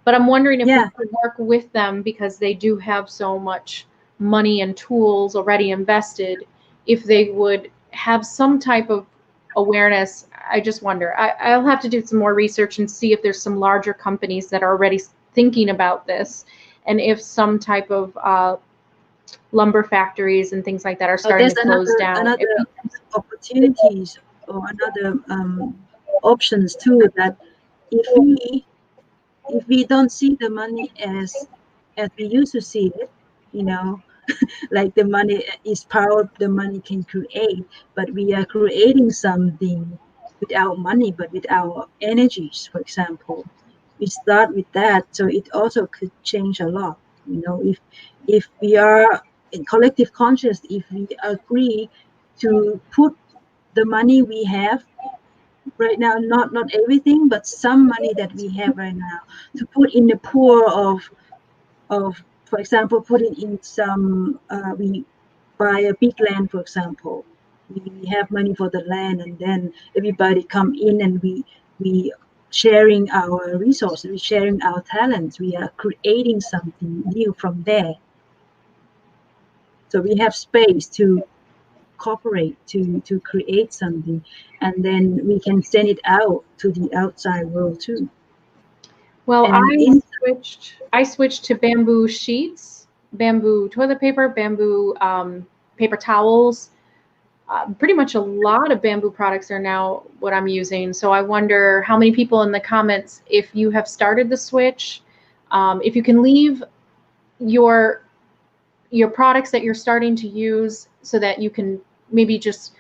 But I'm wondering if we Yeah. could work with them because they do have so much money and tools already invested. If they would have some type of awareness, I just wonder. I'll have to do some more research and see if there's some larger companies that are already thinking about this, and if some type of lumber factories and things like that are So starting there's to close down. If another we, opportunities or another options too, that if we don't see the money as we used to see it, you know, like the money is power, the money can create, but we are creating something without money, but with our energies, for example. We start with that, so it also could change a lot. If we are in collective conscious, if we agree to put the money we have right now, not everything, but some money that we have right now, to put in the pool of for example, putting in some we buy a big land, for example. We have money for the land, and then everybody come in, and we sharing our resources, we sharing our talents, we are creating something new from there. So we have space to cooperate, to create something, and then we can send it out to the outside world too. well, And in I switched to bamboo sheets bamboo toilet paper, bamboo paper towels. Pretty much a lot of bamboo products are now what I'm using. So I wonder how many people in the comments, if you have started the switch, if you can leave your products that you're starting to use so that you can maybe just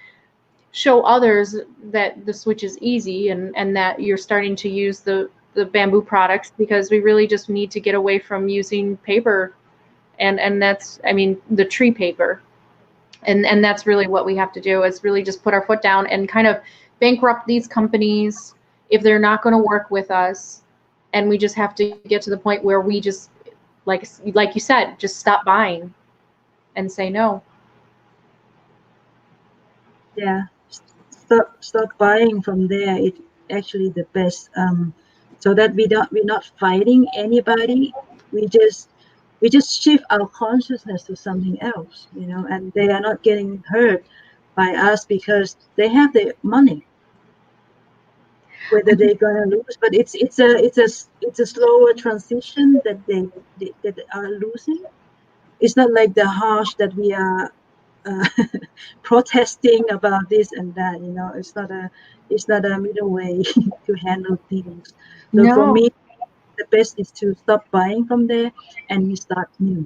show others that the switch is easy, and that you're starting to use the bamboo products, because we really just need to get away from using paper, and that's, I mean, the tree paper. And that's really what we have to do, is really just put our foot down and kind of bankrupt these companies if they're not going to work with us. And we just have to get to the point where we just, like you said, just stop buying and say no. Yeah, stop buying from there. It's actually the best. So that we're not fighting anybody. We just shift our consciousness to something else, and they are not getting hurt by us because they have the money. Whether they're gonna lose, but it's a slower transition that that are losing. It's not like the harsh that we are uh, protesting about this and that. It's not a middle way to handle things. So for No. me, the best is to stop buying from there, and we start new.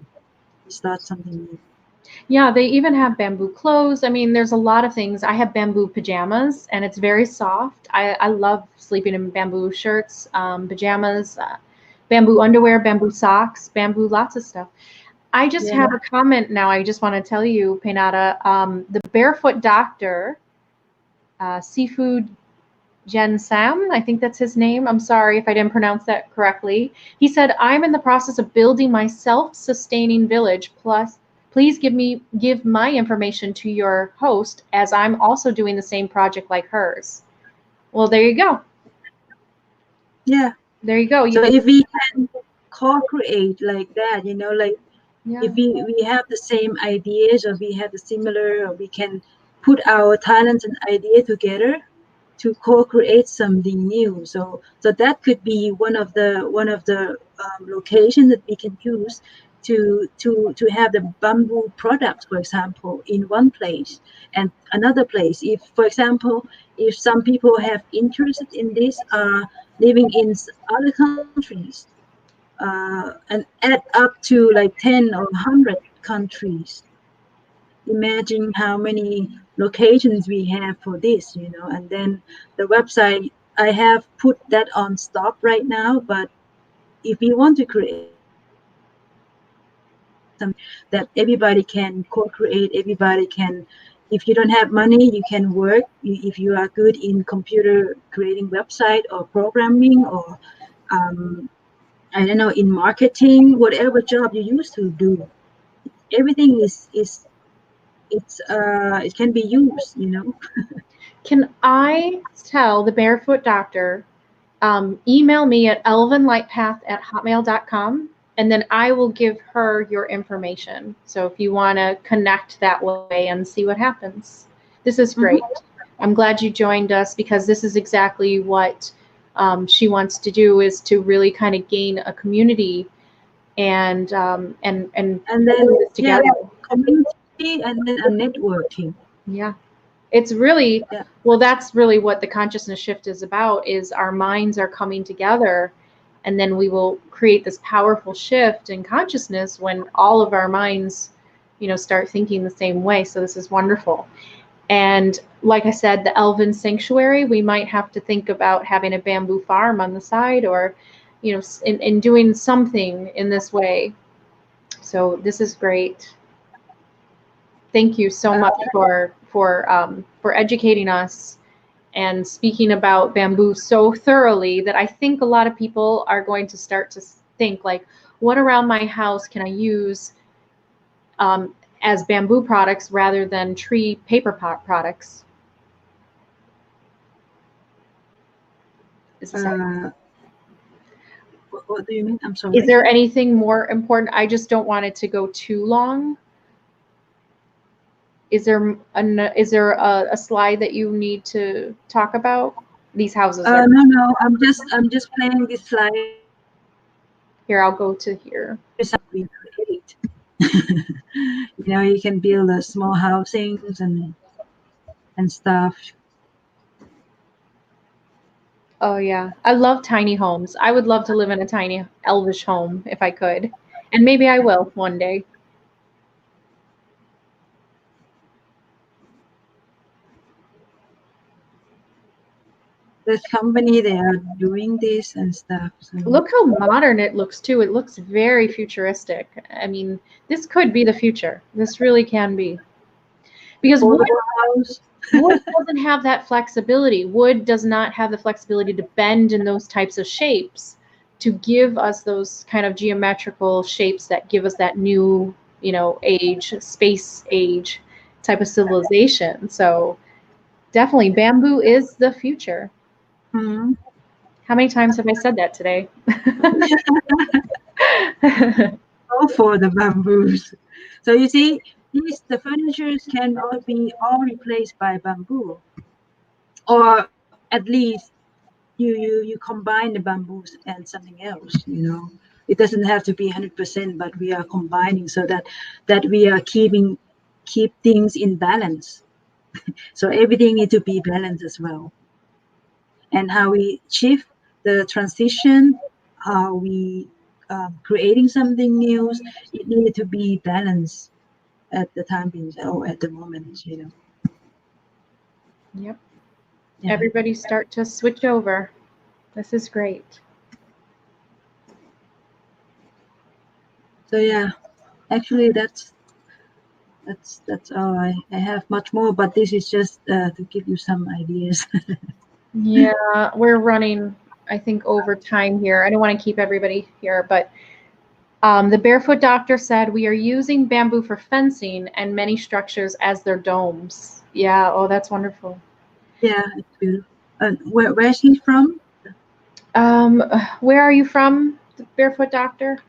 We start something new. Yeah, they even have bamboo clothes. I mean, there's a lot of things. I have bamboo pajamas, and it's very soft. I love sleeping in bamboo shirts, pajamas, bamboo underwear, bamboo socks, bamboo, lots of stuff. I just Yeah, have a comment now. I just want to tell you, Painadda, the Barefoot Doctor, Seafood Jen Sam, I think that's his name. I'm sorry if I didn't pronounce that correctly. He said, I'm in the process of building my self-sustaining village. Plus, please give my information to your host, as I'm also doing the same project like hers. Well, there you go. yeah. There you go. You So get, if we can co-create like that, like yeah. if we have the same ideas, or we have the similar, or we can put our talents and idea together to co-create something new. So that could be one of the locations that we can use to have the bamboo products, for example, in one place, and another place. If, for example, if some people have interested in this, living in other countries, and add up to like 10 or 100 countries. Imagine how many locations we have for this, and then the website, I have put that on stop right now, but if we want to create something that everybody can co-create, everybody can, if you don't have money, you can work. If you are good in computer creating website or programming, or um, I don't know, in marketing, whatever job you used to do, everything it can be used. Can I tell the Barefoot Doctor, email me at elvenlightpath@hotmail.com, and then I will give her your information. So if you want to connect that way and see what happens. This is great. I'm glad you joined us, because this is exactly what she wants to do, is to really kind of gain a community and And do then, this yeah, together. community, and then a networking. Yeah. It's really, Yeah. well, that's really what the consciousness shift is about, is our minds are coming together, and then we will create this powerful shift in consciousness when all of our minds, start thinking the same way. So this is wonderful. And like I said, the Elven sanctuary, we might have to think about having a bamboo farm on the side, or, in doing something in this way. So this is great. Thank you so much for educating us and speaking about bamboo so thoroughly, that I think a lot of people are going to start to think, like, what around my house can I use as bamboo products rather than tree paper products? Is What do you mean? I'm is sorry. there anything more important? I just don't want it to go too long. Is there a slide that you need to talk about? These houses are No. I'm just playing this slide here. I'll go to here. we create. You can build small housings and stuff. Oh yeah, I love tiny homes. I would love to live in a tiny elvish home if I could, and maybe I will one day. The company, they are doing this and stuff. So Look how modern it looks too. It looks very futuristic. I mean, this could be the future. This really can be. Because affordable house. wood doesn't have that flexibility. Wood does not have the flexibility to bend in those types of shapes to give us those kind of geometrical shapes that give us that new, age, space age type of civilization. So definitely bamboo is the future. Hmm. How many times have I said that today? All for the bamboos. So you see, the furnitures can all be all replaced by bamboo, or at least you combine the bamboos and something else. It doesn't have to be 100%, but we are combining so that we are keep things in balance. So everything need to be balanced as well. And how we shift the transition, how we creating something new, it needed to be balanced at the time being, or at the moment. Yep. Yeah. Everybody start to switch over. This is great. So yeah, actually that's all. I have much more, but this is just to give you some ideas. Yeah, we're running, I think, over time here. I don't want to keep everybody here, but the Barefoot Doctor said we are using bamboo for fencing and many structures as their domes. Yeah, oh, that's wonderful. Yeah, it's beautiful. Where's he from? Where are you from, the Barefoot Doctor?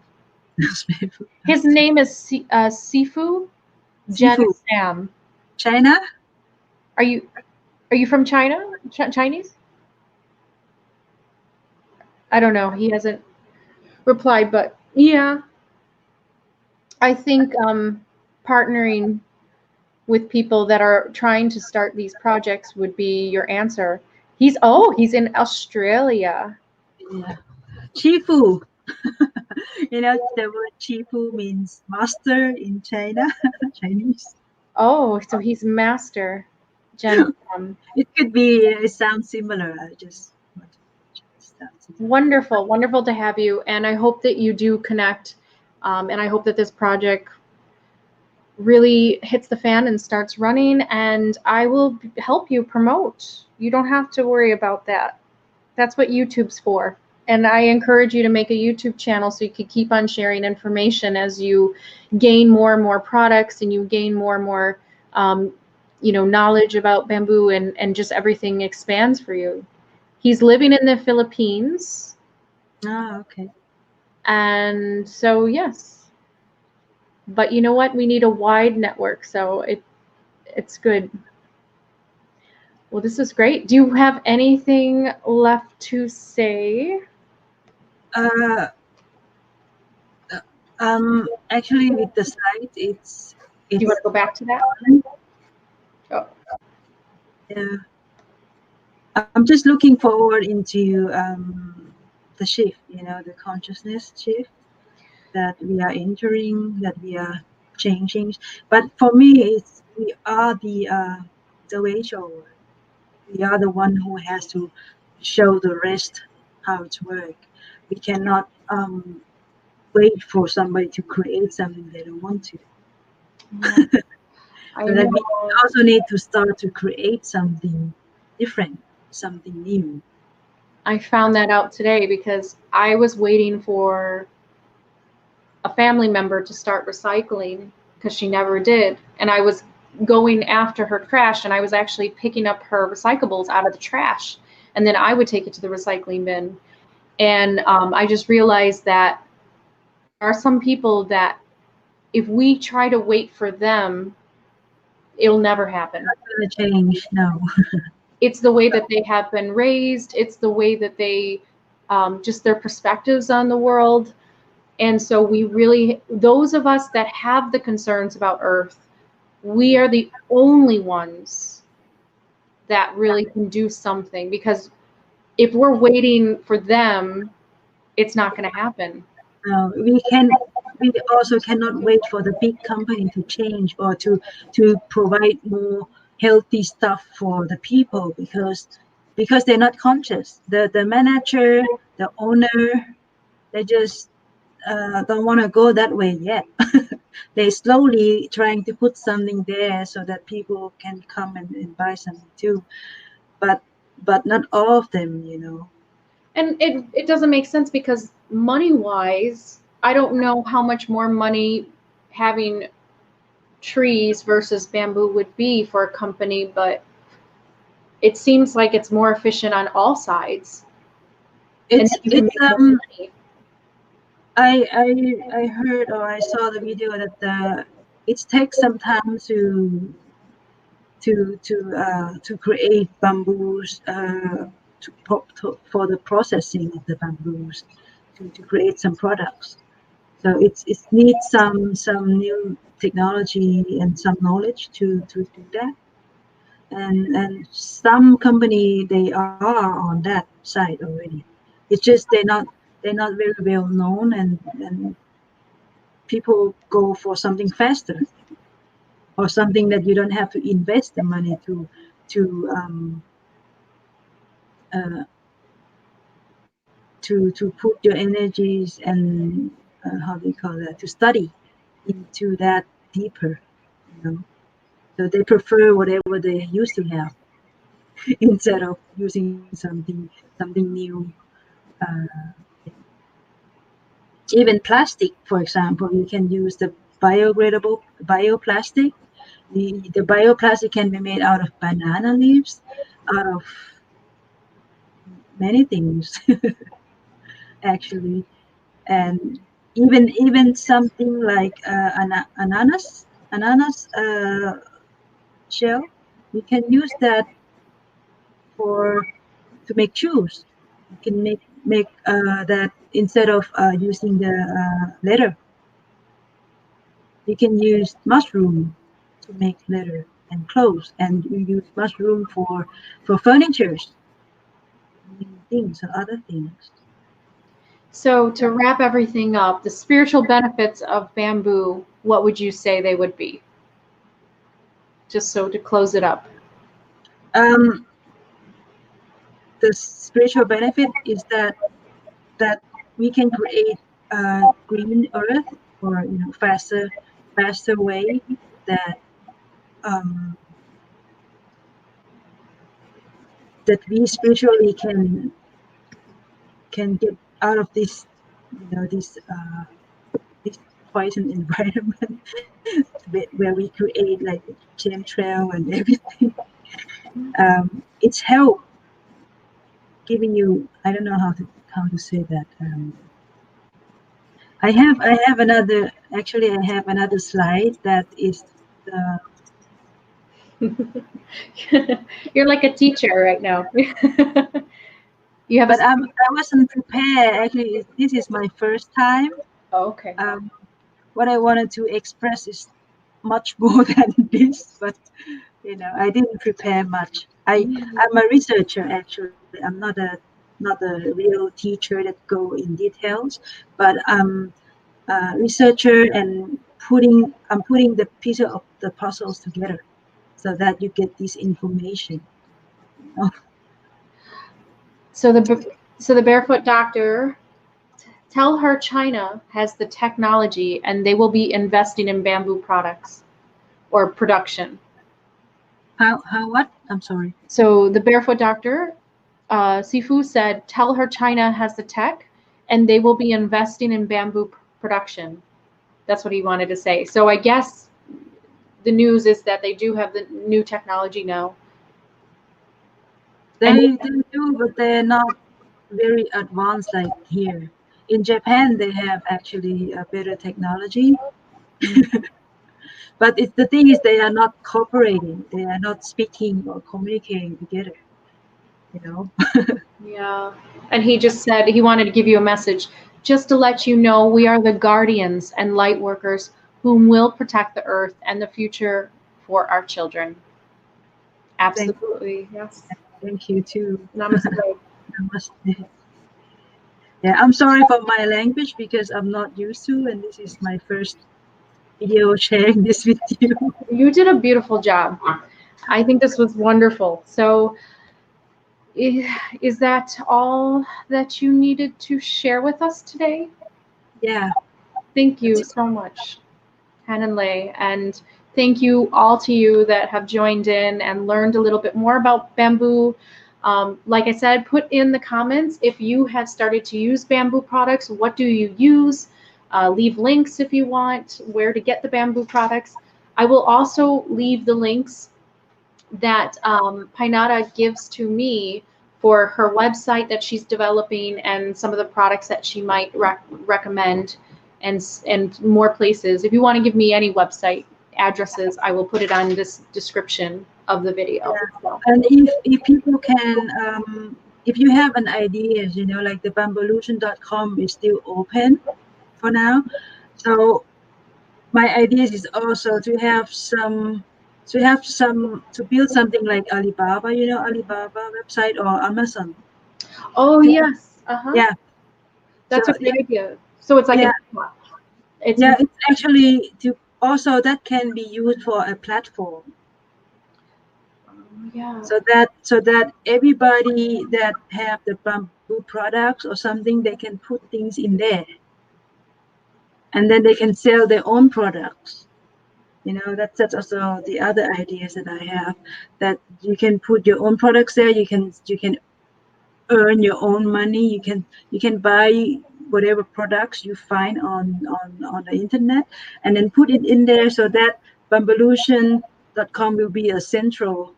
His name is Sifu Jen Seafood. Sam. China? Are you from China? Chinese? I don't know. He hasn't replied, but yeah, I think partnering with people that are trying to start these projects would be your answer. He's in Australia. Yeah. Chifu. The word Chifu means master in China, Chinese. Oh, so he's master. Jen, It could be, it sounds similar. I just want to sound similar. wonderful, wonderful to have you, and I hope that you do connect, and I hope that this project really hits the fan and starts running, and I will help you promote. You don't have to worry about that. That's what YouTube's for. And I encourage you to make a YouTube channel so you can keep on sharing information as you gain more and more products and you gain more and more, knowledge about bamboo, and just everything expands for you. He's living in the Philippines. Ah, okay. And so, yes. But you know what? We need a wide network. So it's good. Well, this is great. Do you have anything left to say? Uh, Actually, with the site, Do you want it's to go back to that? Oh. yeah. I'm just looking forward into the shift. The consciousness shift that we are entering, that we are changing. But for me, we are the way shower. We are the one who has to show the rest how it works. We cannot wait for somebody to create something they don't want to. Yeah, I So that we know. also need to start to create something different, something new. I found that out today because I was waiting for a family member to start recycling because she never did. And I was going after her trash, and I was actually picking up her recyclables out of the trash. And then I would take it to the recycling bin. And I just realized that there are some people that if we try to wait for them, it'll never happen. Not gonna change, no. It's the way that they have been raised. It's the way that they, just their perspectives on the world. And so we really, those of us that have the concerns about Earth, we are the only ones that really can do something, because if we're waiting for them, it's not going to happen. We also cannot wait for the big company to change or to provide more healthy stuff for the people, because they're not conscious. The manager, the owner, they just don't want to go that way yet. They slowly trying to put something there so that people can come and buy something too, but not all of them, And it doesn't make sense, because money wise, I don't know how much more money having trees versus bamboo would be for a company, but it seems like it's more efficient on all sides. And it's you can it's make more money. I heard, or I saw the video that it takes some time to create bamboos, for the processing of the bamboos, to create some products. So it needs some new technology and some knowledge to do that. And some company, they are on that side already. It's just they're not very well known, and people go for something faster, or something that you don't have to invest the money to uh, to put your energies and, how do you call that, to study into that deeper, you know. So they prefer whatever they used to have instead of using something new. Uh, Even plastic, for example, you can use the biodegradable bioplastic. The bioplastic can be made out of banana leaves, out of many things, actually. And even something like ananas shell, you can use that for to make shoes. You can make that instead of using the leather. You can use mushroom to make leather and clothes, and you use mushroom for furnitures, things and other things. So to wrap everything up, the spiritual benefits of bamboo, what would you say they would be? Just so to close it up. Um, the spiritual benefit is that we can create green earth, or faster way, that um, that we spiritually can get out of this poison environment, where we create like chemtrail and everything. It's help giving you, I don't know how to say that. I have another, actually I have another slide that is the You're like a teacher right now. You have a. but I wasn't prepared. Actually, this is my first time. Oh, okay. What I wanted to express is much more than this, but I didn't prepare much. I'm a researcher, actually. I'm not a real teacher that go in details, but I'm a researcher, and I'm putting the pieces of the puzzles together so that you get this information. You know? So the Barefoot Doctor, tell her China has the technology and they will be investing in bamboo products or production. How what? I'm sorry. So the Barefoot Doctor, Sifu said, tell her China has the tech and they will be investing in bamboo production. That's what he wanted to say. So I guess the news is that they do have the new technology now. They do, but they're not very advanced like here. In Japan, they have actually a better technology. But the thing is, they are not cooperating. They are not speaking or communicating together. You know. Yeah. And he just said he wanted to give you a message. just to let you know, we are the guardians and light workers whom will protect the earth and the future for our children. Absolutely, yes. Thank you too. Namaste. Namaste. Yeah, I'm sorry for my language because I'm not used to, and this is my first video sharing this with you. You did a beautiful job. I think this was wonderful. So is that all that you needed to share with us today? Yeah. Thank you so much, Han and Lei, and thank you all to you that have joined in and learned a little bit more about bamboo. Like I said, put in the comments if you have started to use bamboo products. What do you use? Leave links if you want, where to get the bamboo products. I will also leave the links that Painadda gives to me for her website that she's developing and some of the products that she might recommend and more places. If you want to give me any website addresses, I will put it on this description of the video. Yeah. So. And if people can, if you have an idea, like the bambolution.com is still open for now. So my idea is also to build something like Alibaba, Alibaba website or Amazon. Oh yes, Yeah. That's So, a great idea. So it's like it's actually also that can be used for a platform. Yeah. So that everybody that have the bamboo products or something, they can put things in there, and then they can sell their own products. That's also the other ideas that I have. That you can put your own products there. You can earn your own money. You can buy whatever products you find on the internet, and then put it in there so that bambolution.com will be a central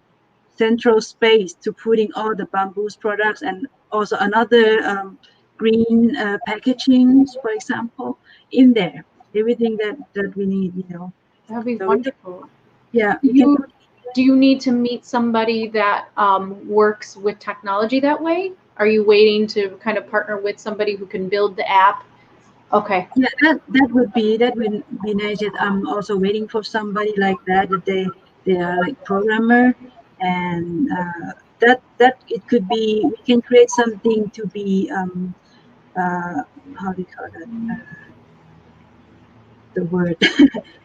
space to putting all the bamboo's products, and also another green packaging, for example, in there. Everything that we need, That'd be So wonderful. do you need to meet somebody that works with technology that way? Are you waiting to kind of partner with somebody who can build the app? Okay. Yeah, that would be nice. That I'm also waiting for somebody like that they are like programmer, and that it could be, we can create something to be how do you call that, the word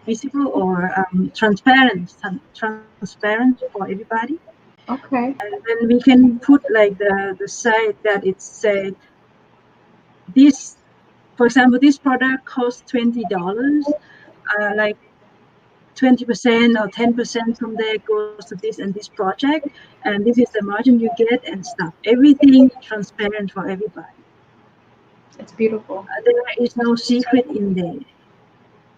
visible or transparent for everybody. Okay. And then we can put like the site that it said this, for example, this product costs $20, like 20% or 10% from there goes to this and this project, and this is the margin you get and stuff. Everything transparent for everybody. It's beautiful. There is no secret in there.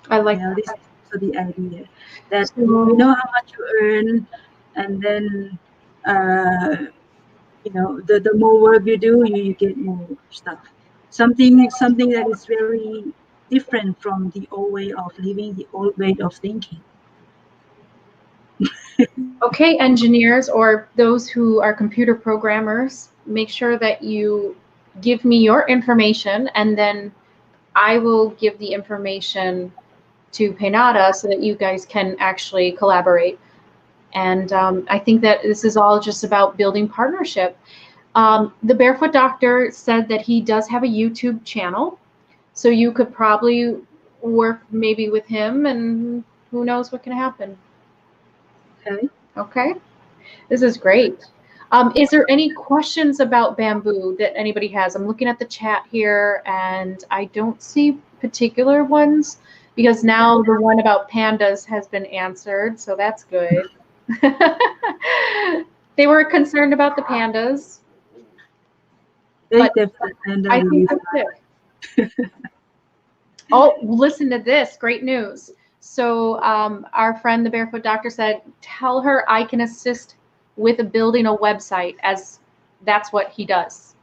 I like This is also the idea that So- we know how much you earn, and then the more work you do, you get more stuff. Something that is very different from the old way of living, the old way of thinking. Okay, engineers or those who are computer programmers, make sure that you give me your information, and then I will give the information to Painadda so that you guys can actually collaborate. And I think that this is all just about building partnership. The Barefoot Doctor said that he does have a YouTube channel, so you could probably work maybe with him, and who knows what can happen. Okay. Okay, this is great. Is there any questions about bamboo that anybody has? I'm looking at the chat here, and I don't see particular ones because now the one about pandas has been answered, so that's good. They were concerned about the pandas. But I think that's it. Oh, listen to this. Great news. So our friend, the Barefoot Doctor, said, tell her I can assist with building a website, as that's what he does.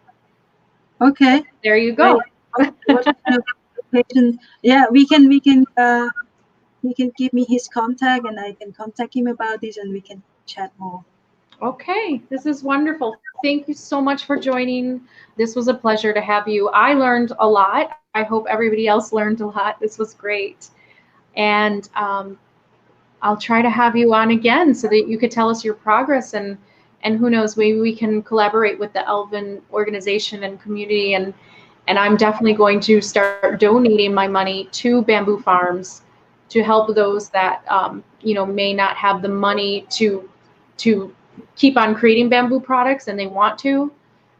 Okay. There you go. Yeah, we can give me his contact, and I can contact him about this, and we can chat more. Okay, this is wonderful. thank you so much for joining. This was a pleasure to have you. I learned a lot. I hope everybody else learned a lot. This was great. And I'll try to have you on again so that you could tell us your progress, and who knows, maybe we can collaborate with the Elven organization and community, and I'm definitely going to start donating my money to bamboo farms to help those that you know, may not have the money to keep on creating bamboo products and they want to.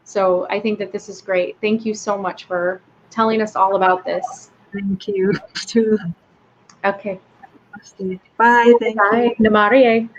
So I think that this is great. Thank you so much for telling us all about this. Thank you too. Okay. Bye. Thank you. Bye. Namaste.